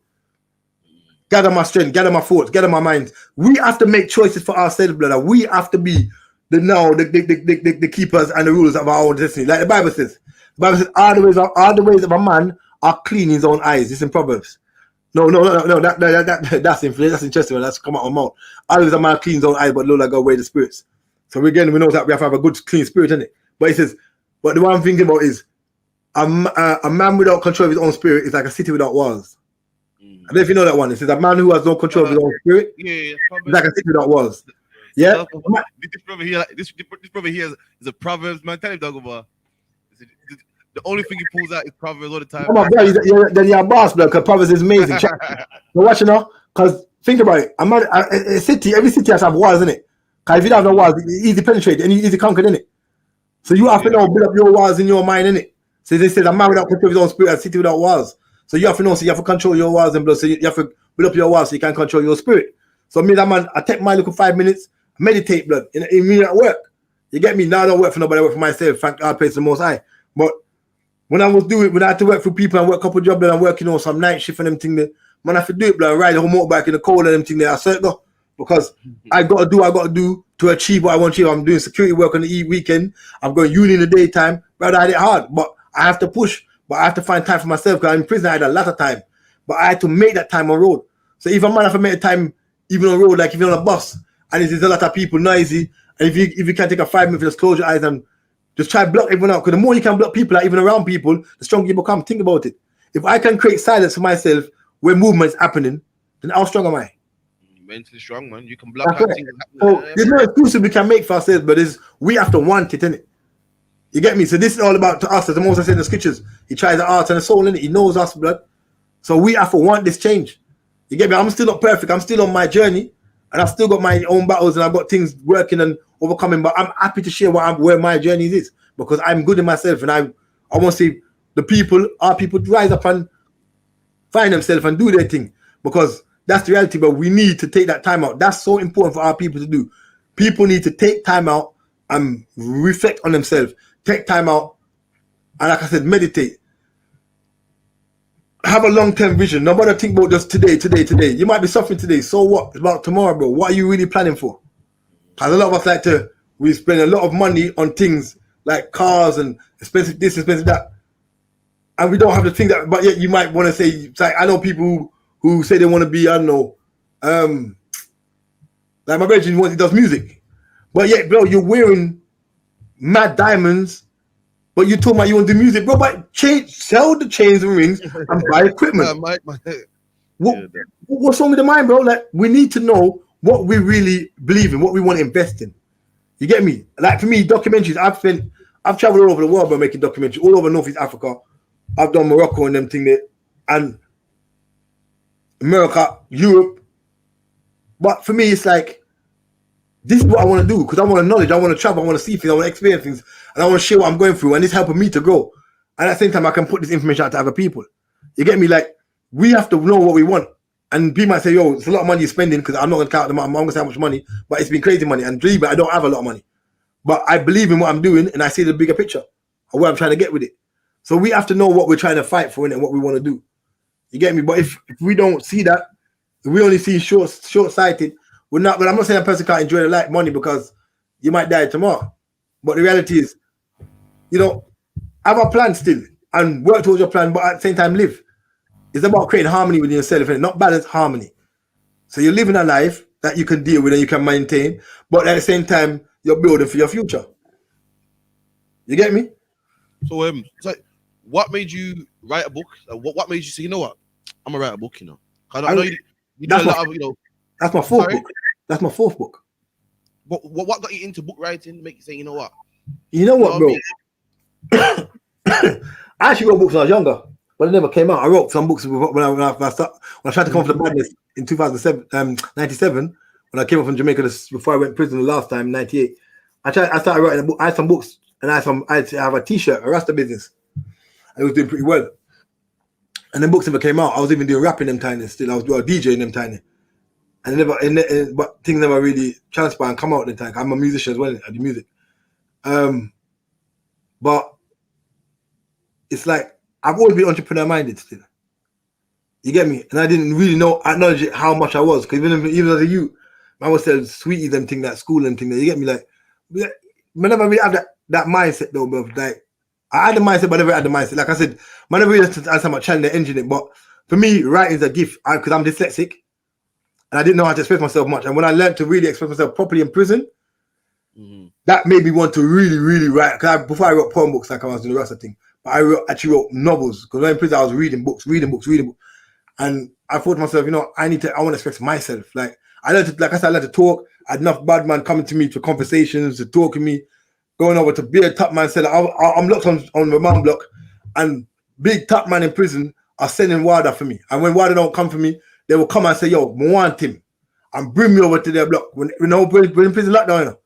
Gather my strength, gather my thoughts, gather my mind. We have to make choices for ourselves, brother. We have to be the keepers and the rulers of our own destiny. Like the Bible says. The Bible says, all the ways of a man are clean in his own eyes. It's in Proverbs. No. That's interesting. That's come out of my mouth. All the ways of a man clean his own eyes, but Lord, I go away the spirits. So we know that we have to have a good, clean spirit, in it. But he says, but the one I'm thinking about is a man without control of his own spirit is like a city without walls. I don't know if you know that one. It says a man who has no control of his own spirit is like a city without walls. Yeah. This brother here is a Proverbs man. Tell him, dog, about the only thing he pulls out is Proverbs all the time. Come on, bro. Then you're a boss, bro. Because Proverbs is amazing. So watch it now. Because think about it. A city, every city has to have walls, in it. Because if you don't have no walls, it's easy penetrate and you easy conquered, in it. So you have to know build up your walls in your mind, in it. So they said a man without control of his own spirit, a city without walls. So you have to know, so you have to control your walls and blood. So you have to build up your walls so you can control your spirit. So me, that man, I take my little 5 minutes, meditate, blood, in me at work. You get me? Now I don't work for nobody, I work for myself. Thank God, praise the Most High. But when I had to work for people and work a couple of jobs, and I'm working on some night shift and them thing there, man, I have to do it, blood, ride a whole motorbike in the cold and them thing there. I said no, because I got to do to achieve what I want to achieve. I'm doing security work on the weekend. I'm going uni in the daytime. Brother, I did it hard, but I have to push. But I have to find time for myself because I'm in prison. I had a lot of time, but I had to make that time on road. So if a man have to make time even on road, like if you're on a bus and there's a lot of people noisy, and if you can't take a 5 minutes, just close your eyes and just try to block everyone out. Because the more you can block people out, even around people, the stronger you become. Think about it. If I can create silence for myself where movement is happening, then how strong am I? Mentally strong, man. You can block out things. So there's no excuse we can make for ourselves, but we have to want it, innit? You get me? So this is all about to us, as the Moses said in the scriptures. He tries the heart and the soul, innit? He knows us, blood. So we have to want this change. You get me? I'm still not perfect. I'm still on my journey, and I've still got my own battles, and I've got things working and overcoming. But I'm happy to share where my journey is, because I'm good in myself, and I want to see our people rise up and find themselves and do their thing, because that's the reality. But we need to take that time out. That's so important for our people to do. People need to take time out and reflect on themselves. Take time out, and like I said, meditate. Have a long-term vision. Nobody think about just today. You might be suffering today. So what? It's about tomorrow, bro. What are you really planning for? Because a lot of us we spend a lot of money on things like cars and expensive this, expensive that. And we don't have the thing that, but yet you might want to say, it's like, I know people who say they want to be, I don't know, like my brother he does music. But yet, bro, you're wearing mad diamonds, but you talking about you want to do music, bro, but sell the chains and rings and buy equipment. What's wrong with the mind, bro? Like, we need to know what we really believe in, what we want to invest in. You get me? Like, for me, documentaries, I've traveled all over the world by making documentaries, all over Northeast Africa. I've done Morocco and them thing there, and America, Europe. But for me, it's like, this is what I want to do, because I want knowledge, I want to travel, I want to see things, I want to experience things, and I want to share what I'm going through, and it's helping me to grow. And at the same time, I can put this information out to other people. You get me? Like, we have to know what we want. And people might say, yo, it's a lot of money you're spending, because I'm not going to count them out, I'm not going to say how much money, but it's been crazy money. And believe me, I don't have a lot of money. But I believe in what I'm doing, and I see the bigger picture of where I'm trying to get with it. So we have to know what we're trying to fight for and what we want to do. You get me? But if we don't see that, if we only see short-sighted, we're not. But I'm not saying a person can't enjoy the life money, because you might die tomorrow. But the reality is, have a plan still and work towards your plan, but at the same time live. It's about creating harmony within yourself, and not balance, harmony. So you're living a life that you can deal with and you can maintain, but at the same time you're building for your future. You get me? So so what made you write a book? What made you say, you know what, I'm gonna write a book? I know you do a lot of, That's my fourth book. That's my fourth book. What got you into book writing? Make you say, you know what? You know what, bro? I actually wrote books when I was younger, but it never came out. I wrote some books when I tried to come off the madness in 97, when I came up from Jamaica before I went to prison the last time, 98. I started writing a book. I had some books, and I have a T-shirt, a Rasta business. I was doing pretty well. And then books never came out. I was even doing rapping them tiny still. I was doing DJing them tiny. And but things never really transpire and come out the time. I'm a musician as well. I do music. But it's like, I've always been entrepreneur minded still. You get me? And I didn't really acknowledge how much I was. Because even as a youth, I was selling sweeties and thing, that school and thing. You get me? Like, I never really have that mindset though, bro. Like, I had the mindset, but I never had the mindset. Like I said, I never really understand my channel, the engine it. But for me, writing is a gift because I'm dyslexic. And I didn't know how to express myself much. And when I learned to really express myself properly in prison, that made me want to really, really write. Because before I wrote poem books, like I was doing the rest of the thing, but I actually wrote novels. Because when I was in prison, I was reading books. And I thought to myself, I want to express myself. Like I learned to talk. I had enough bad man coming to me for conversations, to talk to me, going over to be a top man. Said I'm locked on the man block, and big top man in prison are sending water for me. And when water don't come for me, they will come and say, yo, we want him, and bring me over to their block. When prison lockdown, you know,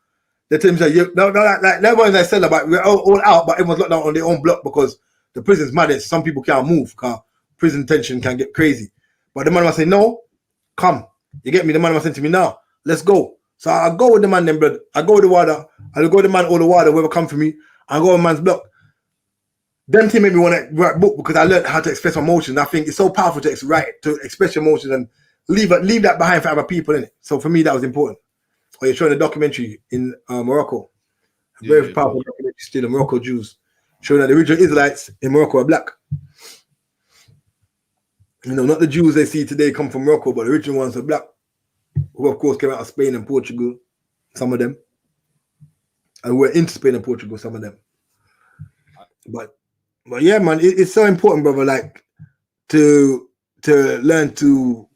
they tell me, say, like everyone's like said about we're all out, but everyone's locked down on their own block because the prison's mad. Some people can't move because prison tension can get crazy. But the man must say, no, come. You get me? The man must say to me, now, let's go. So I go with the man, then, blood. I go with the water. I'll go with the man, all the water, whoever come for me. I go with man's block. Them thing made me want to write a book because I learned how to express my emotions. I think it's so powerful to express your emotions and leave that behind for other people, innit? So for me, that was important. Or you're showing a documentary in Morocco. A very powerful documentary still in Morocco Jews. Showing that the original Israelites in Morocco are black. You know, not the Jews they see today come from Morocco, but the original ones are black. Who of course came out of Spain and Portugal, some of them. And we're into Spain and Portugal, some of them. But yeah, man, it's so important, brother, like to learn to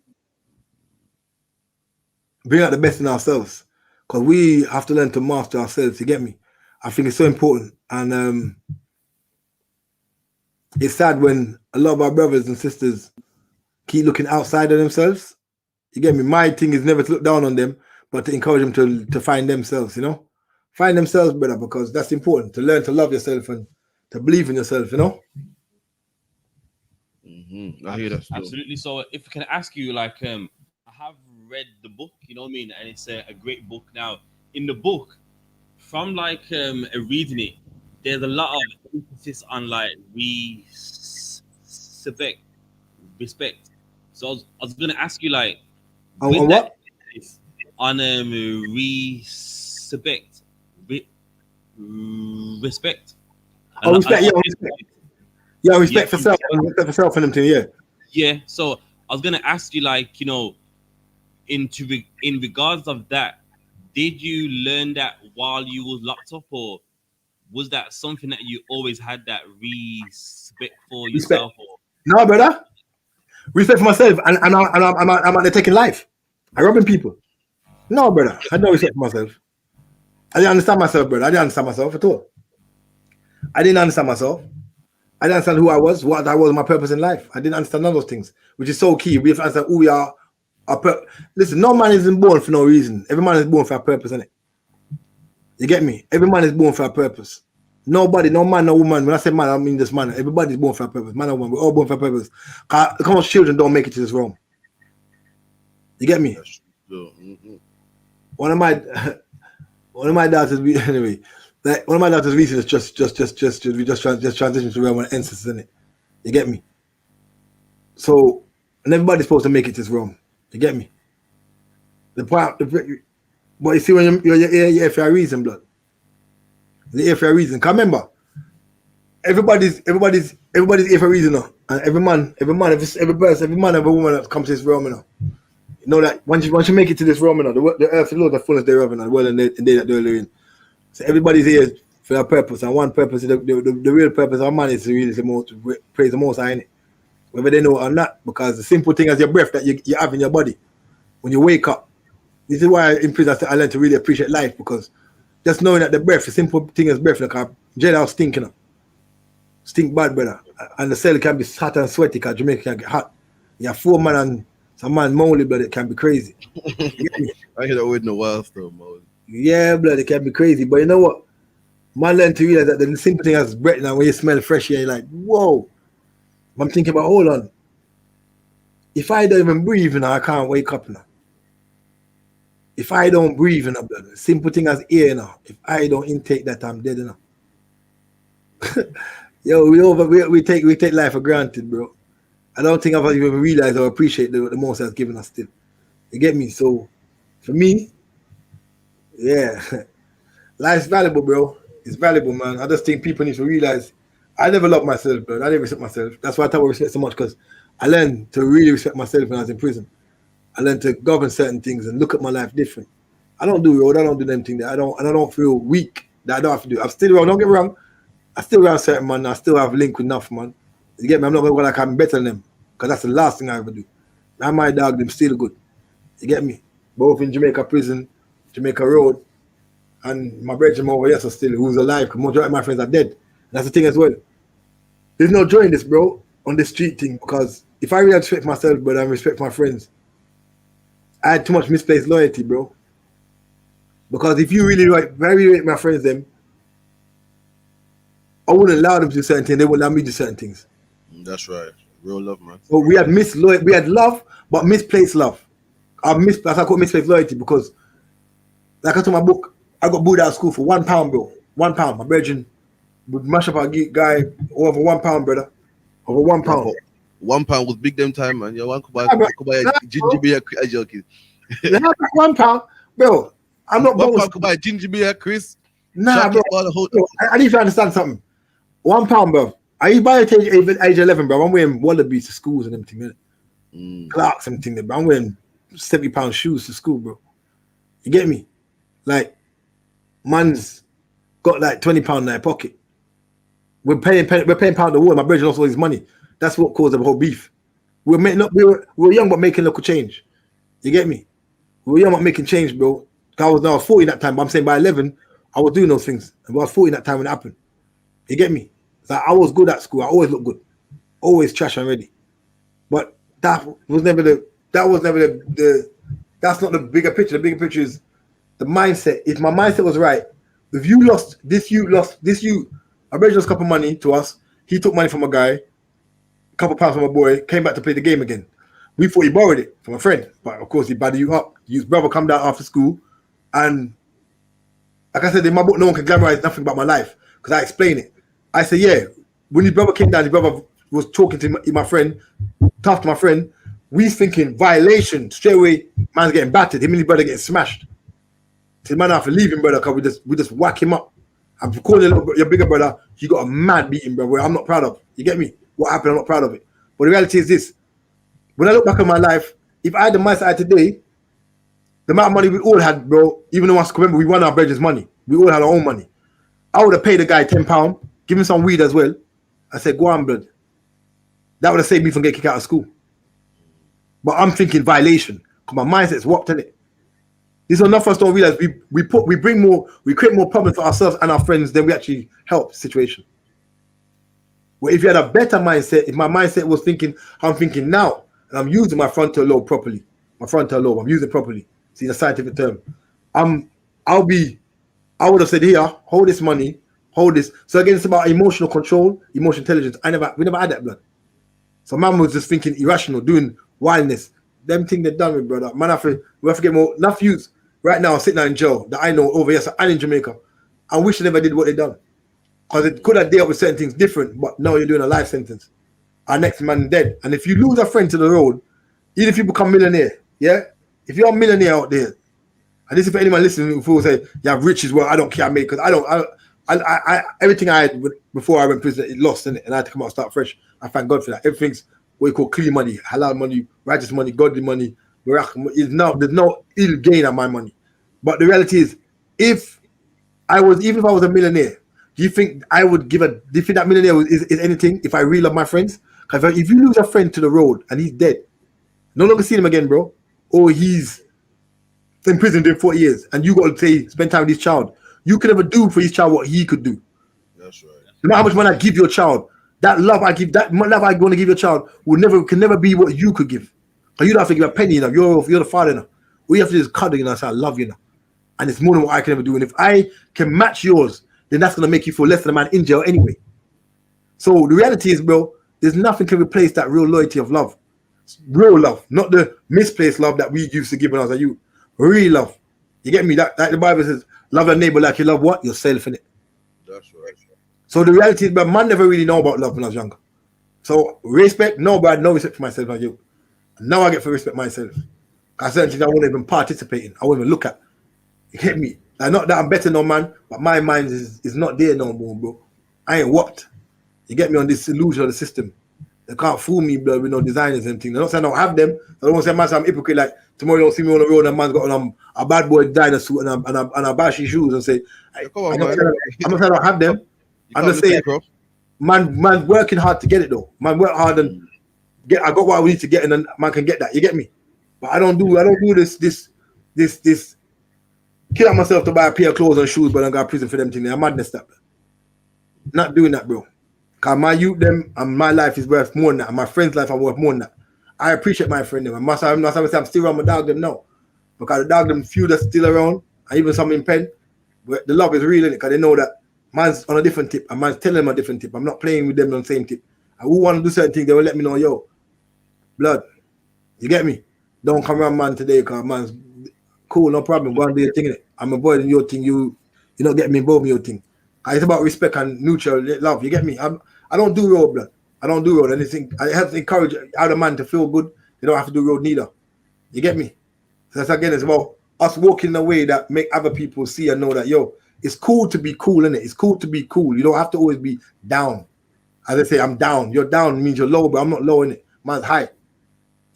bring out the best in ourselves. Because we have to learn to master ourselves, you get me? I think it's so important. And it's sad when a lot of our brothers and sisters keep looking outside of themselves. You get me? My thing is never to look down on them, but to encourage them to find themselves, you know? Find themselves, brother, because that's important, to learn to love yourself and to believe in yourself, you know? I hear that still. Absolutely. So if I can ask you, like, I have read the book, you know what I mean? And it's a great book. Now, in the book, from like reading it, there's a lot of emphasis on like respect. So I was gonna ask you, like, on what? On respect. Oh, respect, respect. Yeah, respect for self and respect for self and them too, yeah. Yeah. So I was gonna ask you, like, you know, in regards of that, did you learn that while you was locked up, or was that something that you always had, that respect for yourself? Or? No, brother. Respect for myself, and I'm out there taking life. I'm robbing people. No, brother. I don't respect for myself. I didn't understand myself, brother. I didn't understand myself at all. I didn't understand myself. I didn't understand who I was, what I was, my purpose in life. I didn't understand none of those things, which is so key. We have to understand who we are. Listen, no man isn't born for no reason. Every man is born for a purpose, innit? You get me? Every man is born for a purpose. Nobody, no man, no woman. When I say man, I mean this man. Everybody's born for a purpose. Man or woman, we're all born for a purpose. Because children don't make it to this realm. You get me? One of my daughters, anyway. Like one of my daughters recently just transitioned to realm and ancestors, in it. You get me? So, and everybody's supposed to make it to this realm. You get me? But you see, when you're here for a reason, blood. You're here for a reason. Cause remember, everybody's here for a reason now. And every man, every woman that comes to this realm, you know that once you make it to this realm, you know, the earth, the Lord, the fullness thereof, and the world and they that dwell therein. So everybody's here for a purpose, and one purpose, the real purpose of man is to really praise the Most High, innit? Whether they know it or not, because the simple thing as your breath that you have in your body, when you wake up, this is why in prison I learned to really appreciate life, because just knowing that the breath, the simple thing is breath, like a jail stinking, stink bad, brother, and the cell can be hot and sweaty, because Jamaica can get hot. You have 4 man and some man moldy, blood, it can be crazy. I hear that word in the wild still, moldy. Yeah, blood, it can be crazy, but you know what? Man learned to realize that the simple thing as breath now, when you smell fresh air, you're like, whoa. I'm thinking about, hold on. If I don't even breathe now, I can't wake up now. If I don't breathe now, blood, simple thing as air now. If I don't intake that, I'm dead now. Yo, we take life for granted, bro. I don't think I've even realized or appreciate the most has given us still. You get me? So, for me, yeah, life's valuable, bro. It's valuable, man. I just think people need to realize I never loved myself, bro. I didn't respect myself. That's why I talk about respect so much, because I learned to really respect myself when I was in prison. I learned to govern certain things and look at my life different. I don't do road. I don't do them things. I don't feel weak that I don't have to do. I'm still around. Don't get me wrong. I still around certain man. I still have link with enough man. You get me? I'm not gonna go like I'm better than them, because that's the last thing I ever do. Now my dog, them still good. You get me? Both in Jamaica prison, Jamaica road, and my brethren over here are still who's alive, because majority of my friends are dead. That's the thing as well. There's no joy in this, bro, on this street thing, because if I really respect myself, but I respect my friends, I had too much misplaced loyalty, bro. Because if you really very rate my friends, them, I wouldn't allow them to do certain things. They wouldn't allow me to do certain things. That's right. Real love, man. So we had we had love, but misplaced love. That's I call misplaced loyalty because, like I told my book, I got booed out of school for £1, bro. £1. My virgin would mash up a guy over £1, brother. Over £1. £1 was big them time, man. Yeah, one could buy a ginger beer. I'm joking. £1, bro. I'm not. £1 could buy a ginger beer, Chris. Nah, bro. I need to understand something. £1, bro. I buy it at age 11, bro. I'm wearing wallabies to schools and everything, man. Clarks and everything, bro. I'm wearing £70 shoes to school, bro. You get me? Like, man's got like £20 in their pocket. We're paying pound the war. My brother lost all his money. That's what caused the whole beef. We were young but making local change. You get me? We were young but making change, bro. I was 40 that time, but I'm saying by 11, I was doing those things. And I was 40 that time when it happened. You get me? Like, I was good at school. I always looked good. Always trash and ready. But that was never that's not the bigger picture. The bigger picture is the mindset. If my mindset was right, if you lost this, I bet just a couple money to us. He took money from a guy, a couple pounds from a boy, came back to play the game again. We thought he borrowed it from a friend, but of course he badded you up. His brother come down after school, and like I said in my book, no one can glamorize nothing about my life because I explain it. I say, yeah, when his brother came down, his brother was talking to my friend, talked to my friend. We thinking violation straight away. Man's getting battered. Him and his brother getting smashed. So man have to leave him, brother, because we just whack him up. I'm calling your bigger brother. He got a mad beating, bro. I'm not proud of. You get me? What happened? I'm not proud of it. But the reality is this: when I look back on my life, if I had the mindset I had today, the amount of money we all had, bro. Even though remember we won our brethren's money, we all had our own money. I would have paid the guy £10, give him some weed as well. I said, go on, blood. That would have saved me from getting kicked out of school. But I'm thinking violation because my mindset's warped, isn't it? This is enough for us to realize we create more problems for ourselves and our friends than we actually help the situation. Well, if you had a better mindset, if my mindset was thinking, I'm thinking now, and I'm using my frontal lobe properly, I'm using it properly. See the scientific term. I would have said, here, hold this money, hold this. So again, it's about emotional control, emotional intelligence. We never had that, blood. So man was just thinking irrational, doing wildness. Them things they're done with, brother. Man, we have to get more enough youths right now sitting in jail that I know over here and in Jamaica. I wish they never did what they done. Because it could have dealt with certain things different, but now you're doing a life sentence. Our next man dead. And if you lose a friend to the road, even if you become millionaire, yeah? If you're a millionaire out there, and this is for anyone listening who will say, yeah, rich is well, I don't care, mate, because I everything I had before I went to prison, it lost, and I had to come out and start fresh. I thank God for that. Everything's what you call clean money, halal money, righteous money, godly money. There's no ill gain on my money. But the reality is, even if I was a millionaire, do you think I would do you think that millionaire is anything if I really love my friends? Because if you lose a friend to the road and he's dead, no longer see him again, bro, or he's in prison doing 40 years, and you got to spend time with his child, you can never do for his child what he could do. That's right. No matter how much money I give your child, that love I want to give your child can never be what you could give. Because you don't have to give a penny, you're the father, all you have to do is cuddle, and say I love you, and it's more than what I can ever do. And if I can match yours, then that's going to make you feel less than a man in jail anyway. So the reality is, bro, there's nothing can replace that real loyalty of love. Real love, not the misplaced love that we used to give when I was a youth. Real love. You get me? That the Bible says, love your neighbor like you love what? Yourself, innit? That's right. So the reality is, but man never really know about love when I was younger. So respect, no, but I had no respect for myself like you. Now I get to respect myself. I certain things I won't even participate in. I won't even look at. You get me? Like, not that I'm better no man, but my mind is not there no more, bro. I ain't whopped. You get me on this illusion of the system. They can't fool me, bro, with no designers and things. They're not saying I don't have them. I don't want to say, man, I'm a hypocrite. Like, tomorrow you don't see me on the road and man's got on a bad boy designer suit and a bashy shoes and say, I'm not saying I don't have them. I'm just saying, man working hard to get it, though. Man work hard and I got what I need to get, and then man can get that. You get me? But I don't do this kill out myself to buy a pair of clothes and shoes, but I got prison for them things. I'm madness that. Not doing that, bro. Cause my youth them and my life is worth more than that. And my friend's life are worth more than that. I appreciate my friend them. I'm not saying I'm still around my dog them now. Because the dog them few that's still around, and even some in pen, but the love is real in it, because they know that man's on a different tip, and man's telling them a different tip. I'm not playing with them on the same tip. And who want to do certain things, they will let me know, yo, blood, you get me? Don't come around man today, because man's cool, no problem. Go and do your thing in it. I'm avoiding your thing, you don't get me involved in your thing. It's about respect and mutual love, you get me? I don't do road, blood. I don't do road. Anything. I help encourage other man to feel good. They don't have to do road neither. You get me? So that's again, it's about us walking the way that make other people see and know that, yo, it's cool to be cool, innit? It's cool to be cool. You don't have to always be down. As I say, I'm down. You're down means you're low, but I'm not low, innit? Man's high.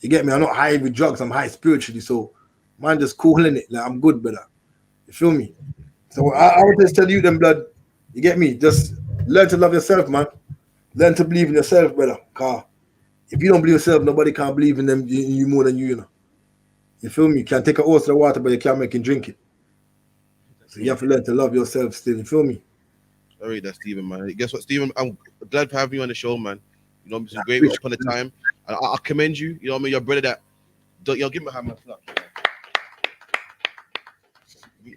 You get me? I'm not high with drugs. I'm high spiritually. So, man, just cool, innit? Like, I'm good, brother. You feel me? So, I would just tell you them, blood. You get me? Just learn to love yourself, man. Learn to believe in yourself, brother. Cause if you don't believe in yourself, nobody can believe in them you more than you know. You feel me? You can take a horse to the water, but you can't make him drink it. So you have to learn to love yourself still. You feel me? All right, that's Stephen, man. Guess what, Stephen? I'm glad for having you on the show, man. You know, it's been great upon the time. And I commend you. You know what I mean? Your brother that, give me a hand, man.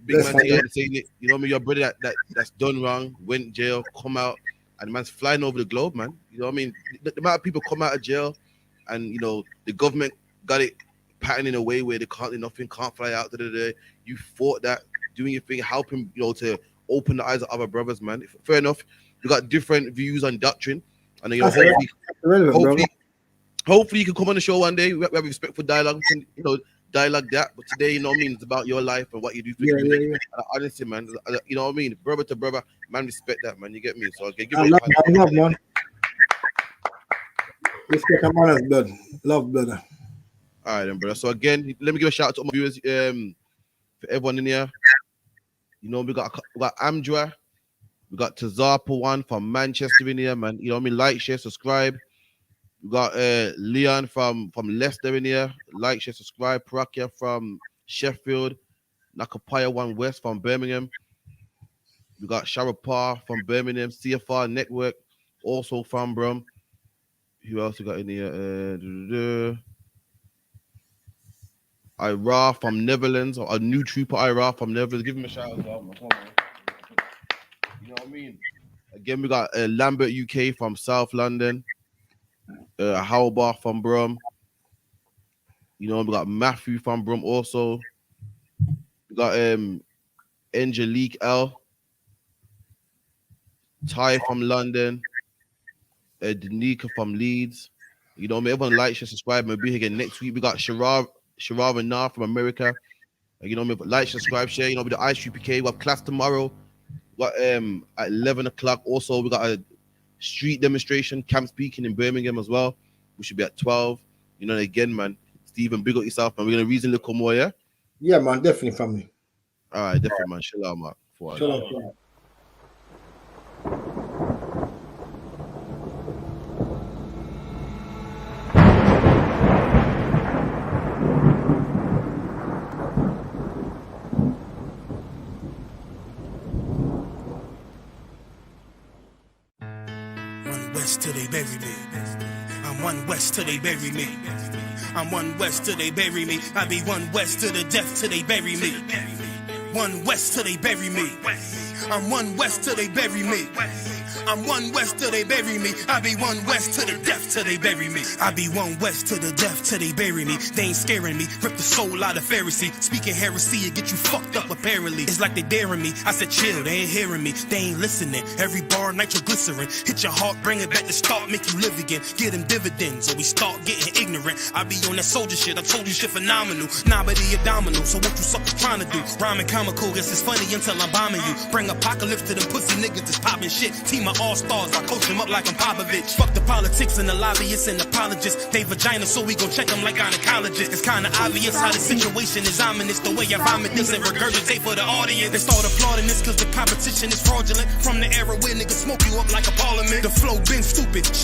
Big man saying it. You know what I mean? Your brother that's done wrong, went jail, come out, and the man's flying over the globe, man. You know what I mean? The amount of people come out of jail, and you know the government got it patterned in a way where they nothing can't fly out. You fought that, doing your thing, helping to open the eyes of other brothers, man. Fair enough. You got different views on doctrine, and then hopefully you can come on the show one day. We have respectful dialogue, dialogue that. But today, you know what I mean, it's about your life and what you do for the community. And honestly, man, you know what I mean, brother to brother, man, respect that, man. You get me? So give me love, man. Respect and manners, blood. Love, brother. All right, then, brother. So again, let me give a shout out to all my viewers, for everyone in here. You know, we got Amdra, we got Tazapa one from Manchester in here, man. You know what I mean? Like, share, subscribe. We got Leon from Leicester in here. Like, share, subscribe. Parakia from Sheffield. Nakapaya One West from Birmingham. We got Sharapar from Birmingham. CFR Network, also from Brum. Who else we got in here? Ira from Netherlands, or a new trooper Ira from Netherlands. Give him a shout out as well. You know what I mean? Again, we got Lambert UK from South London. Howbar from Brum. You know, we got Matthew from Brum also. We got Angelique L. Ty from London. Danica from Leeds. You know, everyone like, share, subscribe, and be here again next week. We got Sharara Nar from America. You know, like, subscribe, share. You know, with the ISUPK, we have class tomorrow. We got at 11 o'clock. Also, we got a street demonstration, camp speaking in Birmingham as well. We should be at 12. You know, again, man, Stephen, big up yourself, man. We're gonna reason a little more, yeah? Yeah, man, definitely, family. All right, definitely, man. Shalom, man. Shalom. Till they bury me. I'm one west till they bury me. I'm one west till they bury me. I be one west to the death till they bury me. One west till they bury me. I'm one west till they bury me. I'm one west till they bury me. I be one west to the death till they bury me. I be one west to the death till they bury me. They ain't scaring me. Rip the soul out of Pharisee. Speaking heresy and get you fucked up apparently. It's like they daring me. I said chill, they ain't hearing me. They ain't listening. Every bar nitroglycerin. Hit your heart, bring it back to start, make you live again. Get them dividends or we start getting ignorant. I be on that soldier shit. I told you shit phenomenal. Nah, but he abdominal. So what you suckers trying to do? Rhyming comical. Guess it's funny until I'm bombing you. Bring apocalypse to them pussy niggas that's popping shit. Team of all-stars, I coach them up like I'm Popovich. Fuck the politics and the lobbyists and apologists. They vagina, so we gon' check them like gynecologists. It's kinda obvious how the situation is ominous. The way I vomit this and regurgitate for the audience. They start applauding this cause the competition is fraudulent. From the era where niggas smoke you up like a parliament. The flow been stupid.